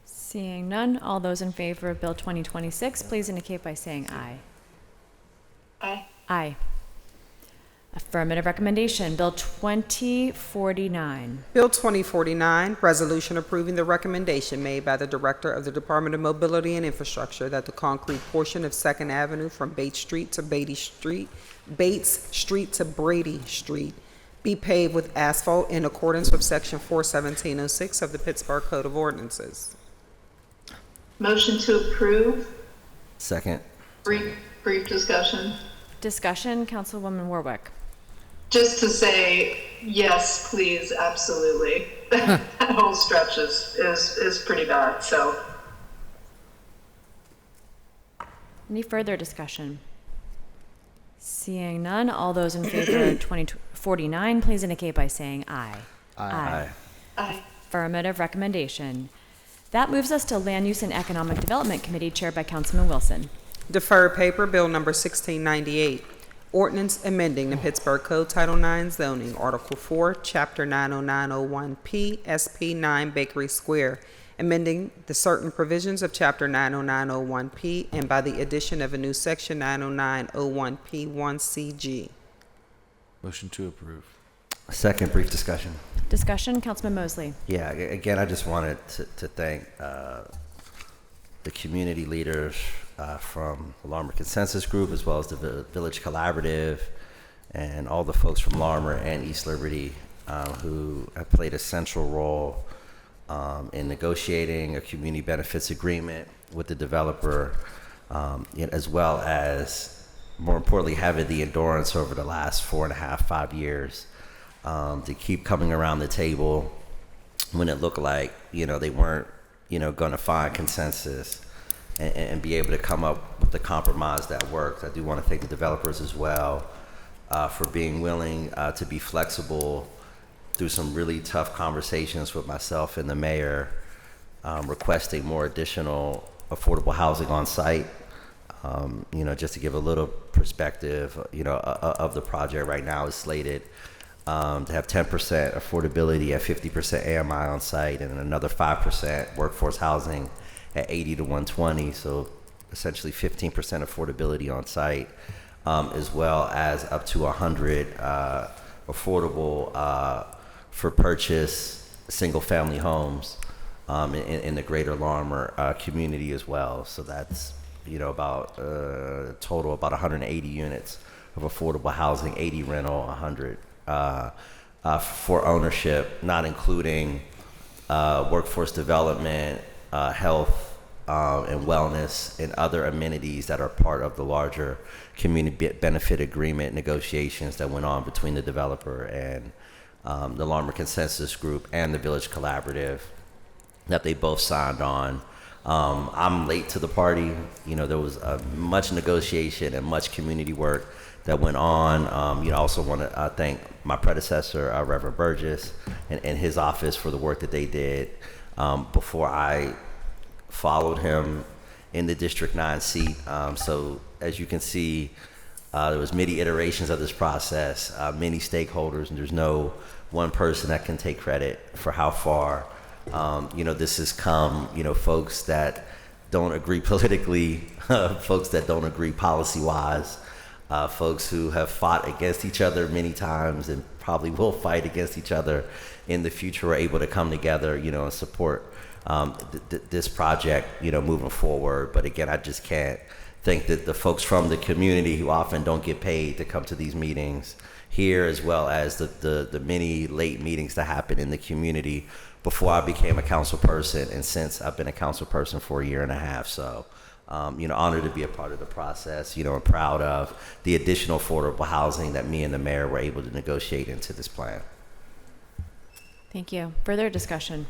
Seeing none, all those in favor of Bill 2026, please indicate by saying aye. Aye. Aye. Affirmative recommendation, Bill 2049. Bill 2049, resolution approving the recommendation made by the Director of the Department of Mobility and Infrastructure that the concrete portion of 2nd Avenue from Bates Street to Brady Street be paved with asphalt in accordance with Section 41706 of the Pittsburgh Code of Ordinances. Motion to approve? Second. Brief discussion. Discussion, Councilwoman Warwick. Just to say, yes, please, absolutely. That whole stretch is pretty bad, so. Any further discussion? Seeing none, all those in favor of 2049, please indicate by saying aye. Aye. Aye. Affirmative recommendation. That moves us to Land Use and Economic Development Committee, chaired by Councilman Wilson. Deferred paper, Bill number 1698. Ordinance amending the Pittsburgh Code Title 9 zoning, Article 4, Chapter 90901P, SP 9 Bakery Square, amending the certain provisions of Chapter 90901P and by the addition of a new Section 90901P1CG. Motion to approve. Second, brief discussion. Discussion, Councilman Mosley. Yeah, again, I just wanted to thank the community leaders from the Larmer Consensus Group, as well as the Village Collaborative, and all the folks from Larmer and East Liberty who have played a central role in negotiating a community benefits agreement with the developer, as well as, more importantly, having the endurance over the last 4.5, 5 years to keep coming around the table when it looked like, they weren't, going to find consensus and be able to come up with a compromise that worked. I do want to thank the developers as well for being willing to be flexible through some really tough conversations with myself and the mayor, requesting more additional affordable housing on site. Just to give a little perspective, of the project right now is slated to have 10% affordability at 50% AMI on site and another 5% workforce housing at 80 to 120. So essentially 15% affordability on site, as well as up to 100 affordable for purchase single family homes in the greater Larimer community as well. So that's about total about 180 units of affordable housing, 80 rental, 100 for ownership, not including workforce development, health and wellness, and other amenities that are part of the larger community benefit agreement negotiations that went on between the developer and the Larimer Consensus Group and the Village Collaborative that they both signed on. I'm late to the party. There was much negotiation and much community work that went on. I also want to thank my predecessor, Reverend Burgess, and his office for the work that they did before I followed him in the District 9 seat. So as you can see, there was many iterations of this process, many stakeholders, and there's no one person that can take credit for how far this has come. Folks that don't agree politically, folks that don't agree policy-wise, folks who have fought against each other many times and probably will fight against each other in the future, are able to come together, and support this project, moving forward. But again, I just can't thank the folks from the community who often don't get paid to come to these meetings here, as well as the many late meetings that happen in the community before I became a council person, and since I've been a council person for a year and a half. So, honored to be a part of the process, and proud of the additional affordable housing that me and the mayor were able to negotiate into this plan. Thank you. Further discussion?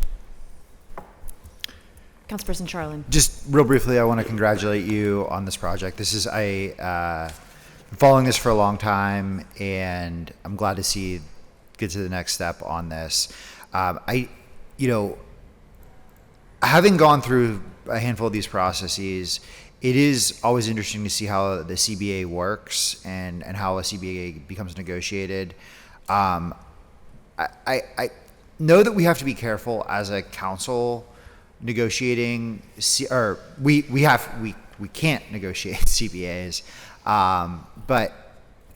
Councilperson Charlin. Just real briefly, I want to congratulate you on this project. This is been following this for a long time, and I'm glad to see get to the next step on this. Having gone through a handful of these processes, it is always interesting to see how the CBA works and how a CBA becomes negotiated. I know that we have to be careful as a council negotiating, we can't negotiate CBAs, but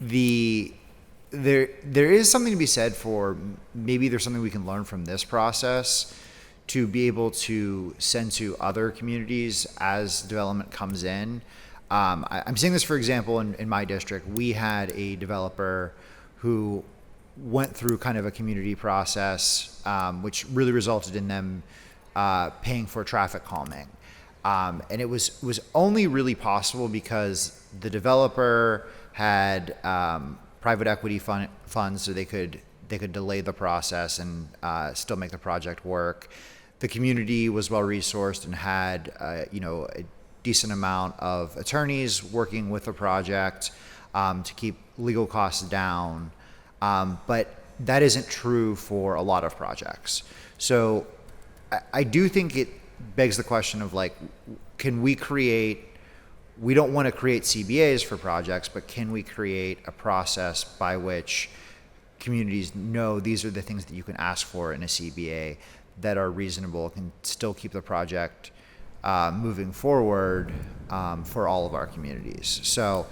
there is something to be said for maybe there's something we can learn from this process to be able to send to other communities as development comes in. I'm seeing this, for example, in my district. We had a developer who went through kind of a community process, which really resulted in them paying for traffic calming. And it was only really possible because the developer had private equity funds, so they could delay the process and still make the project work. The community was well resourced and had a decent amount of attorneys working with the project to keep legal costs down. But that isn't true for a lot of projects. So I do think it begs the question of we don't want to create CBAs for projects, but can we create a process by which communities know these are the things that you can ask for in a CBA that are reasonable, can still keep the project moving forward for all of our communities. So,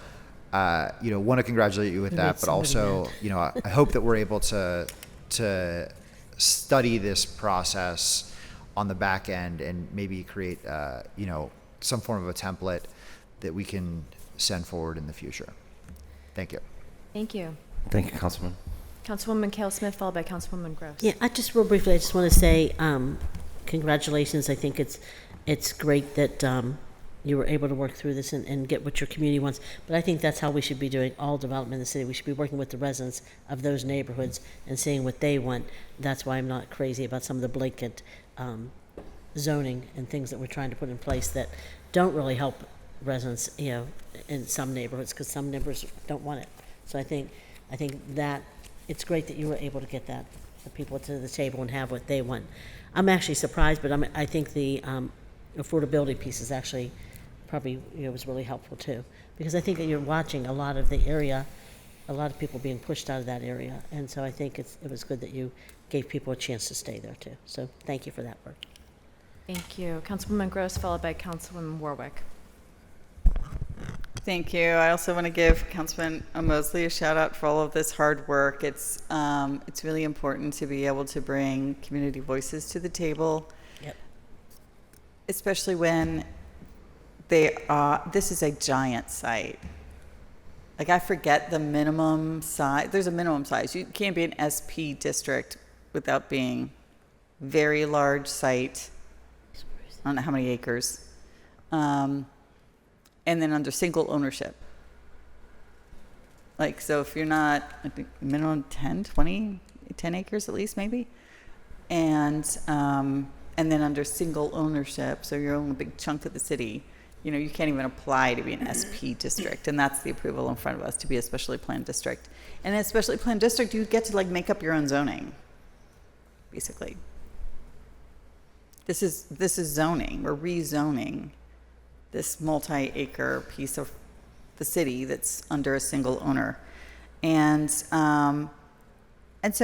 want to congratulate you with that, but also, I hope that we're able to study this process on the back end and maybe create, some form of a template that we can send forward in the future. Thank you. Thank you. Thank you, Councilman. Councilwoman Cale Smith, followed by Councilwoman Gross. Yeah, real briefly, I just want to say congratulations. I think it's great that you were able to work through this and get what your community wants. But I think that's how we should be doing all development in the city. We should be working with the residents of those neighborhoods and seeing what they want. That's why I'm not crazy about some of the blanket zoning and things that we're trying to put in place that don't really help residents, in some neighborhoods, because some neighbors don't want it. So I think that it's great that you were able to get that the people to the table and have what they want. I'm actually surprised, but I think the affordability piece is actually probably, was really helpful too. Because I think that you're watching a lot of the area, a lot of people being pushed out of that area. And so I think it was good that you gave people a chance to stay there too. So thank you for that work. Thank you. Councilwoman Gross, followed by Councilwoman Warwick. Thank you. I also want to give Councilman Mosley a shout out for all of this hard work. It's really important to be able to bring community voices to the table. Yep. Especially when this is a giant site. Like, I forget the minimum size. There's a minimum size. You can't be an SP district without being very large site. I don't know how many acres. And then under single ownership. Like, so if you're not, I think minimum 10 acres at least, maybe. And then under single ownership, so you own a big chunk of the city, you can't even apply to be an SP district. And that's the approval in front of us, to be a specially planned district. And in a specially planned district, you get to like make up your own zoning, basically. This is zoning. We're rezoning this multi-acre piece of the city that's under a single owner. And so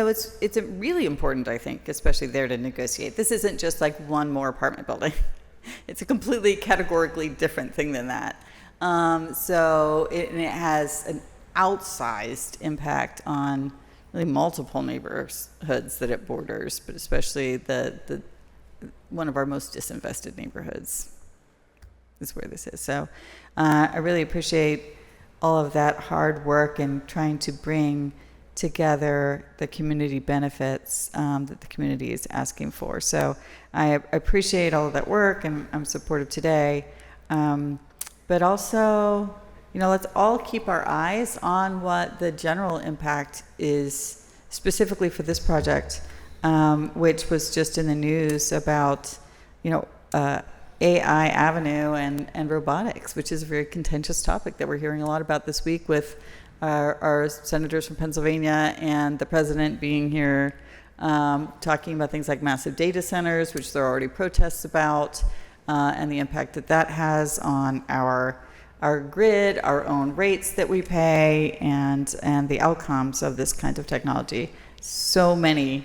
it's really important, I think, especially there to negotiate. This isn't just like one more apartment building. It's a completely categorically different thing than that. So it has an outsized impact on really multiple neighborhoods that it borders, but especially the one of our most disinvested neighborhoods is where this is. So I really appreciate all of that hard work and trying to bring together the community benefits that the community is asking for. So I appreciate all of that work, and I'm supportive today. But also, let's all keep our eyes on what the general impact is specifically for this project, which was just in the news about, AI Avenue and robotics, which is a very contentious topic that we're hearing a lot about this week with our senators from Pennsylvania and the president being here talking about things like massive data centers, which there are already protests about, and the impact that has on our grid, our own rates that we pay, and the outcomes of this kind of technology. So many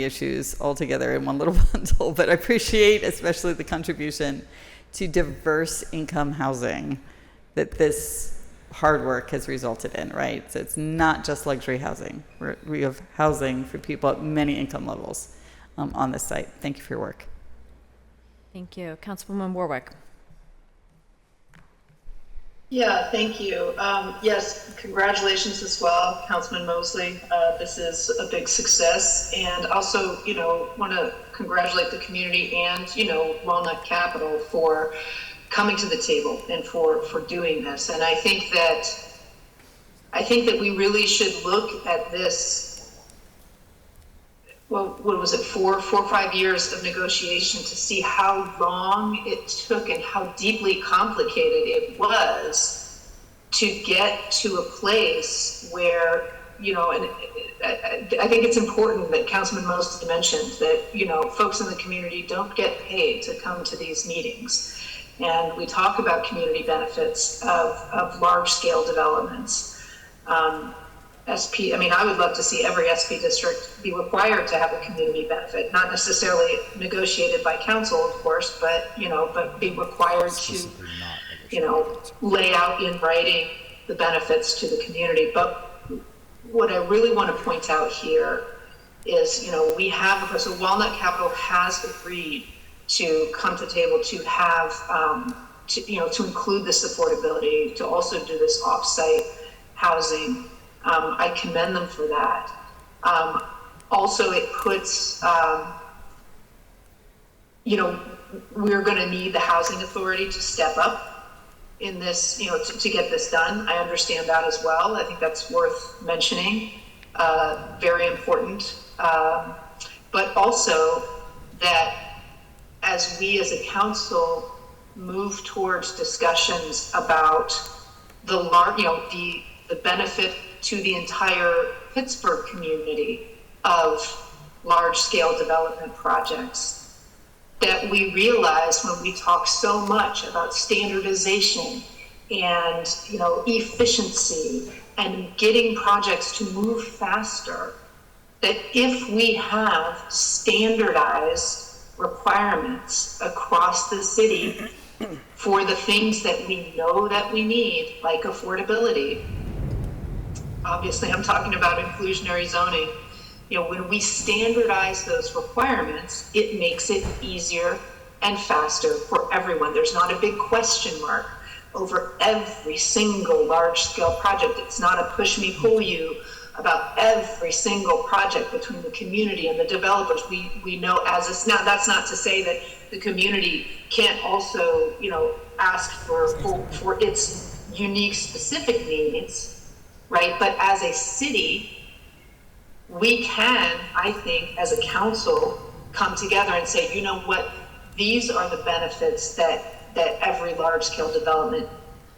issues all together in one little bundle, but I appreciate especially the contribution to diverse income housing that this hard work has resulted in, right? So it's not just luxury housing. We have housing for people at many income levels on this site. Thank you for your work. Thank you. Councilwoman Warwick. Yeah, thank you. Yes, congratulations as well, Councilman Mosley. This is a big success, and also, want to congratulate the community and, Walnut Capital for coming to the table and for doing this. And I think that we really should look at this. Well, what was it, 4 or 5 years of negotiation to see how long it took and how deeply complicated it was to get to a place where, and I think it's important that Councilman Mosley mentioned that, folks in the community don't get paid to come to these meetings. And we talk about community benefits of large-scale developments. I would love to see every SP district be required to have a community benefit, not necessarily negotiated by council, of course, but be required to, lay out in writing the benefits to the community. But what I really want to point out here is, so Walnut Capital has agreed to come to the table to have, to include this affordability, to also do this off-site housing. I commend them for that. Also, it puts, we're going to need the housing authority to step up in this, to get this done. I understand that as well. I think that's worth mentioning. Very important. But also that as we as a council move towards discussions about the benefit to the entire Pittsburgh community of large-scale development projects that we realize when we talk so much about standardization and efficiency and getting projects to move faster, that if we have standardized requirements across the city for the things that we know that we need, like affordability, obviously I'm talking about inclusionary zoning, when we standardize those requirements, it makes it easier and faster for everyone. There's not a big question mark over every single large-scale project. It's not a push me, pull you about every single project between the community and the developers. We know now that's not to say that the community can't also, ask for its unique specific needs, right? But as a city, we can, I think, as a council, come together and say, you know what, these are the benefits that every large-scale development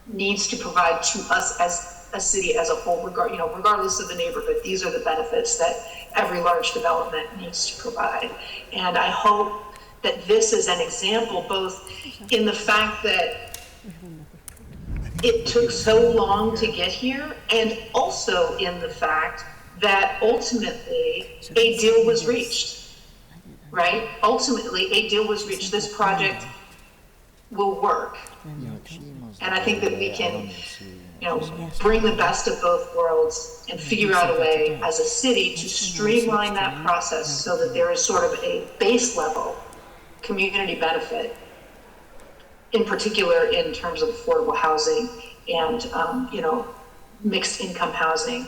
needs to provide to us as a city as a whole, regardless of the neighborhood. These are the benefits that every large development needs to provide. And I hope that this is an example, both in the fact that it took so long to get here, and also in the fact that ultimately a deal was reached, right? Ultimately, a deal was reached. This project will work. And I think that we can, bring the best of both worlds and figure out a way as a city to streamline that process so that there is sort of a base level community benefit, in particular in terms of affordable housing and, mixed income housing,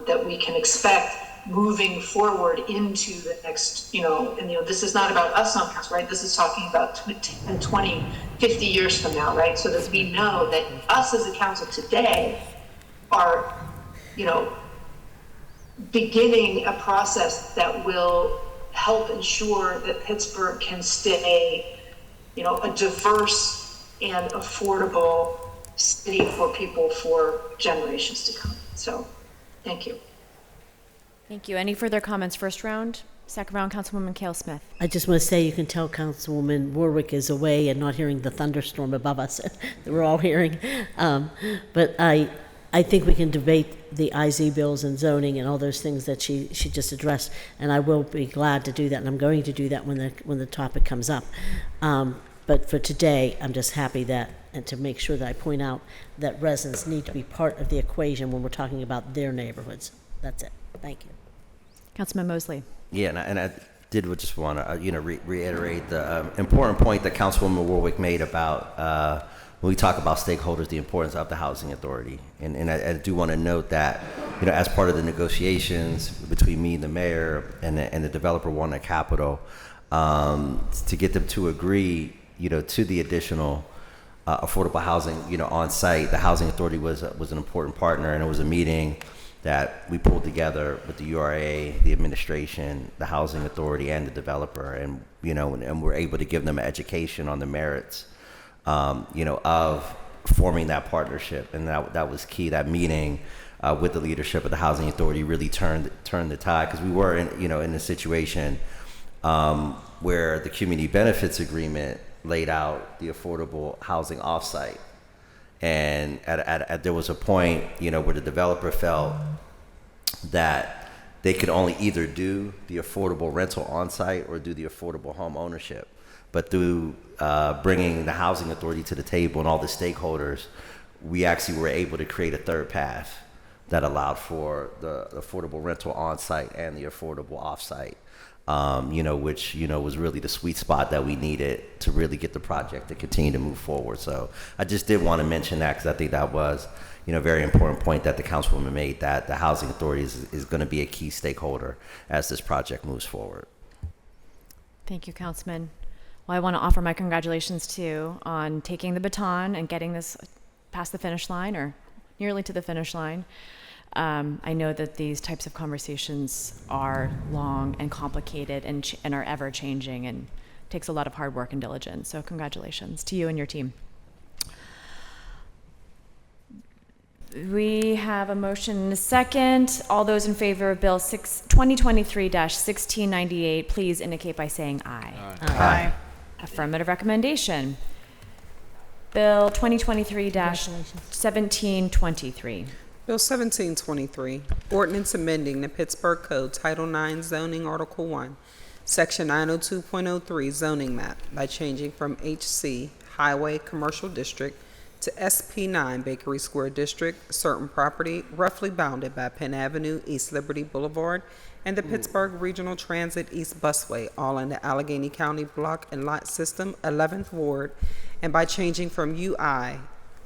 that we can expect moving forward into the next, this is not about us on council, right? This is talking about 10, 20, 50 years from now, right? So that we know that us as a council today are, beginning a process that will help ensure that Pittsburgh can stay, a diverse and affordable city for people for generations to come. So, thank you. Thank you. Any further comments? First round? Second round, Councilwoman Cale Smith. I just want to say you can tell Councilwoman Warwick is away and not hearing the thunderstorm above us that we're all hearing. But I think we can debate the IZ bills and zoning and all those things that she just addressed, and I will be glad to do that, and I'm going to do that when the topic comes up. But for today, I'm just happy and to make sure that I point out that residents need to be part of the equation when we're talking about their neighborhoods. That's it. Thank you. Councilman Mosley. Yeah, and I did just want to, reiterate the important point that Councilwoman Warwick made about when we talk about stakeholders, the importance of the housing authority. And I do want to note that, as part of the negotiations between me and the mayor and the developer Walnut Capital, to get them to agree, to the additional affordable housing, on site, the housing authority was an important partner, and it was a meeting that we pulled together with the URA, the administration, the housing authority, and the developer, and we're able to give them an education on the merits, of forming that partnership, and that was key. That meeting with the leadership of the housing authority really turned the tide, because we were in a situation where the community benefits agreement laid out the affordable housing offsite. And there was a point, where the developer felt that they could only either do the affordable rental on-site or do the affordable home ownership. But through bringing the housing authority to the table and all the stakeholders, we actually were able to create a third path that allowed for the affordable rental on-site and the affordable off-site. Which was really the sweet spot that we needed to really get the project to continue to move forward. So I just did want to mention that, because I think that was, a very important point that the councilwoman made, that the housing authority is going to be a key stakeholder as this project moves forward. Thank you, Councilman. Well, I want to offer my congratulations to you on taking the baton and getting this past the finish line, or nearly to the finish line. I know that these types of conversations are long and complicated and are ever changing, and takes a lot of hard work and diligence. So congratulations to you and your team. We have a motion and a second. All those in favor of Bill 2023-1698, please indicate by saying aye. Aye. Affirmative recommendation. Bill 2023-1723. Bill 1723, ordinance amending the Pittsburgh Code Title 9 Zoning Article 1, Section 902.03 zoning map by changing from HC Highway Commercial District to SP9 Bakery Square District, certain property roughly bounded by Penn Avenue, East Liberty Boulevard, and the Pittsburgh Regional Transit East Busway, all in the Allegheny County Block and Lot System, 11th Ward, and by changing from UI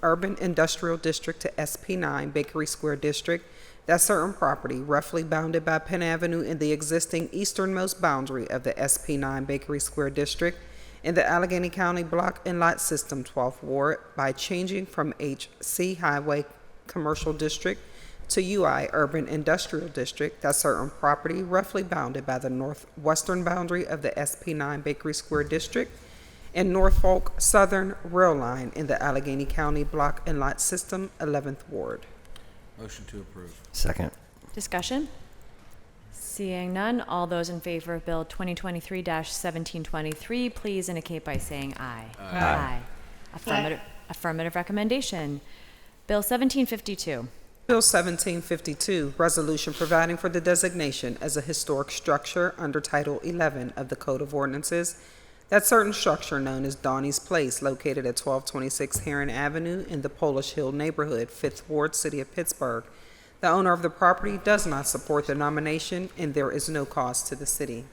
Urban Industrial District to SP9 Bakery Square District, that certain property roughly bounded by Penn Avenue in the existing easternmost boundary of the SP9 Bakery Square District in the Allegheny County Block and Lot System, 12th Ward, by changing from HC Highway Commercial District to UI Urban Industrial District, that certain property roughly bounded by the northwestern boundary of the SP9 Bakery Square District and Norfolk Southern Rail Line in the Allegheny County Block and Lot System, 11th Ward. Motion to approve. Second. Discussion? Seeing none, all those in favor of Bill 2023-1723, please indicate by saying aye. Aye. Affirmative recommendation. Bill 1752. Bill 1752, resolution providing for the designation as a historic structure under Title 11 of the Code of Ordinances, that certain structure known as Donnie's Place, located at 1226 Heron Avenue in the Polish Hill neighborhood, 5th Ward, City of Pittsburgh. The owner of the property does not support the nomination, and there is no cost to the city.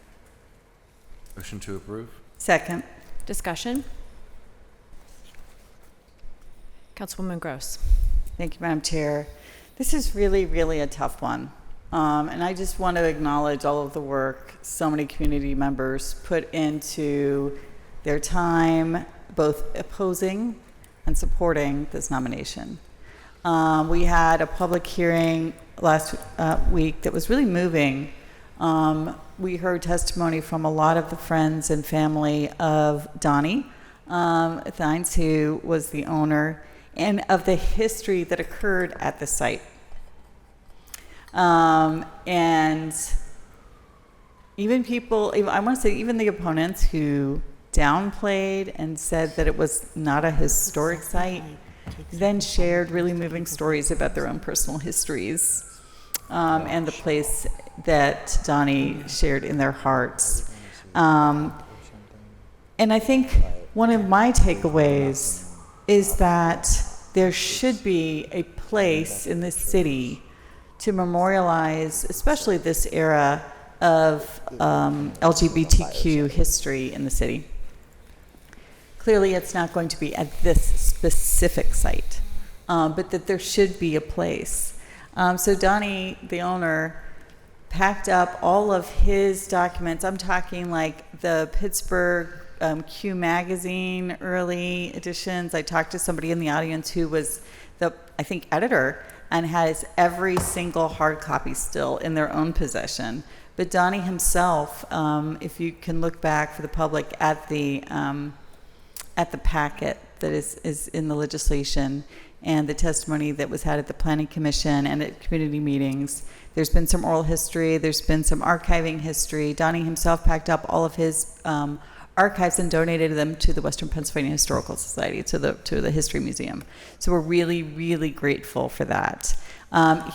Motion to approve. Second. Discussion? Councilwoman Gross. Thank you, Madam Chair. This is really, really a tough one. And I just want to acknowledge all of the work so many community members put into their time, both opposing and supporting this nomination. We had a public hearing last week that was really moving. We heard testimony from a lot of the friends and family of Donnie Thines, who was the owner, and of the history that occurred at the site. And even people, I want to say even the opponents who downplayed and said that it was not a historic site, then shared really moving stories about their own personal histories and the place that Donnie shared in their hearts. And I think one of my takeaways is that there should be a place in this city to memorialize, especially this era of LGBTQ history in the city. Clearly, it's not going to be at this specific site, but that there should be a place. So Donnie, the owner, packed up all of his documents. I'm talking like the Pittsburgh Q magazine early editions. I talked to somebody in the audience who was the, I think, editor, and has every single hard copy still in their own possession. But Donnie himself, if you can look back for the public at the packet that is in the legislation and the testimony that was had at the Planning Commission and at community meetings, there's been some oral history, there's been some archiving history. Donnie himself packed up all of his archives and donated them to the Western Pennsylvania Historical Society, to the History Museum. So we're really, really grateful for that.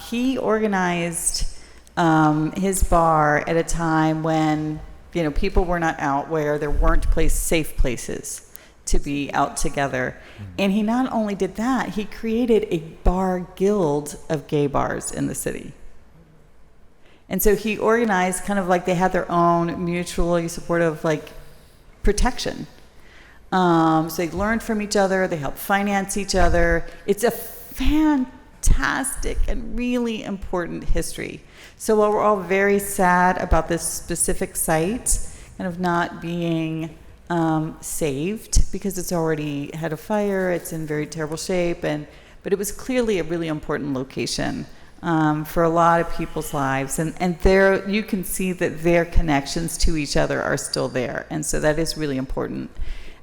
He organized his bar at a time when people were not out, where there weren't safe places to be out together. And he not only did that, he created a bar guild of gay bars in the city. And so he organized kind of like they had their own mutually supportive protection. So they learned from each other, they helped finance each other. It's a fantastic and really important history. So while we're all very sad about this specific site kind of not being saved because it's already had a fire, it's in very terrible shape, but it was clearly a really important location for a lot of people's lives, and there you can see that their connections to each other are still there, and so that is really important.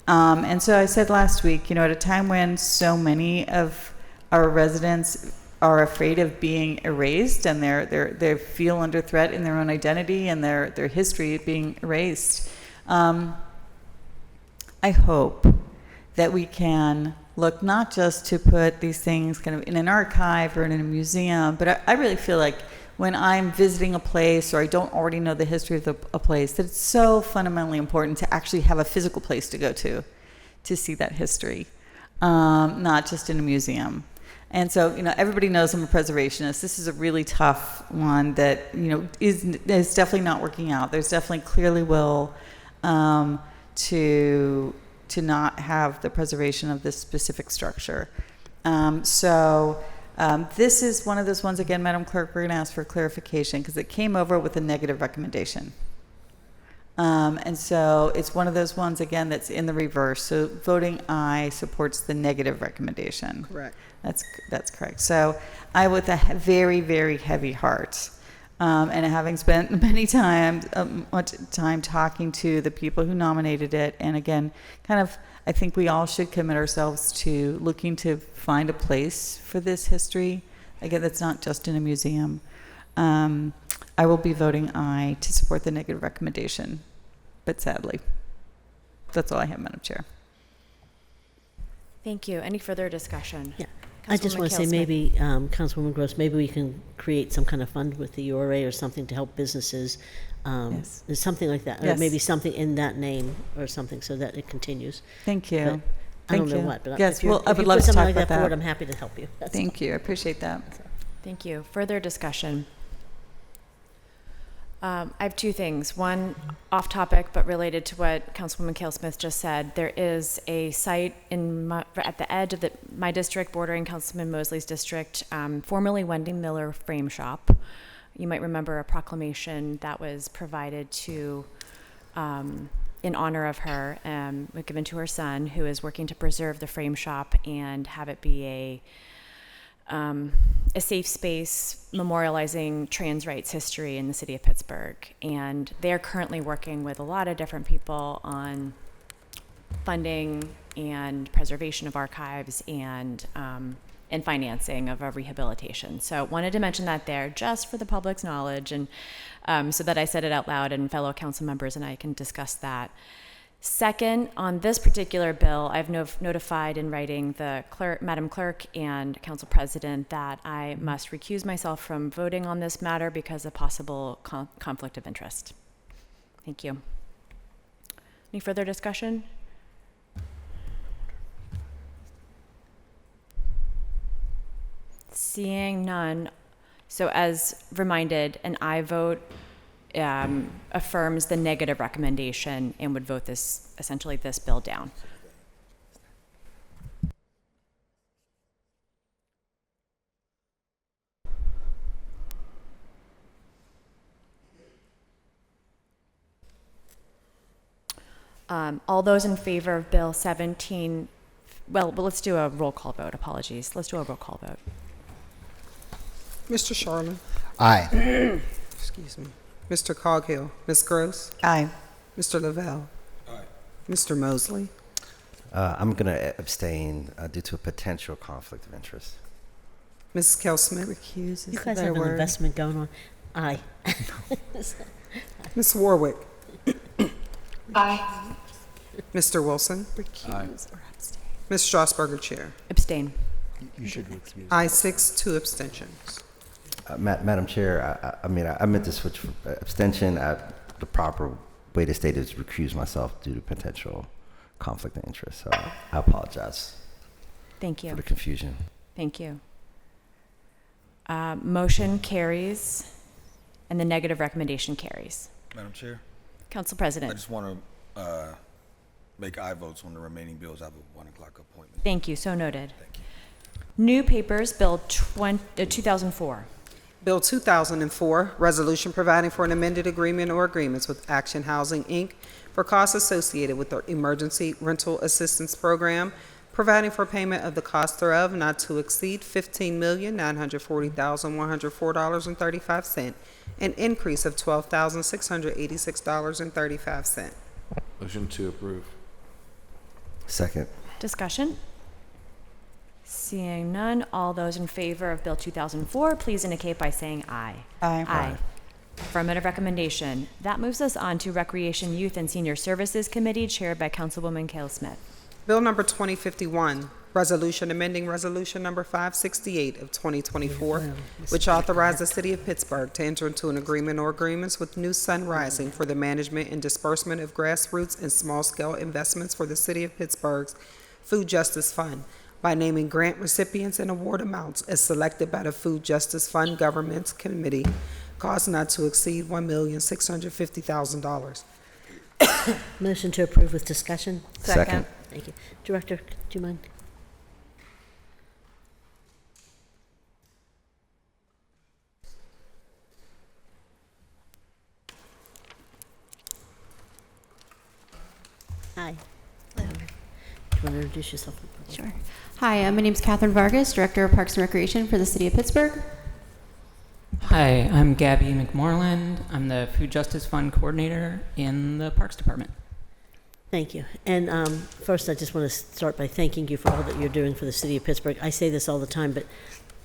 And so I said last week, at a time when so many of our residents are afraid of being erased, and they feel under threat in their own identity and their history being erased. I hope that we can look not just to put these things kind of in an archive or in a museum, but I really feel like when I'm visiting a place or I don't already know the history of a place, that it's so fundamentally important to actually have a physical place to go to see that history, not just in a museum. And so, everybody knows I'm a preservationist. This is a really tough one that, is definitely not working out. There's definitely clearly will to not have the preservation of this specific structure. This is one of those ones, again, Madam Clerk, we're going to ask for clarification because it came over with a negative recommendation. And so it's one of those ones, again, that's in the reverse. So voting aye supports the negative recommendation. Correct. That's correct. So I, with a very, very heavy heart, and having spent much time talking to the people who nominated it, and again, I think we all should commit ourselves to looking to find a place for this history. Again, that's not just in a museum. I will be voting aye to support the negative recommendation, but sadly, that's all I have, Madam Chair. Thank you. Any further discussion? Yeah. I just want to say maybe, Councilwoman Gross, maybe we can create some kind of fund with the URA or something to help businesses. Yes. Something like that. Yes. Or maybe something in that name or something so that it continues. Thank you. But I don't know what, but yes, if well, I would love to something talk like about that forward, that. I'm happy to help you. Thank you. I appreciate that. Thank you. Further discussion? I have two things. One, off topic, but related to what Councilwoman Cale Smith just said. There is a site at the edge of my district, bordering Councilman Mosley's district, formerly Wendy Miller Frame Shop. You might remember a proclamation that was provided to, in honor of her, given to her son, who is working to preserve the frame shop and have it be a safe space memorializing trans rights history in the city of Pittsburgh. And they're currently working with a lot of different people on funding and preservation of archives and financing of a rehabilitation. So wanted to mention that there just for the public's knowledge, and so that I said it out loud and fellow council members and I can discuss that. Second, on this particular bill, I've notified in writing the Madam Clerk and Council President that I must recuse myself from voting on this matter because of possible conflict of interest. Thank you. Any further discussion? Seeing none. So as reminded, an aye vote affirms the negative recommendation and would vote essentially this bill down. All those in favor of Bill 17, well, let's do a roll call vote. Apologies. Let's do a roll call vote. Mr. Sharman? Aye. Excuse me. Mr. Coghill? Ms. Gross? Aye. Mr. Lavelle? Aye. Mr. Mosley? I'm going to abstain due to a potential conflict of interest. Ms. Kelsmith? Recuse. You guys have an investment going on. Aye. Ms. Warwick? Aye. Mr. Wilson? Recuse or abstain? Ms. Strasburger, Chair. Abstain. You should excuse. Aye, 6, 2 abstentions. Madam Chair, I meant to switch from abstention. The proper way to state it is recuse myself due to potential conflict of interest. So I apologize. Thank you. For the confusion. Thank you. Motion carries and the negative recommendation carries. Madam Chair, Council I President. just want to make aye votes on the remaining bills. I have a 1 o'clock appointment. Thank you. So noted. Thank you. New papers, Bill 2004. Bill 2004, Resolution Providing for an Amended Agreement or Agreements with Action Housing, Inc. for costs associated with the Emergency Rental Assistance Program, providing for payment of the cost thereof not to exceed $15,940,104.35, an increase of $12,686.35. Motion to approve. Second. Discussion? Seeing none, all those in favor of Bill 2004, please indicate by saying aye. Aye. Aye. Affirmative recommendation. That moves us on to Recreation, Youth, and Senior Services Committee, chaired by Councilwoman Cale Smith. Bill number 2051, resolution amending resolution number 568 of 2024, which authorized the city of Pittsburgh to enter into an agreement or agreements with New Sun Rising for the management and disbursement of grassroots and small-scale investments for the city of Pittsburgh's Food Justice Fund by naming grant recipients and award amounts as selected by the Food Justice Fund Governments Committee, cost not to exceed $1,650,000. Motion to approve with discussion. Second. Thank you. Director, do you mind? Hi. Do you want to introduce yourself? Sure. Hi, my name is Catherine Vargas, Director of Parks and Recreation for the City of Pittsburgh. Hi, I'm Gabby McMorland. I'm the Food Justice Fund Coordinator in the Parks Department. Thank you. And first, I just want to start by thanking you for all that you're doing for the city of Pittsburgh. I say this all the time, but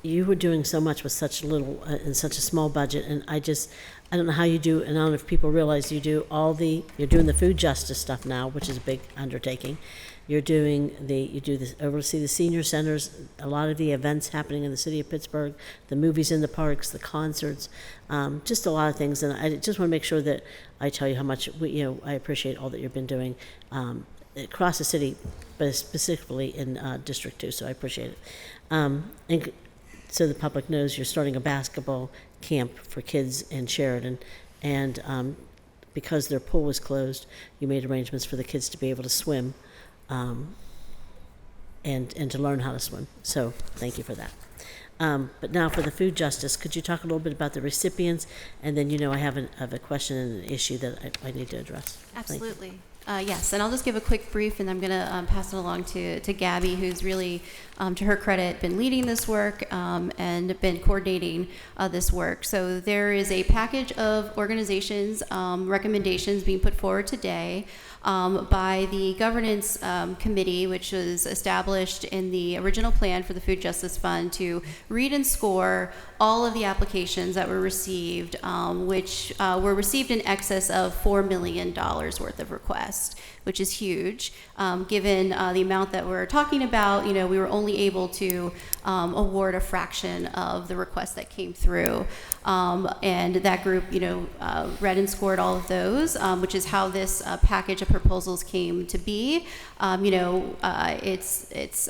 you were doing so much with such little and such a small budget, and I don't know how you do, and I don't know if people realize you're doing the food justice stuff now, which is a big undertaking. You oversee the senior centers, a lot of the events happening in the city of Pittsburgh, the movies in the parks, the concerts, just a lot of things. And I just want to make sure that I tell you how much I appreciate all that you've been doing across the city, but specifically in District 2. So I appreciate it. And so the public knows you're starting a basketball camp for kids in Sheridan, and because their pool was closed, you made arrangements for the kids to be able to swim. And to learn how to swim. So thank you for that. But now for the food justice, could you talk a little bit about the recipients? And then, I have a question and an issue that I need to address. Absolutely. Yes, and I'll just give a quick brief, and I'm going to pass it along to Gabby, who's really, to her credit, been leading this work and been coordinating this work. So there is a package of organizations, recommendations being put forward today by the governance committee, which was established in the original plan for the Food Justice Fund to read and score all of the applications that were received, which were received in excess of $4 million worth of requests, which is huge. Given the amount that we're talking about, we were only able to award a fraction of the requests that came through. And that group, read and scored all of those, which is how this package of proposals came to be. It's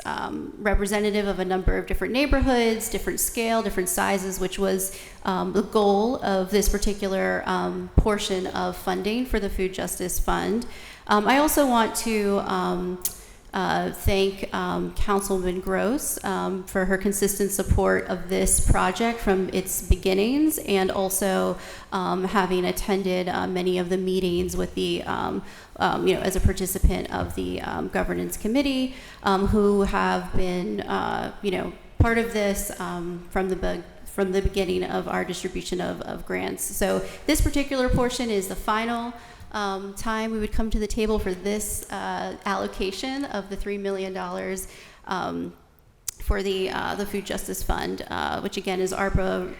representative of a number of different neighborhoods, different scale, different sizes, which was the goal of this particular portion of funding for the Food Justice Fund. I also want to thank Councilwoman Gross for her consistent support of this project from its beginnings, and also having attended many of the meetings with the, as a participant of the governance committee, who have been, part of this from the beginning of our distribution of grants. So this particular portion is the final time we would come to the table for this allocation of the $3 million for the Food Justice Fund, which again is ARPA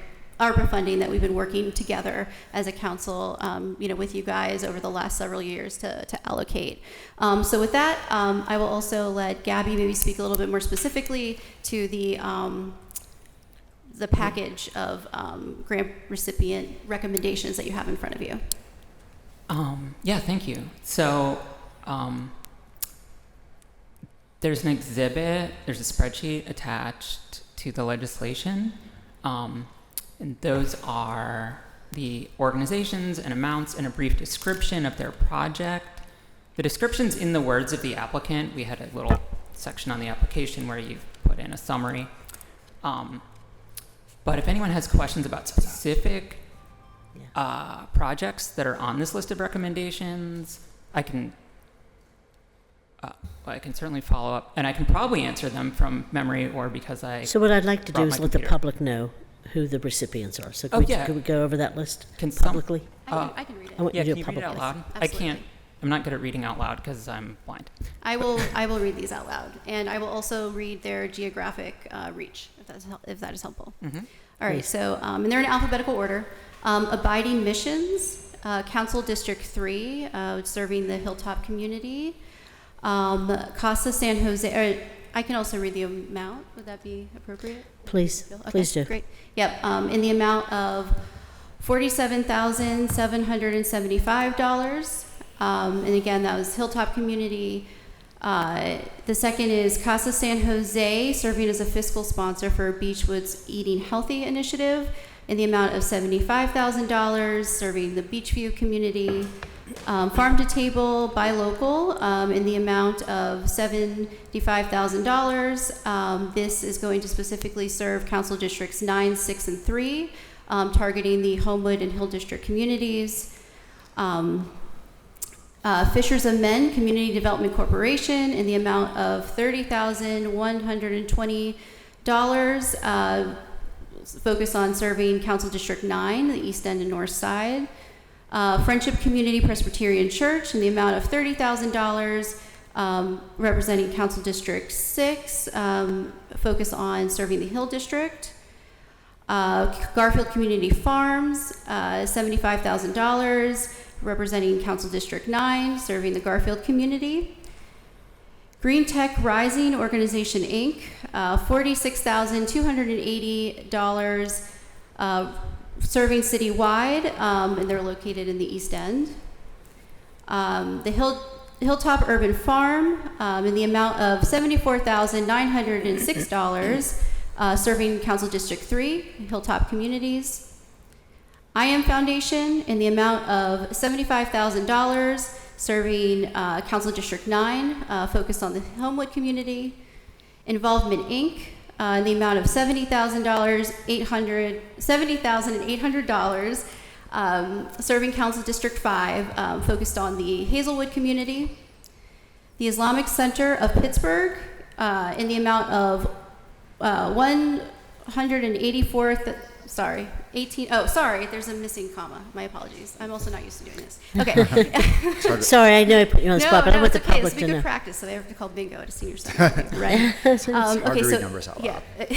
funding that we've been working together as a council, with you guys over the last several years to allocate. So with that, I will also let Gabby maybe speak a little bit more specifically to the package of grant recipient recommendations that you have in front of you. Yeah, thank you. So there's an exhibit, there's a spreadsheet attached to the legislation, and those are the organizations and amounts and a brief description of their project. The description's in the words of the applicant. We had a little section on the application where you put in a summary. But if anyone has questions about specific projects that are on this list of recommendations, I can certainly follow up, and I can probably answer them from memory or because I. So what I'd like to do is let the public know who the recipients are. So could we go over that list publicly? I can read it. I want you to do can it you read it publicly. out loud? Absolutely. I'm not good at reading out loud because I'm blind. I will read these out loud, and I will also read their geographic reach, if that is helpful. Mm-hmm. All right, so, and they're in alphabetical order. Abiding Missions, Council District 3, serving the Hilltop community. Casa San Jose, I can also read the amount. Would that be appropriate? Please, Okay, please do. Great. Yep, in the amount of $47,775. And again, that was Hilltop community. The second is Casa San Jose, serving as a fiscal sponsor for Beechwood's Eating Healthy initiative in the amount of $75,000, serving the Beachview community. Farm to Table Buy Local in the amount of $75,000. This is going to specifically serve Council Districts 9, 6, and 3, targeting the Homewood and Hill District communities. Fishers of Men Community Development Corporation in the amount of $30,120, focus on serving Council District 9, the East End and North Side. Friendship Community Presbyterian Church in the amount of $30,000, representing Council District 6, focus on serving the Hill District. Garfield Community Farms, $75,000, representing Council District 9, serving the Garfield community. Green Tech Rising Organization, Inc., $46,280, serving citywide, and they're located in the East End. The Hilltop Urban Farm, in the amount of $74,906, serving Council District 3, Hilltop communities. I Am Foundation in the amount of $75,000, serving Council District 9, focused on the Homewood community. Involvement Inc., in the amount of $70,800, serving Council District 5, focused on the Hazelwood community. The Islamic Center of Pittsburgh, in the amount of there's a missing comma. My apologies. I'm also not used to doing this. Okay. Sorry, I know I put you on the spot, but I want the it's okay. public It's to good know. practice, so they have to call bingo at a senior center. Right. It's hard to read numbers out loud. Yeah.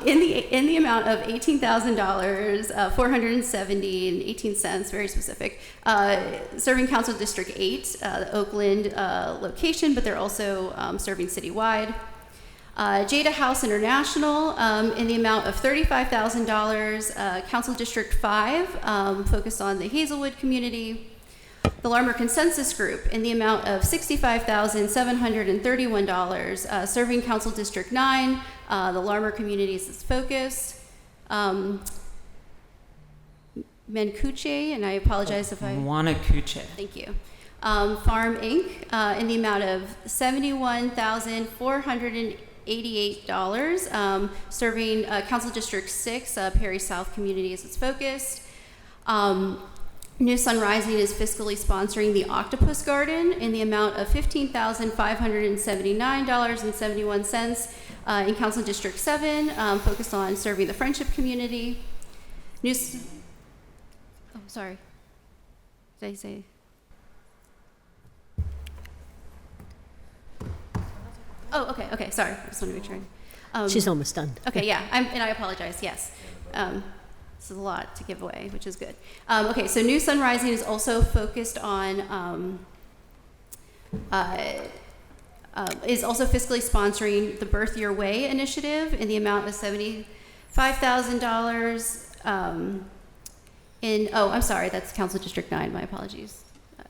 In the amount of $18,000, $470.18, very specific, serving Council District 8, the Oakland location, but they're also serving citywide. Jada House International, in the amount of $35,000, Council District 5, focused on the Hazelwood community. The Larmer Consensus Group, in the amount of $65,731, serving Council District 9, the Larmer community is its focus. Menkuche, and I apologize if I... Wanakuche. Thank you. Farm Inc., in the amount of $71,488, serving Council District 6, Perry South community is its focus. New Sun Rising is fiscally sponsoring the Octopus Garden in the amount of $15,579.71 in Council District 7, focused on serving the Friendship community. Sorry. Did I say? Oh, okay, sorry. I just want to make sure. She's almost done. Okay, yeah, and I apologize, yes. This is a lot to give away, which is good. Okay, so New Sun Rising is also focused on, is also fiscally sponsoring the Birth Your Way initiative in the amount of $75,000 I'm sorry, that's Council District 9, my apologies.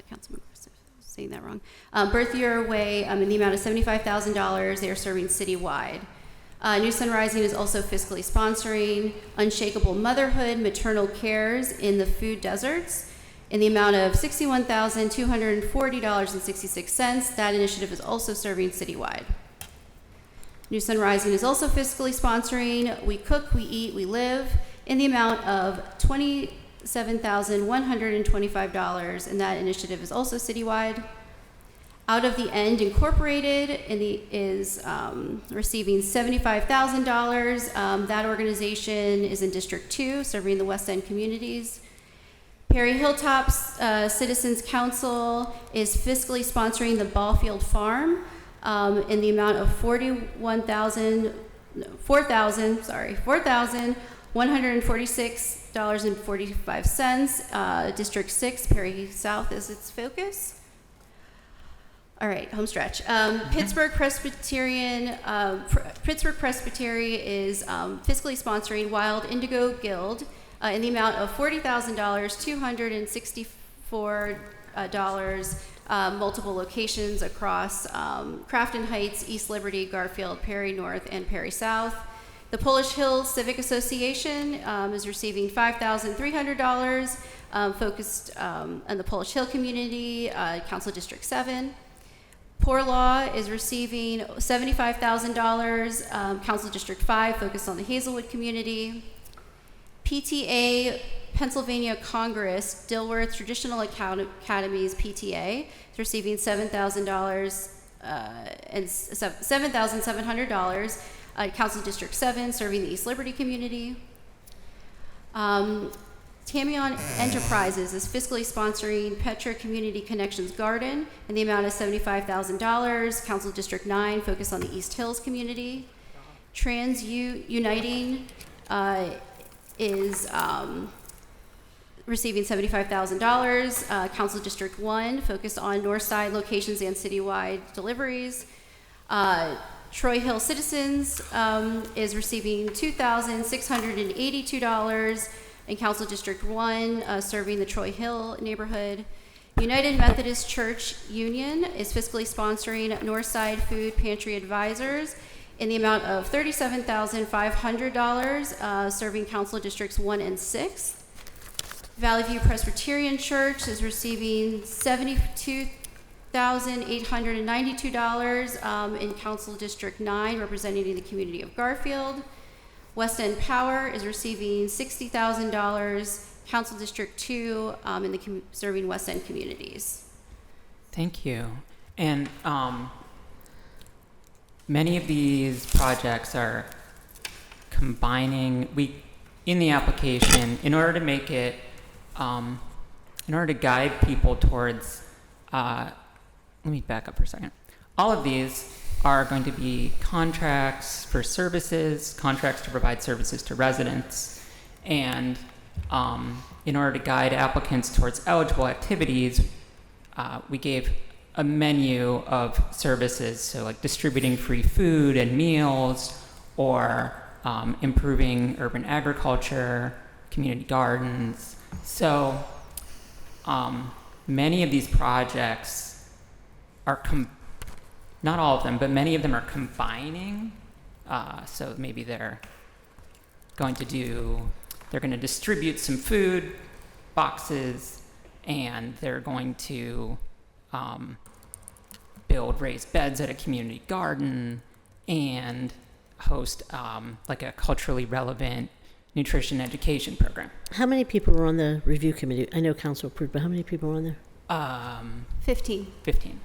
Councilman saying that wrong. Birth Your Way in the amount of $75,000. They are serving citywide. New Sun Rising is also fiscally sponsoring Unshakable Motherhood Maternal Cares in the Food Deserts in the amount of $61,240.66. That initiative is also serving citywide. New Sun Rising is also fiscally sponsoring We Cook, We Eat, We Live in the amount of $27,125, and that initiative is also citywide. Out of the End Incorporated is receiving $75,000. That organization is in District 2, serving the West End communities. Perry Hilltops Citizens Council is fiscally sponsoring the Ballfield Farm in the amount of $4,146.45. District 6, Perry South is its focus. All right, home stretch. Pittsburgh Presbytery is fiscally sponsoring Wild Indigo Guild in the amount of $40,000, $264, multiple locations across Crafton Heights, East Liberty, Garfield, Perry North, and Perry South. The Polish Hill Civic Association is receiving $5,300, focused on the Polish Hill community, Council District 7. Poor Law is receiving $75,000, Council District 5, focused on the Hazelwood community. PTA Pennsylvania Congress, Dilworth Traditional Academies PTA, is receiving $7,000 and $7,700. Council District 7, serving the East Liberty community. Tamion Enterprises is fiscally sponsoring Petra Community Connections Garden in the amount of $75,000. Council District 9, focused on the East Hills community. Uniting is receiving $75,000. Council District 1, focused on Northside locations and citywide deliveries. Troy Hill Citizens is receiving $2,682. In Council District 1, serving the Troy Hill neighborhood. United Methodist Church Union is fiscally sponsoring Northside Food Pantry Advisors in the amount of $37,500, serving Council Districts 1 and 6. Valley View Presbyterian Church is receiving $72,892 in Council District 9, representing the community of Garfield. West End Power is receiving $60,000, Council District 2, serving West End communities. Thank you. And many of these projects are combining, in the application, in order to make it, in order to guide people towards, let me back up for a second. All of these are going to be contracts for services, contracts to provide services to residents, and in order to guide applicants towards eligible activities, we gave a menu of services, so like distributing free food and meals, or improving urban agriculture, community gardens. So many of these projects are not all of them, but many of them are combining. So maybe they're going to distribute some food boxes, and they're going to build raised beds at a community garden and host like a culturally relevant nutrition education program. How many people were on the review committee? I know council approved, but how many people were on there? 15. 15.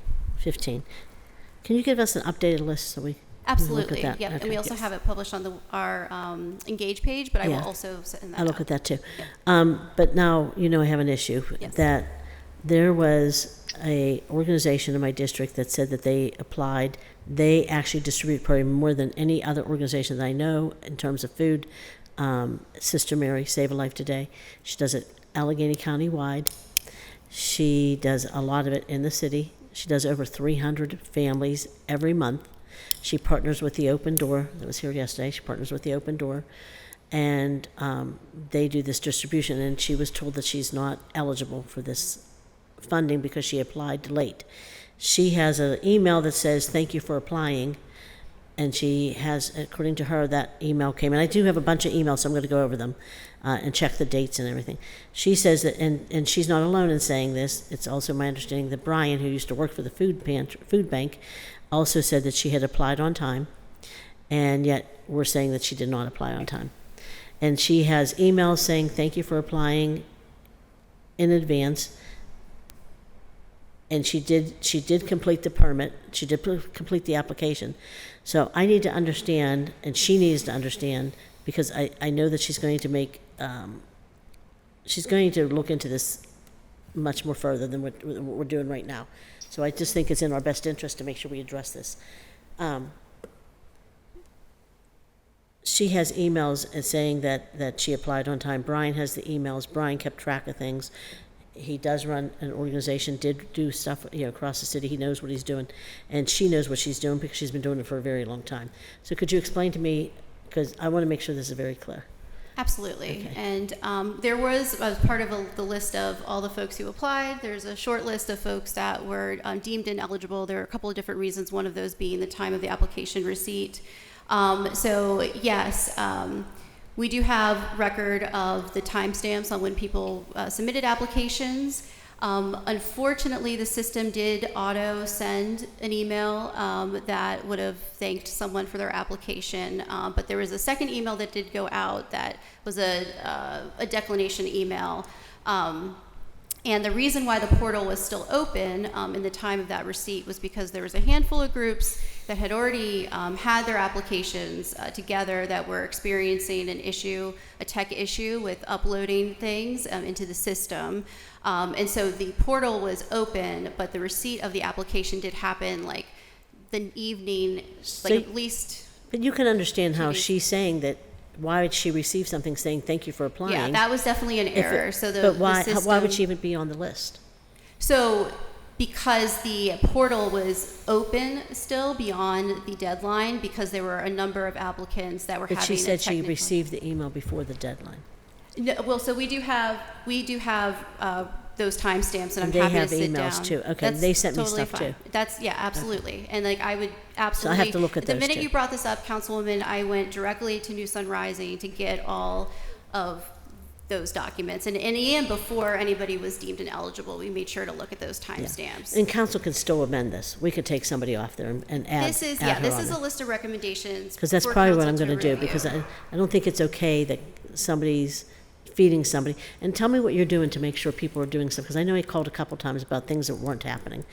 Can you give us an updated list so we Absolutely. look at that? Yep. Okay. And we also have it published on our Engage page, but I will also send that I'll look out. at that too. But now, I have an issue that there was a organization in my district that said that they applied. They actually distribute probably more than any other organization that I know in terms of food. Sister Mary, Save a Life Today. She does it Allegheny County wide. She does a lot of it in the city. She does over 300 families every month. She partners with the Open Door. That was here yesterday. She partners with the Open Door. And they do this distribution. And she was told that she's not eligible for this funding because she applied late. She has an email that says, thank you for applying. And she has, according to her, that email came. And I do have a bunch of emails, so I'm going to go over them and check the dates and everything. She says that, and she's not alone in saying this. It's also my understanding that Brian, who used to work for the food bank, also said that she had applied on time. And yet we're saying that she did not apply on time. And she has emails saying, thank you for applying in advance. And she did complete the permit. She did complete the application. So I need to understand, and she needs to understand, because I know that she's going to make, she's going to look into this much more further than what we're doing right now. So I just think it's in our best interest to make sure we address this. She has emails saying that she applied on time. Brian has the emails. Brian kept track of things. He does run an organization, did do stuff, across the city. He knows what he's doing, and she knows what she's doing because she's been doing it for a very long time. So could you explain to me, because I want to make sure this is very clear. Absolutely. Okay. And there was, as part of the list of all the folks who applied, there's a short list of folks that were deemed ineligible. There are a couple of different reasons, one of those being the time of the application receipt. So yes, we do have record of the timestamps on when people submitted applications. Unfortunately, the system did auto send an email that would have thanked someone for their application, but there was a second email that did go out that was a declination email. And the reason why the portal was still open in the time of that receipt was because there was a handful of groups that had already had their applications together that were experiencing a tech issue with uploading things into the system. And so the portal was open, but the receipt of the application did happen like the evening, at least. But you can understand how she's saying that. Why would she receive something saying thank you for applying? Yeah, that was definitely an error. But why would she even be on the list? So because the portal was open still beyond the deadline, because there were a number of applicants that were having. But she said she received the email before the deadline. No, well, so we do have those timestamps, and I'm happy to sit down. They have emails too. Okay, they sent me stuff fine. too. That's absolutely, and I would absolutely. So I have to look at those the minute too. you brought this up, Councilwoman, I went directly to New Sun Rising to get all of those documents, and even before anybody was deemed ineligible, we made sure to look at those timestamps. And council can still amend this. We could take somebody off there and add. This is a list of recommendations. Because that's probably what I'm going to do. Because I don't think it's okay that somebody's feeding somebody. And tell me what you're doing to make sure people are doing stuff, because I know I called a couple times about things that weren't happening.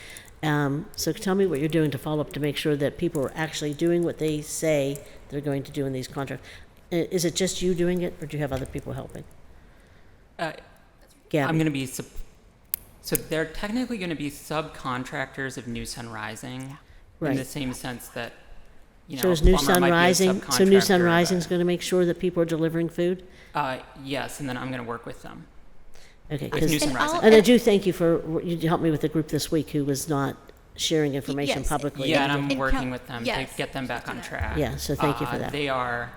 So tell me what you're doing to follow up to make sure that people are actually doing what they say they're going to do in these contracts. Is it just you doing it, or do you have other people helping? Gabby. I'm going to be, so they're technically going to be subcontractors of New Sun Rising, in the same sense that, so is New Sun Rising, New Sun Rising is going to make sure that people are delivering food? Yes, and then I'm going to work with them. Okay, with New Sun Rising. And I do thank you for, you helped me with the group this week who was not sharing information publicly. Yeah, and I'm working with them to get them back on track. Yeah, so thank you for that. They are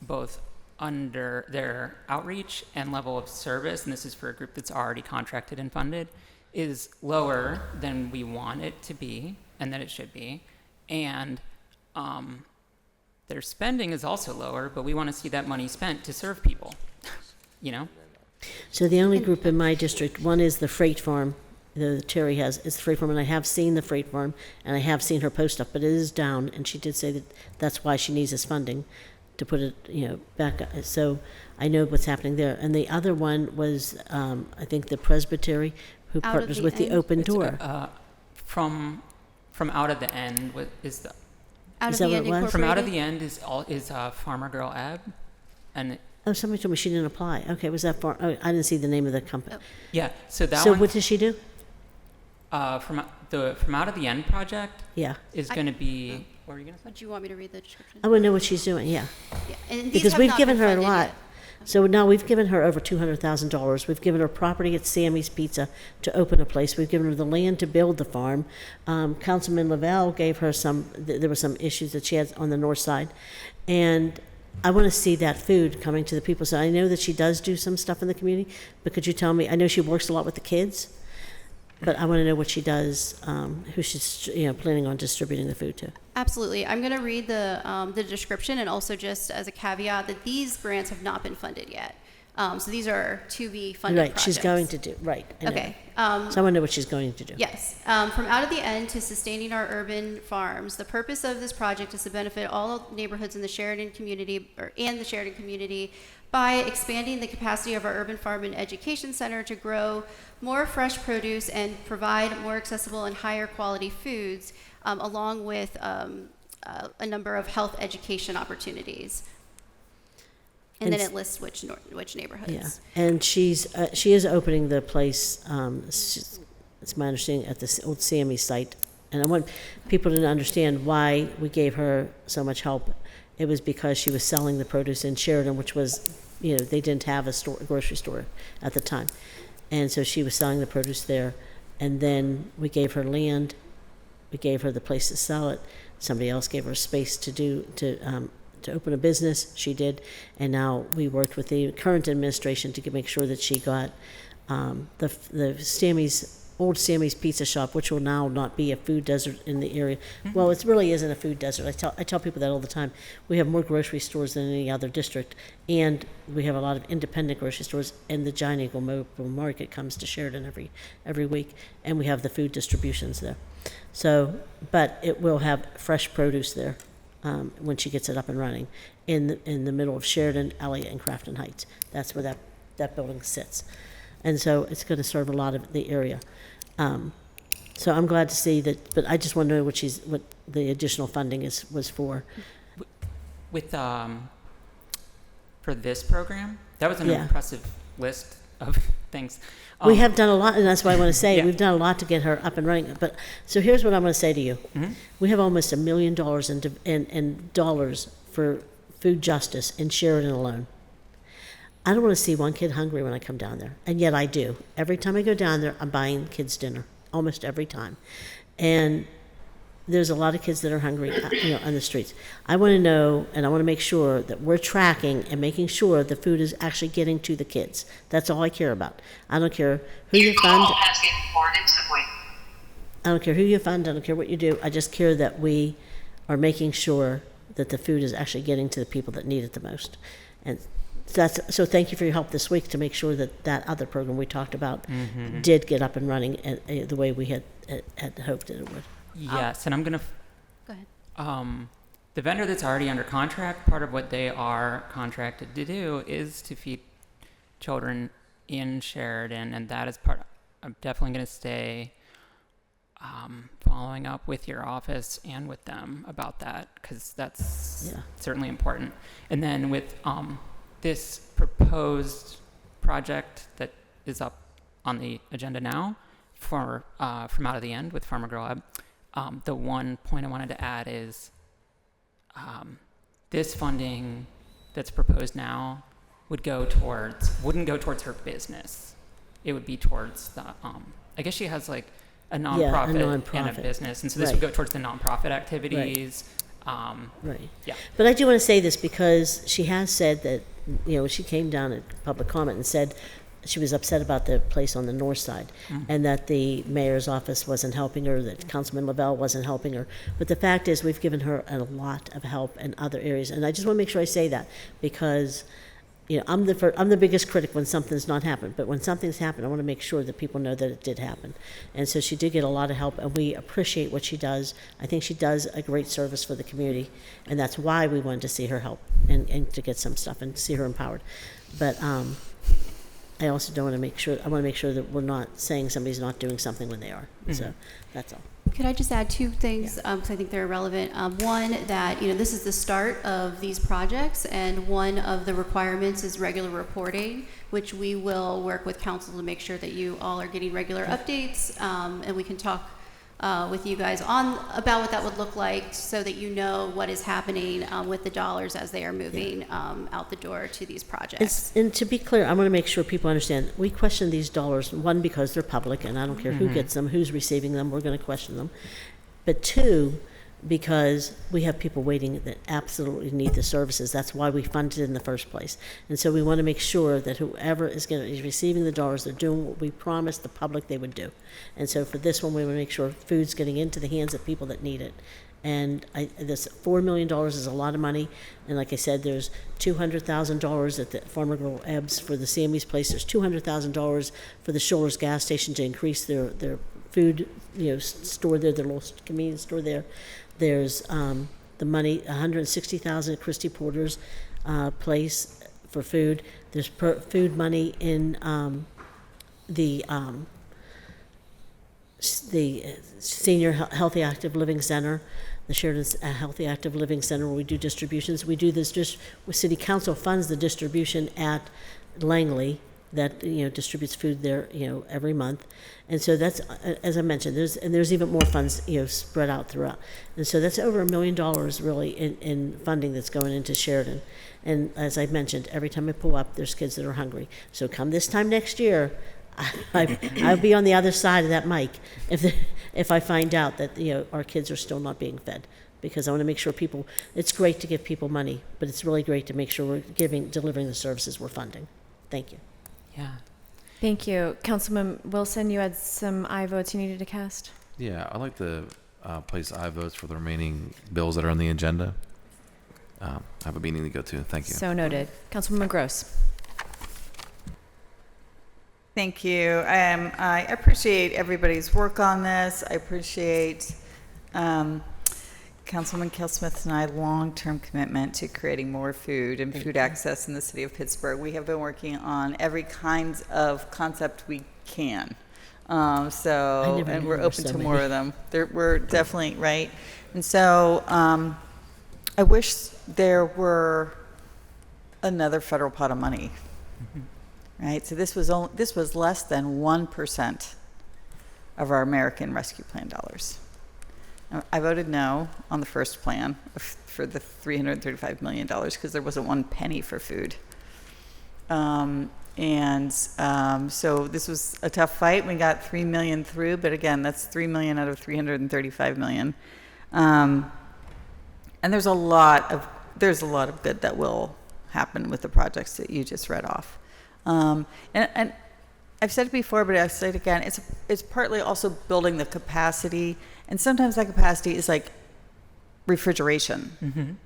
both under their outreach and level of service, and this is for a group that's already contracted and funded, is lower than we want it to be and that it should be. And their spending is also lower, but we want to see that money spent to serve people, So the only group in my district, one is the freight farm, Terry has, is the freight farm, and I have seen the freight farm, and I have seen her post stuff, but it is down, and she did say that that's why she needs this funding to put it, back. So I know what's happening there. And the other one was, I think, the Presbytery, who partners with the Open Door. From Out of the End is the. Is that what it was? From Out of the End is Farmer Girl Ebb, and. Somebody told me she didn't apply. Okay, was that far? Oh, I didn't see the name of the company. Yeah, so that. So one, what does she do? From Out of the End project. Yeah. Is going to be. What were you going to say? Do you want me to read the description? I want to know what she's doing. Yeah. And because we've given her a lot. So now we've given her over $200,000. We've given her property at Sammy's Pizza to open a place. We've given her the land to build the farm. Councilman Lavelle gave her there were some issues that she had on the north side. And I want to see that food coming to the people. So I know that she does do some stuff in the community, but could you tell me, I know she works a lot with the kids, but I want to know what she does, who she's planning on distributing the food to. Absolutely. I'm going to read the description, and also just as a caveat that these grants have not been funded yet. So these are to be funded Right, projects. she's going to do, right. Okay. So I want to know what she's going to do. Yes. From Out of the End to sustaining our urban farms, the purpose of this project is to benefit all neighborhoods in the Sheridan community, by expanding the capacity of our urban farm and education center to grow more fresh produce and provide more accessible and higher quality foods, along with a number of health education opportunities. And then s- it lists which neighborhoods. Yeah, and she is opening the place. It's my understanding at the old Sammy site, and I want people to understand why we gave her so much help. It was because she was selling the produce in Sheridan, which was, they didn't have a grocery store at the time, and so she was selling the produce there. And then we gave her land, we gave her the place to sell it. Somebody else gave her space to open a business. She did, and now we worked with the current administration to make sure that she got the old Sammy's Pizza Shop, which will now not be a food desert in the area. Well, it really isn't a food desert. I tell people that all the time. We have more grocery stores than any other district, and we have a lot of independent grocery stores. And the Giant Eagle Mobile Market comes to Sheridan every week, and we have the food distributions there. So, but it will have fresh produce there when she gets it up and running in the middle of Sheridan, Elliott, and Crafton Heights. That's where that building sits. And so it's going to serve a lot of the area. So I'm glad to see that, but I just want to know what the additional funding was for. With for this program, that was an impressive list of things. We have done a lot, and that's why I want to say Yeah. we've done a lot to get her up and running. But so here's what I'm going to say to you: we have almost $1 million in dollars for food justice in Sheridan alone. I don't want to see one kid hungry when I come down there, and yet I do. Every time I go down there, I'm buying kids dinner, almost every time. And there's a lot of kids that are hungry, on the streets. I want to know, and I want to make sure that we're tracking and making sure the food is actually getting to the kids. That's all I care about. I don't care who you fund. I don't care who you fund. I don't care what you do. I just care that we are making sure that the food is actually getting to the people that need it the most. And so thank you for your help this week to make sure that other program we talked about did get up and running the way we had hoped that it would. Yes, and I'm going to... Go ahead. The vendor that's already under contract, part of what they are contracted to do is to feed children in Sheridan, and that is part... I'm definitely going to stay following up with your office and with them about that, because that's certainly important. And then with... this proposed project that is up on the agenda now for from Out of the End with Farmer Girl Lab, the one point I wanted to add is this funding that's proposed now wouldn't go towards her business. It would be towards the I guess she has like a nonprofit and a business, and so this would go towards the nonprofit activities. Right. Yeah. But I do want to say this because she has said that, she came down at public comment and said she was upset about the place on the north side and that the mayor's office wasn't helping her, that Councilman Lavelle wasn't helping her. But the fact is we've given her a lot of help in other areas. And I just want to make sure I say that because, I'm the biggest critic when something's not happened. But when something's happened, I want to make sure that people know that it did happen. And so she did get a lot of help, and we appreciate what she does. I think she does a great service for the community, and that's why we wanted to see her help and to get some stuff and see her empowered. But I also don't want to make sure. I want to make sure that we're not saying somebody's not doing something when they are. So that's all. Could I just add two things, because I think they're relevant. One, that, this is the start of these projects, and one of the requirements is regular reporting, which we will work with council to make sure that you all are getting regular updates, and we can talk with you guys about what that would look like so that you know what is happening with the dollars as they are moving out the door to these projects. And to be clear, I want to make sure people understand, we question these dollars, one, because they're public, and I don't care who gets them, who's receiving them, we're going to question them. But two, because we have people waiting that absolutely need the services. That's why we funded it in the first place. And so we want to make sure that whoever is receiving the dollars, they're doing what we promised the public they would do. And so for this one, we want to make sure food's getting into the hands of people that need it. And this $4 million is a lot of money. And like I said, there's $200,000 at the Farmer Girl Ebbs for the Sammy's place. There's $200,000 for the Schuller's gas station to increase their food, store there, their little convenience store there. There's the money, $160,000 at Christy Porter's place for food. There's food money in the Senior Healthy Active Living Center. the Sheridan Healthy Active Living Center, where we do distributions. We do this just, City Council funds the distribution at Langley that, distributes food there, every month. And so that's, as I mentioned, there's even more funds, spread out throughout. And so that's over $1 million really in funding that's going into Sheridan. And as I mentioned, every time I pull up, there's kids that are hungry. So come this time next year, I'll be on the other side of that mic if I find out that our kids are still not being fed, because I want to make sure people. It's great to give people money, but it's really great to make sure we're delivering the services we're funding. Thank you. Yeah. Thank you. Councilman Wilson, you had some aye votes you needed to cast? Yeah, I'd like to place aye votes for the remaining bills that are on the agenda. I have a meeting to go to. Thank you. So noted. Councilwoman Gross. Thank you. I appreciate everybody's work on this. I appreciate Councilman Kelsmith and I long-term commitment to creating more food and food access in the city of Pittsburgh. We have been working on every kind of concept we can. And we're open to more of them. We're definitely right. And so I wish there were another federal pot of money. Right, so this was less than 1% of our American Rescue Plan dollars. I voted no on the first plan for the $335 million because there wasn't one penny for food. So this was a tough fight. We got $3 million through, but again, that's $3 million out of $335 million. And there's a lot of good that will happen with the projects that you just read off. And I've said it before, but I'll say it again. It's partly also building the capacity, and sometimes that capacity is like refrigeration,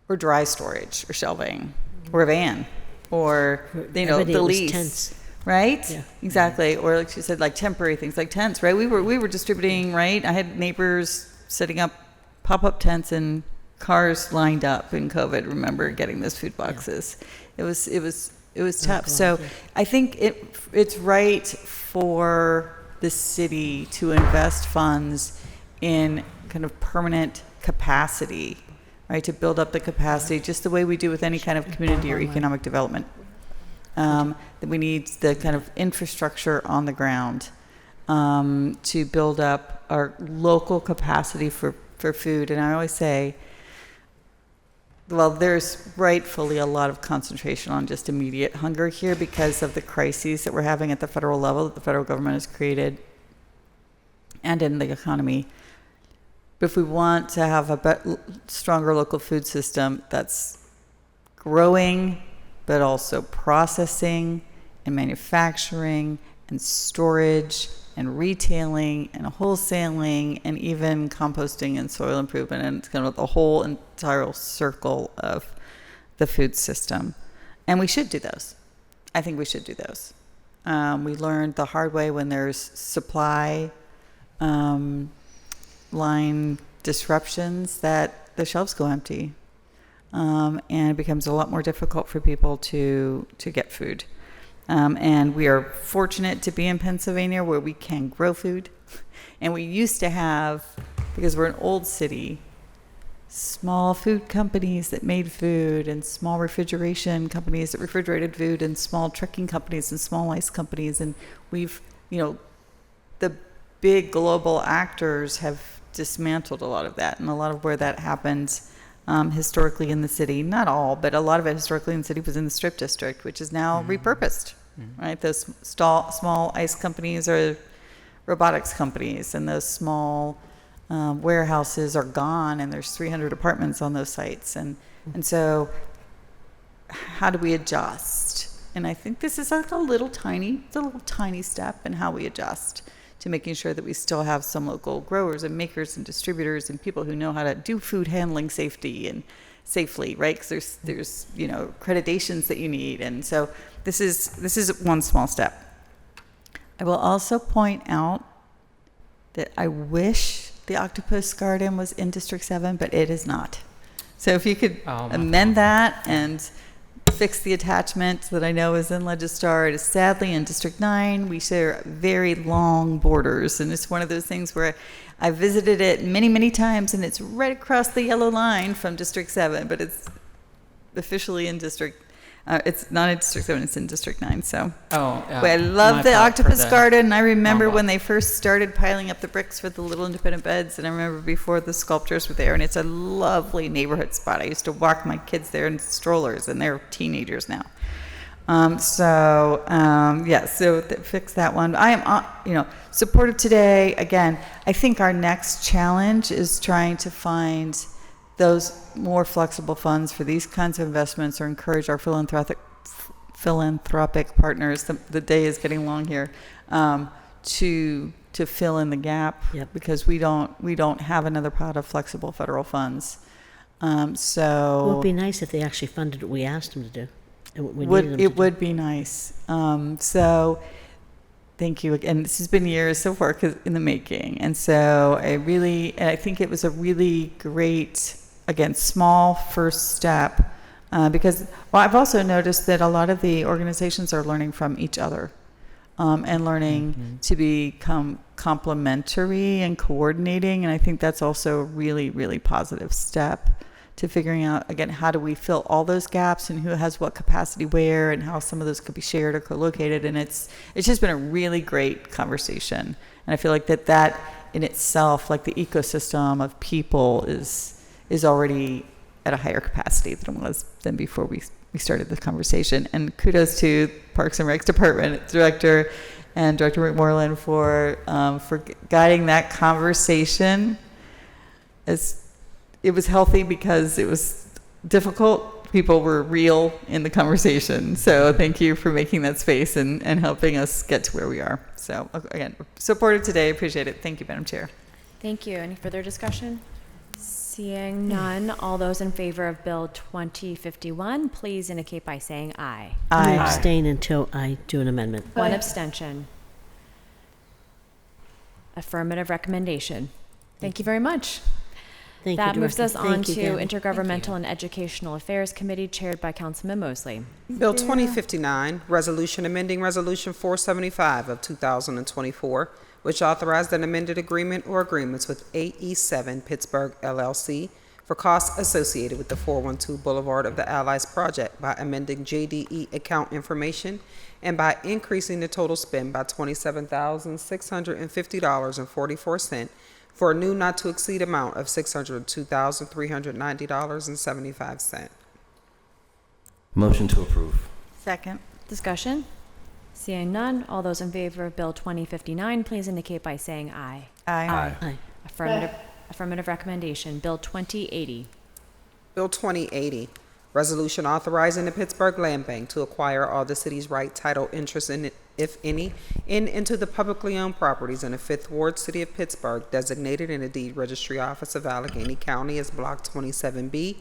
or dry storage, or shelving, or a van, or the lease, tents. Right? Yeah. Exactly. Or like she said, like temporary things, like tents. Right? We were distributing. Right? I had neighbors setting up pop-up tents and cars lined up in COVID. Remember getting those food boxes? Yeah. It was tough. So I think it's right for the city to invest funds in kind of permanent capacity, right? To build up the capacity, just the way we do with any kind of community or economic development. That we need the kind of infrastructure on the ground to build up our local capacity for food. And I always say, well, there's rightfully a lot of concentration on just immediate hunger here because of the crises that we're having at the federal level that the federal government has created and in the economy. But if we want to have a stronger local food system that's growing, but also processing and manufacturing and storage and retailing and wholesaling and even composting and soil improvement, and it's kind of the whole entire circle of the food system. And we should do those. I think we should do those. We learned the hard way when there's supply line disruptions that the shelves go empty, and it becomes a lot more difficult for people to get food. And we are fortunate to be in Pennsylvania where we can grow food. And we used to have, because we're an old city, small food companies that made food and small refrigeration companies that refrigerated food and small trucking companies and small ice companies. And we've, the big global actors have dismantled a lot of that. And a lot of where that happens historically in the city, not all, but a lot of it historically in the city was in the Strip District, which is now repurposed, right? Those small ice companies are robotics companies, and those small warehouses are gone, and there's 300 apartments on those sites. And so how do we adjust? And I think this is like a little tiny step in how we adjust to making sure that we still have some local growers and makers and distributors and people who know how to do food handling safely, right? Because there's accreditations that you need, and so this is one small step. I will also point out that I wish the octopus garden was in District 7, but it is not. So if you could amend that and fix the attachment that I know is in Legistar. It is sadly in District 9. We share very long borders, and it's one of those things where I visited it many, many times, and it's right across the yellow line from District 7, but it's officially in it's not in District 7, it's in District 9, so. But I love the octopus garden. I remember when they first started piling up the bricks for the little independent beds, and I remember before the sculptures were there, and it's a lovely neighborhood spot. I used to walk my kids there in strollers, and they're teenagers now. So fix that one. I am, supportive today. Again, I think our next challenge is trying to find those more flexible funds for these kinds of investments, or encourage our philanthropic partners. The day is getting long here, to fill in the gap, because we don't have another pot of flexible federal funds. So it would be nice if they actually funded what we asked them to do. It would be nice. So thank you again. This has been years of work in the making, and so I think it was a really great, again, small first step, because I've also noticed that a lot of the organizations are learning from each other, and learning to become complementary and coordinating, and I think that's also a really, really positive step to figuring out, again, how do we fill all those gaps, and who has what capacity where, and how some of those could be shared or co-located. And it's just been a really great conversation, and I feel like that in itself, like the ecosystem of people is already at a higher capacity than it was than before we started the conversation. And kudos to Parks and Recs Department Director and Director McMorland for guiding that conversation. It was healthy because it was difficult. People were real in the conversation. So thank you for making that space and helping us get to where we are. So again, supported today. Appreciate it. Thank you, Madam Chair. Thank you. Any further discussion? Seeing none, all those in favor of Bill 2051, please indicate by saying aye. I'm going to abstain until I do an amendment. One abstention. Affirmative recommendation. Thank you very much. Thank that you, moves us Director. on Thank you, to Gabby. Intergovernmental and Educational Affairs Committee, chaired by Councilman Mosley. Bill 2059, Resolution amending Resolution 475 of 2024, which authorized an amended agreement or agreements with AE7 Pittsburgh LLC for costs associated with the 412 Boulevard of the Allies project by amending JDE account information and by increasing the total spend by $27,650.44 for a new not to exceed amount of $602,390.75. Motion to approve. Second. Discussion? Seeing none, all those in favor of Bill 2059, please indicate by saying aye. Aye. Aye. Affirmative recommendation. Bill 2080. Bill 2080, Resolution authorizing the Pittsburgh Land Bank to acquire all the city's right title interest in, if any, into the publicly owned properties in the 5th Ward, City of Pittsburgh, designated in the Deed Registry Office of Allegheny County as Block 27B,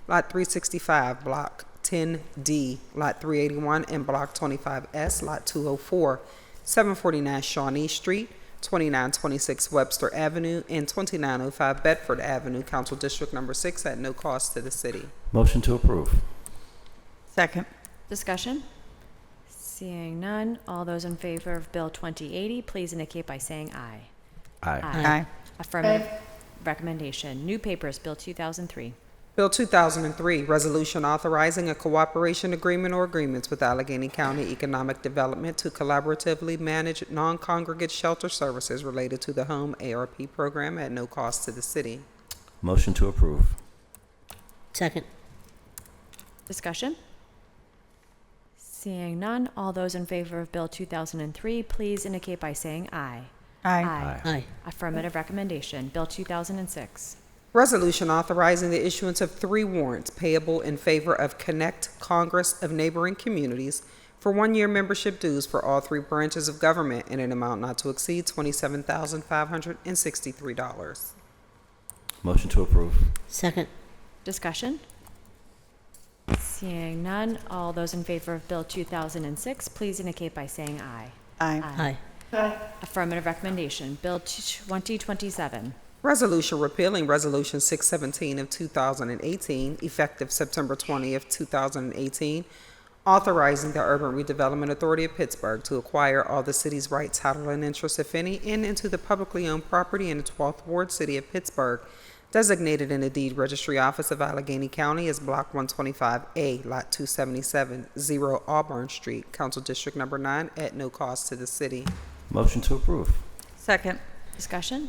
Lot 365, Block 10D, Lot 381, and Block 25S, Lot 204, 749 Shawnee Street, 2926 Webster Avenue, and 2905 Bedford Avenue, Council District Number 6, at no cost to the city. Motion to approve. Second. Discussion? Seeing none, all those in favor of Bill 2080, please indicate by saying aye. Aye. Affirmative recommendation. New papers, Bill 2003. Bill 2003, Resolution authorizing a cooperation agreement or agreements with Allegheny County Economic Development to collaboratively manage non-congregate shelter services related to the Home ARP program at no cost to the city. Motion to approve. Second. Discussion? Seeing none, all those in favor of Bill 2003, please indicate by saying aye. Aye. Aye. Affirmative recommendation. Bill 2006. Resolution authorizing the issuance of 3 warrants payable in favor of Connect Congress of Neighboring Communities for 1-year membership dues for all 3 branches of government in an amount not to exceed $27,563. Motion to approve. Second. Discussion? Seeing none, all those in favor of Bill 2006, please indicate by saying aye. Aye. Aye. Affirmative recommendation. Bill 2027. Resolution repealing Resolution 617 of 2018, effective September 20th, 2018, authorizing the Urban Redevelopment Authority of Pittsburgh to acquire all the city's right, title, and interest, if any, in and to the publicly owned property in the 12th Ward, City of Pittsburgh, designated in the Deed Registry Office of Allegheny County as Block 125A, Lot 277, 0 Auburn Street, Council District Number 9, at no cost to the city. Motion to approve. Second. Discussion?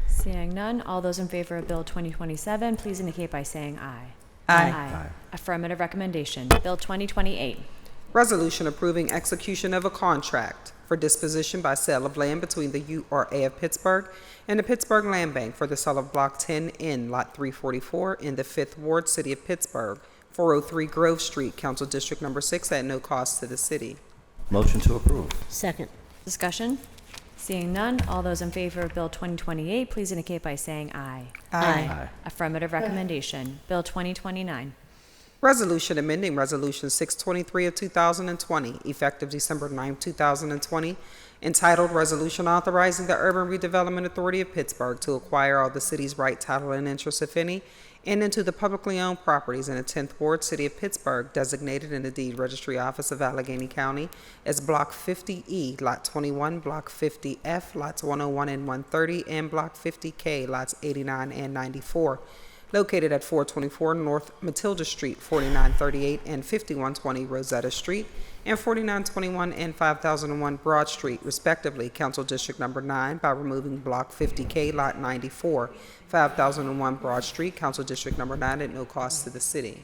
Seeing none, all those in favor of Bill 2027, please indicate by saying aye. Aye. Affirmative recommendation. Bill 2028. Resolution approving execution of a contract for disposition by sale of land between the URA of Pittsburgh and the Pittsburgh Land Bank for the sale of Block 10N, Lot 344, in the 5th Ward, City of Pittsburgh, 403 Grove Street, Council District Number 6, at no cost to the city. Motion to approve. Second. Discussion? Seeing none, all those in favor of Bill 2028, please indicate by saying aye. Aye. Affirmative recommendation. Bill 2029. Resolution amending Resolution 623 of 2020, effective December 9, 2020, entitled Resolution Authorizing the Urban Redevelopment Authority of Pittsburgh to acquire all the city's right, title, and interest, if any, and into the publicly owned properties in the 10th Ward, City of Pittsburgh, designated in the Deed Registry Office of Allegheny County as Block 50E, Lot 21, Block 50F, Lots 101 and 130, and Block 50K, Lots 89 and 94, located at 424 North Matilda Street, 4938 and 5120 Rosetta Street, and 4921 and 5001 Broad Street, respectively, Council District Number 9, by removing Block 50K, Lot 94, 5001 Broad Street, Council District Number 9, at no cost to the city.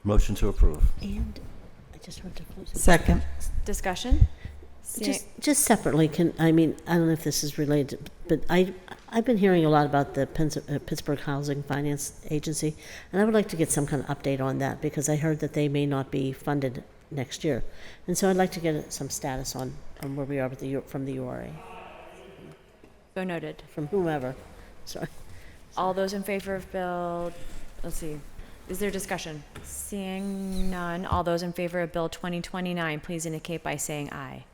Motion to approve. And I just want to close it. Second. Discussion? Just separately, I don't know if this is related, but I've been hearing a lot about the Pittsburgh Housing Finance Agency, and I would like to get some kind of update on that, because I heard that they may not be funded next year. And so I'd like to get some status on where we are with from the URA. So noted. From whomever. Sorry. All those in favor of Bill, let's see, is there discussion? Seeing none, all those in favor of Bill 2029, please indicate by saying aye.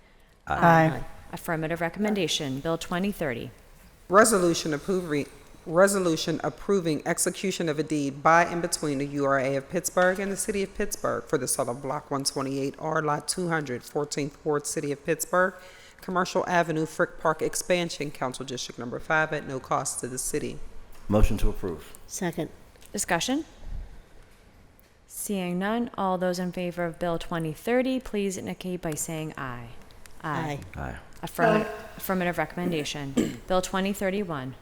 Aye. Affirmative recommendation. Bill 2030. Resolution approving execution of a deed by and between the URA of Pittsburgh and the City of Pittsburgh for the sale of Block 128R, Lot 200, 14th Ward, City of Pittsburgh, Commercial Avenue, Frick Park Expansion, Council District Number 5, at no cost to the city. Motion to approve. Second. Discussion? Seeing none, all those in favor of Bill 2030, please indicate by saying aye. Aye. Aye. Affirmative recommendation. Bill 2031.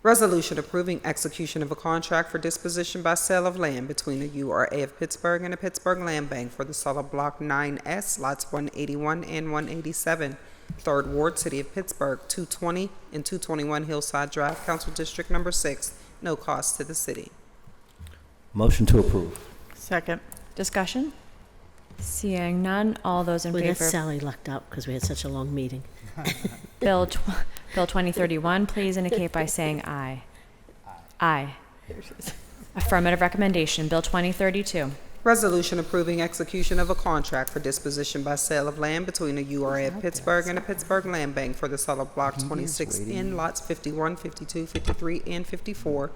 Resolution approving execution of a contract for disposition by sale of land between the URA of Pittsburgh and the Pittsburgh Land Bank for the sale of Block 9S, Lots 181 and 187, 3rd Ward, City of Pittsburgh, 220 and 221 Hillside Drive, Council District Number 6, no cost to the city. Motion to approve. Second. Discussion? Seeing none, all those in We got favor. Sally lucked out because we had such a long meeting. Bill 2031, please indicate by saying aye. Aye. Affirmative recommendation. Bill 2032. Resolution approving execution of a contract for disposition by sale of land between the URA of Pittsburgh and the Pittsburgh Land Bank for the sale of Block 26N, Lots 51, 52, 53, and 54,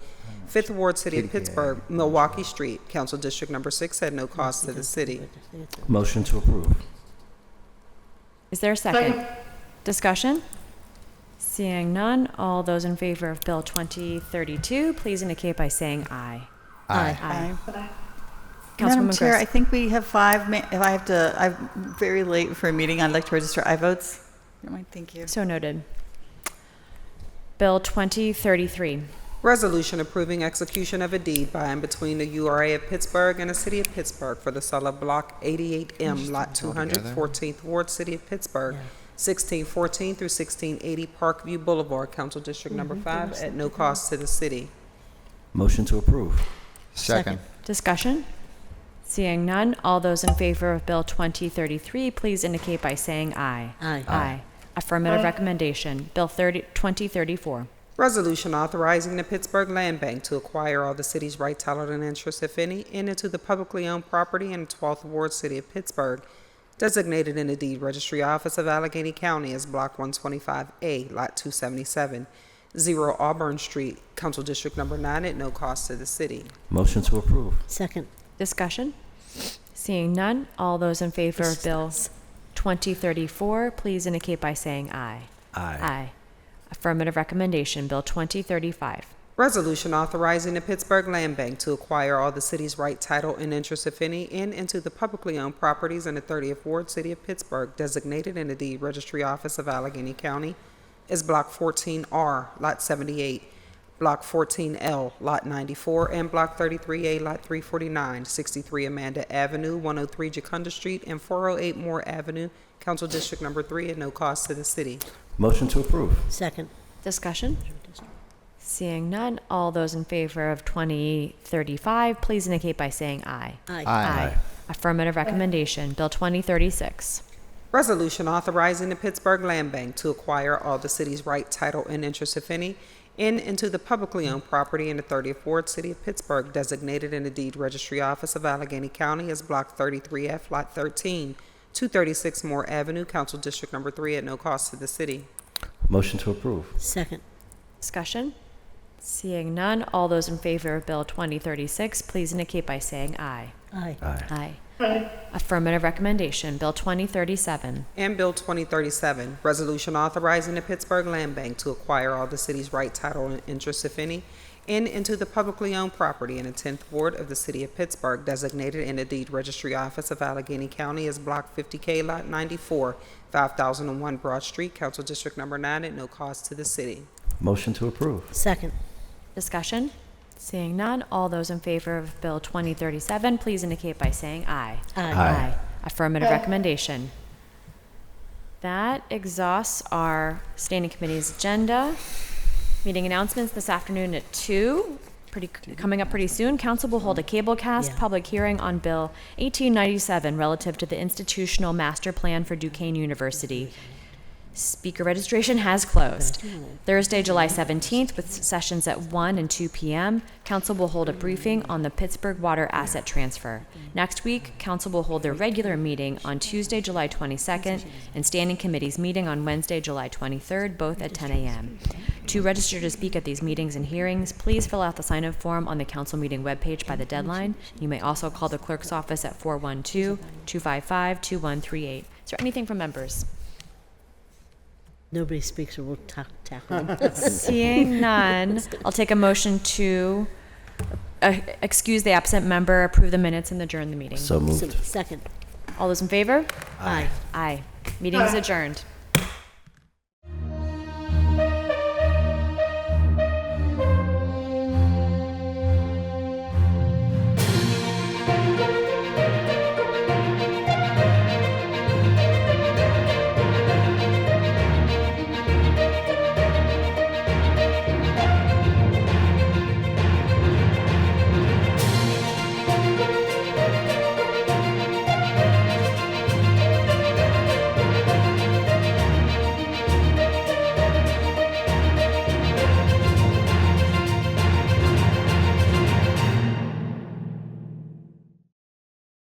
5th Ward, City of Pittsburgh, Milwaukee Street, Council District Number 6, at no cost to the city. Motion to approve. Is there a second? Discussion? Seeing none, all those in favor of Bill 2032, please indicate by saying aye. Aye. Madam Councilwoman Chair, Gross. I think we have 5 if I'm very late for a meeting. I'd like to register aye votes. Never mind, thank you. So noted. Bill 2033. Resolution approving execution of a deed by and between the URA of Pittsburgh and the City of Pittsburgh for the sale of Block 88M, Lot 200, 14th Ward, City of Pittsburgh, 1614 through 1680 Parkview Boulevard, Council District Number 5, at no cost to the city. Motion to approve. Second. Discussion? Seeing none, all those in favor of Bill 2033, please indicate by saying aye. Aye. Affirmative recommendation. Bill 2034. Resolution authorizing the Pittsburgh Land Bank to acquire all the city's right, title, and interest, if any, in and to the publicly owned property in the 12th Ward, City of Pittsburgh, designated in the Deed Registry Office of Allegheny County as Block 125A, Lot 277, 0 Auburn Street, Council District Number 9, at no cost to the city. Motion to approve. Second. Discussion? Seeing none, all those in favor of Bill 2034, please indicate by saying aye. Aye. Aye. Affirmative recommendation, Bill 2035. Resolution authorizing the Pittsburgh Land Bank to acquire all the city's right, title, and interest, if any, in and to the publicly owned properties in the 30th Ward, City of Pittsburgh, designated in the Deed Registry Office of Allegheny County as Block 14R, Lot 78, Block 14L, Lot 94, and Block 33A, Lot 349, 63 Amanda Avenue, 103 Jacunda Street, and 408 Moore Avenue, Council District Number 3, at no cost to the city. Motion to approve. Second. Discussion? Seeing none, all those in favor of 2035, please indicate by saying aye. Aye. Aye. Affirmative recommendation, Bill 2036. Resolution authorizing the Pittsburgh Land Bank to acquire all the city's right, title, and interest, if any, in and to the publicly owned property in the 30th Ward, City of Pittsburgh, designated in the Deed Registry Office of Allegheny County as Block 33F, Lot 13, 236 Moore Avenue, Council District Number 3, at no cost to the city. Motion to approve. Second. Discussion? Seeing none, all those in favor of Bill 2036, please indicate by saying aye. Aye. Aye. Aye. Affirmative recommendation, Bill 2037. And Bill 2037, resolution authorizing the Pittsburgh Land Bank to acquire all the city's right, title, and interest, if any, in and to the publicly owned property in the 10th Ward of the City of Pittsburgh, designated in the Deed Registry Office of Allegheny County as Block 50K, Lot 94, 5001 Broad Street, Council District Number 9, at no cost to the city. Motion to approve. Second. Discussion? Seeing none, all those in favor of Bill 2037, please indicate by saying aye. Aye. Affirmative recommendation. That exhausts our standing committee's agenda. Meeting announcements this afternoon at 2. Coming up pretty soon, council will hold a cablecast public hearing on Bill 1897 relative to the institutional master plan for Duquesne University. Speaker registration has closed. Thursday, July 17th, with sessions at 1 and 2 p.m., council will hold a briefing on the Pittsburgh water asset transfer. Next week, council will hold their regular meeting on Tuesday, July 22nd, and standing committees meeting on Wednesday, July 23rd, both at 10 a.m. To register to speak at these meetings and hearings, please fill out the sign-up form on the council meeting webpage by the deadline. You may also call the clerk's office at 412-255-2138. Is there anything from members? Nobody speaks or we'll tackle them. Seeing none, I'll take a motion to excuse the absent member, approve the minutes, and adjourn the meeting. So moved. Second. All those in favor? Aye. Aye. Meeting is adjourned.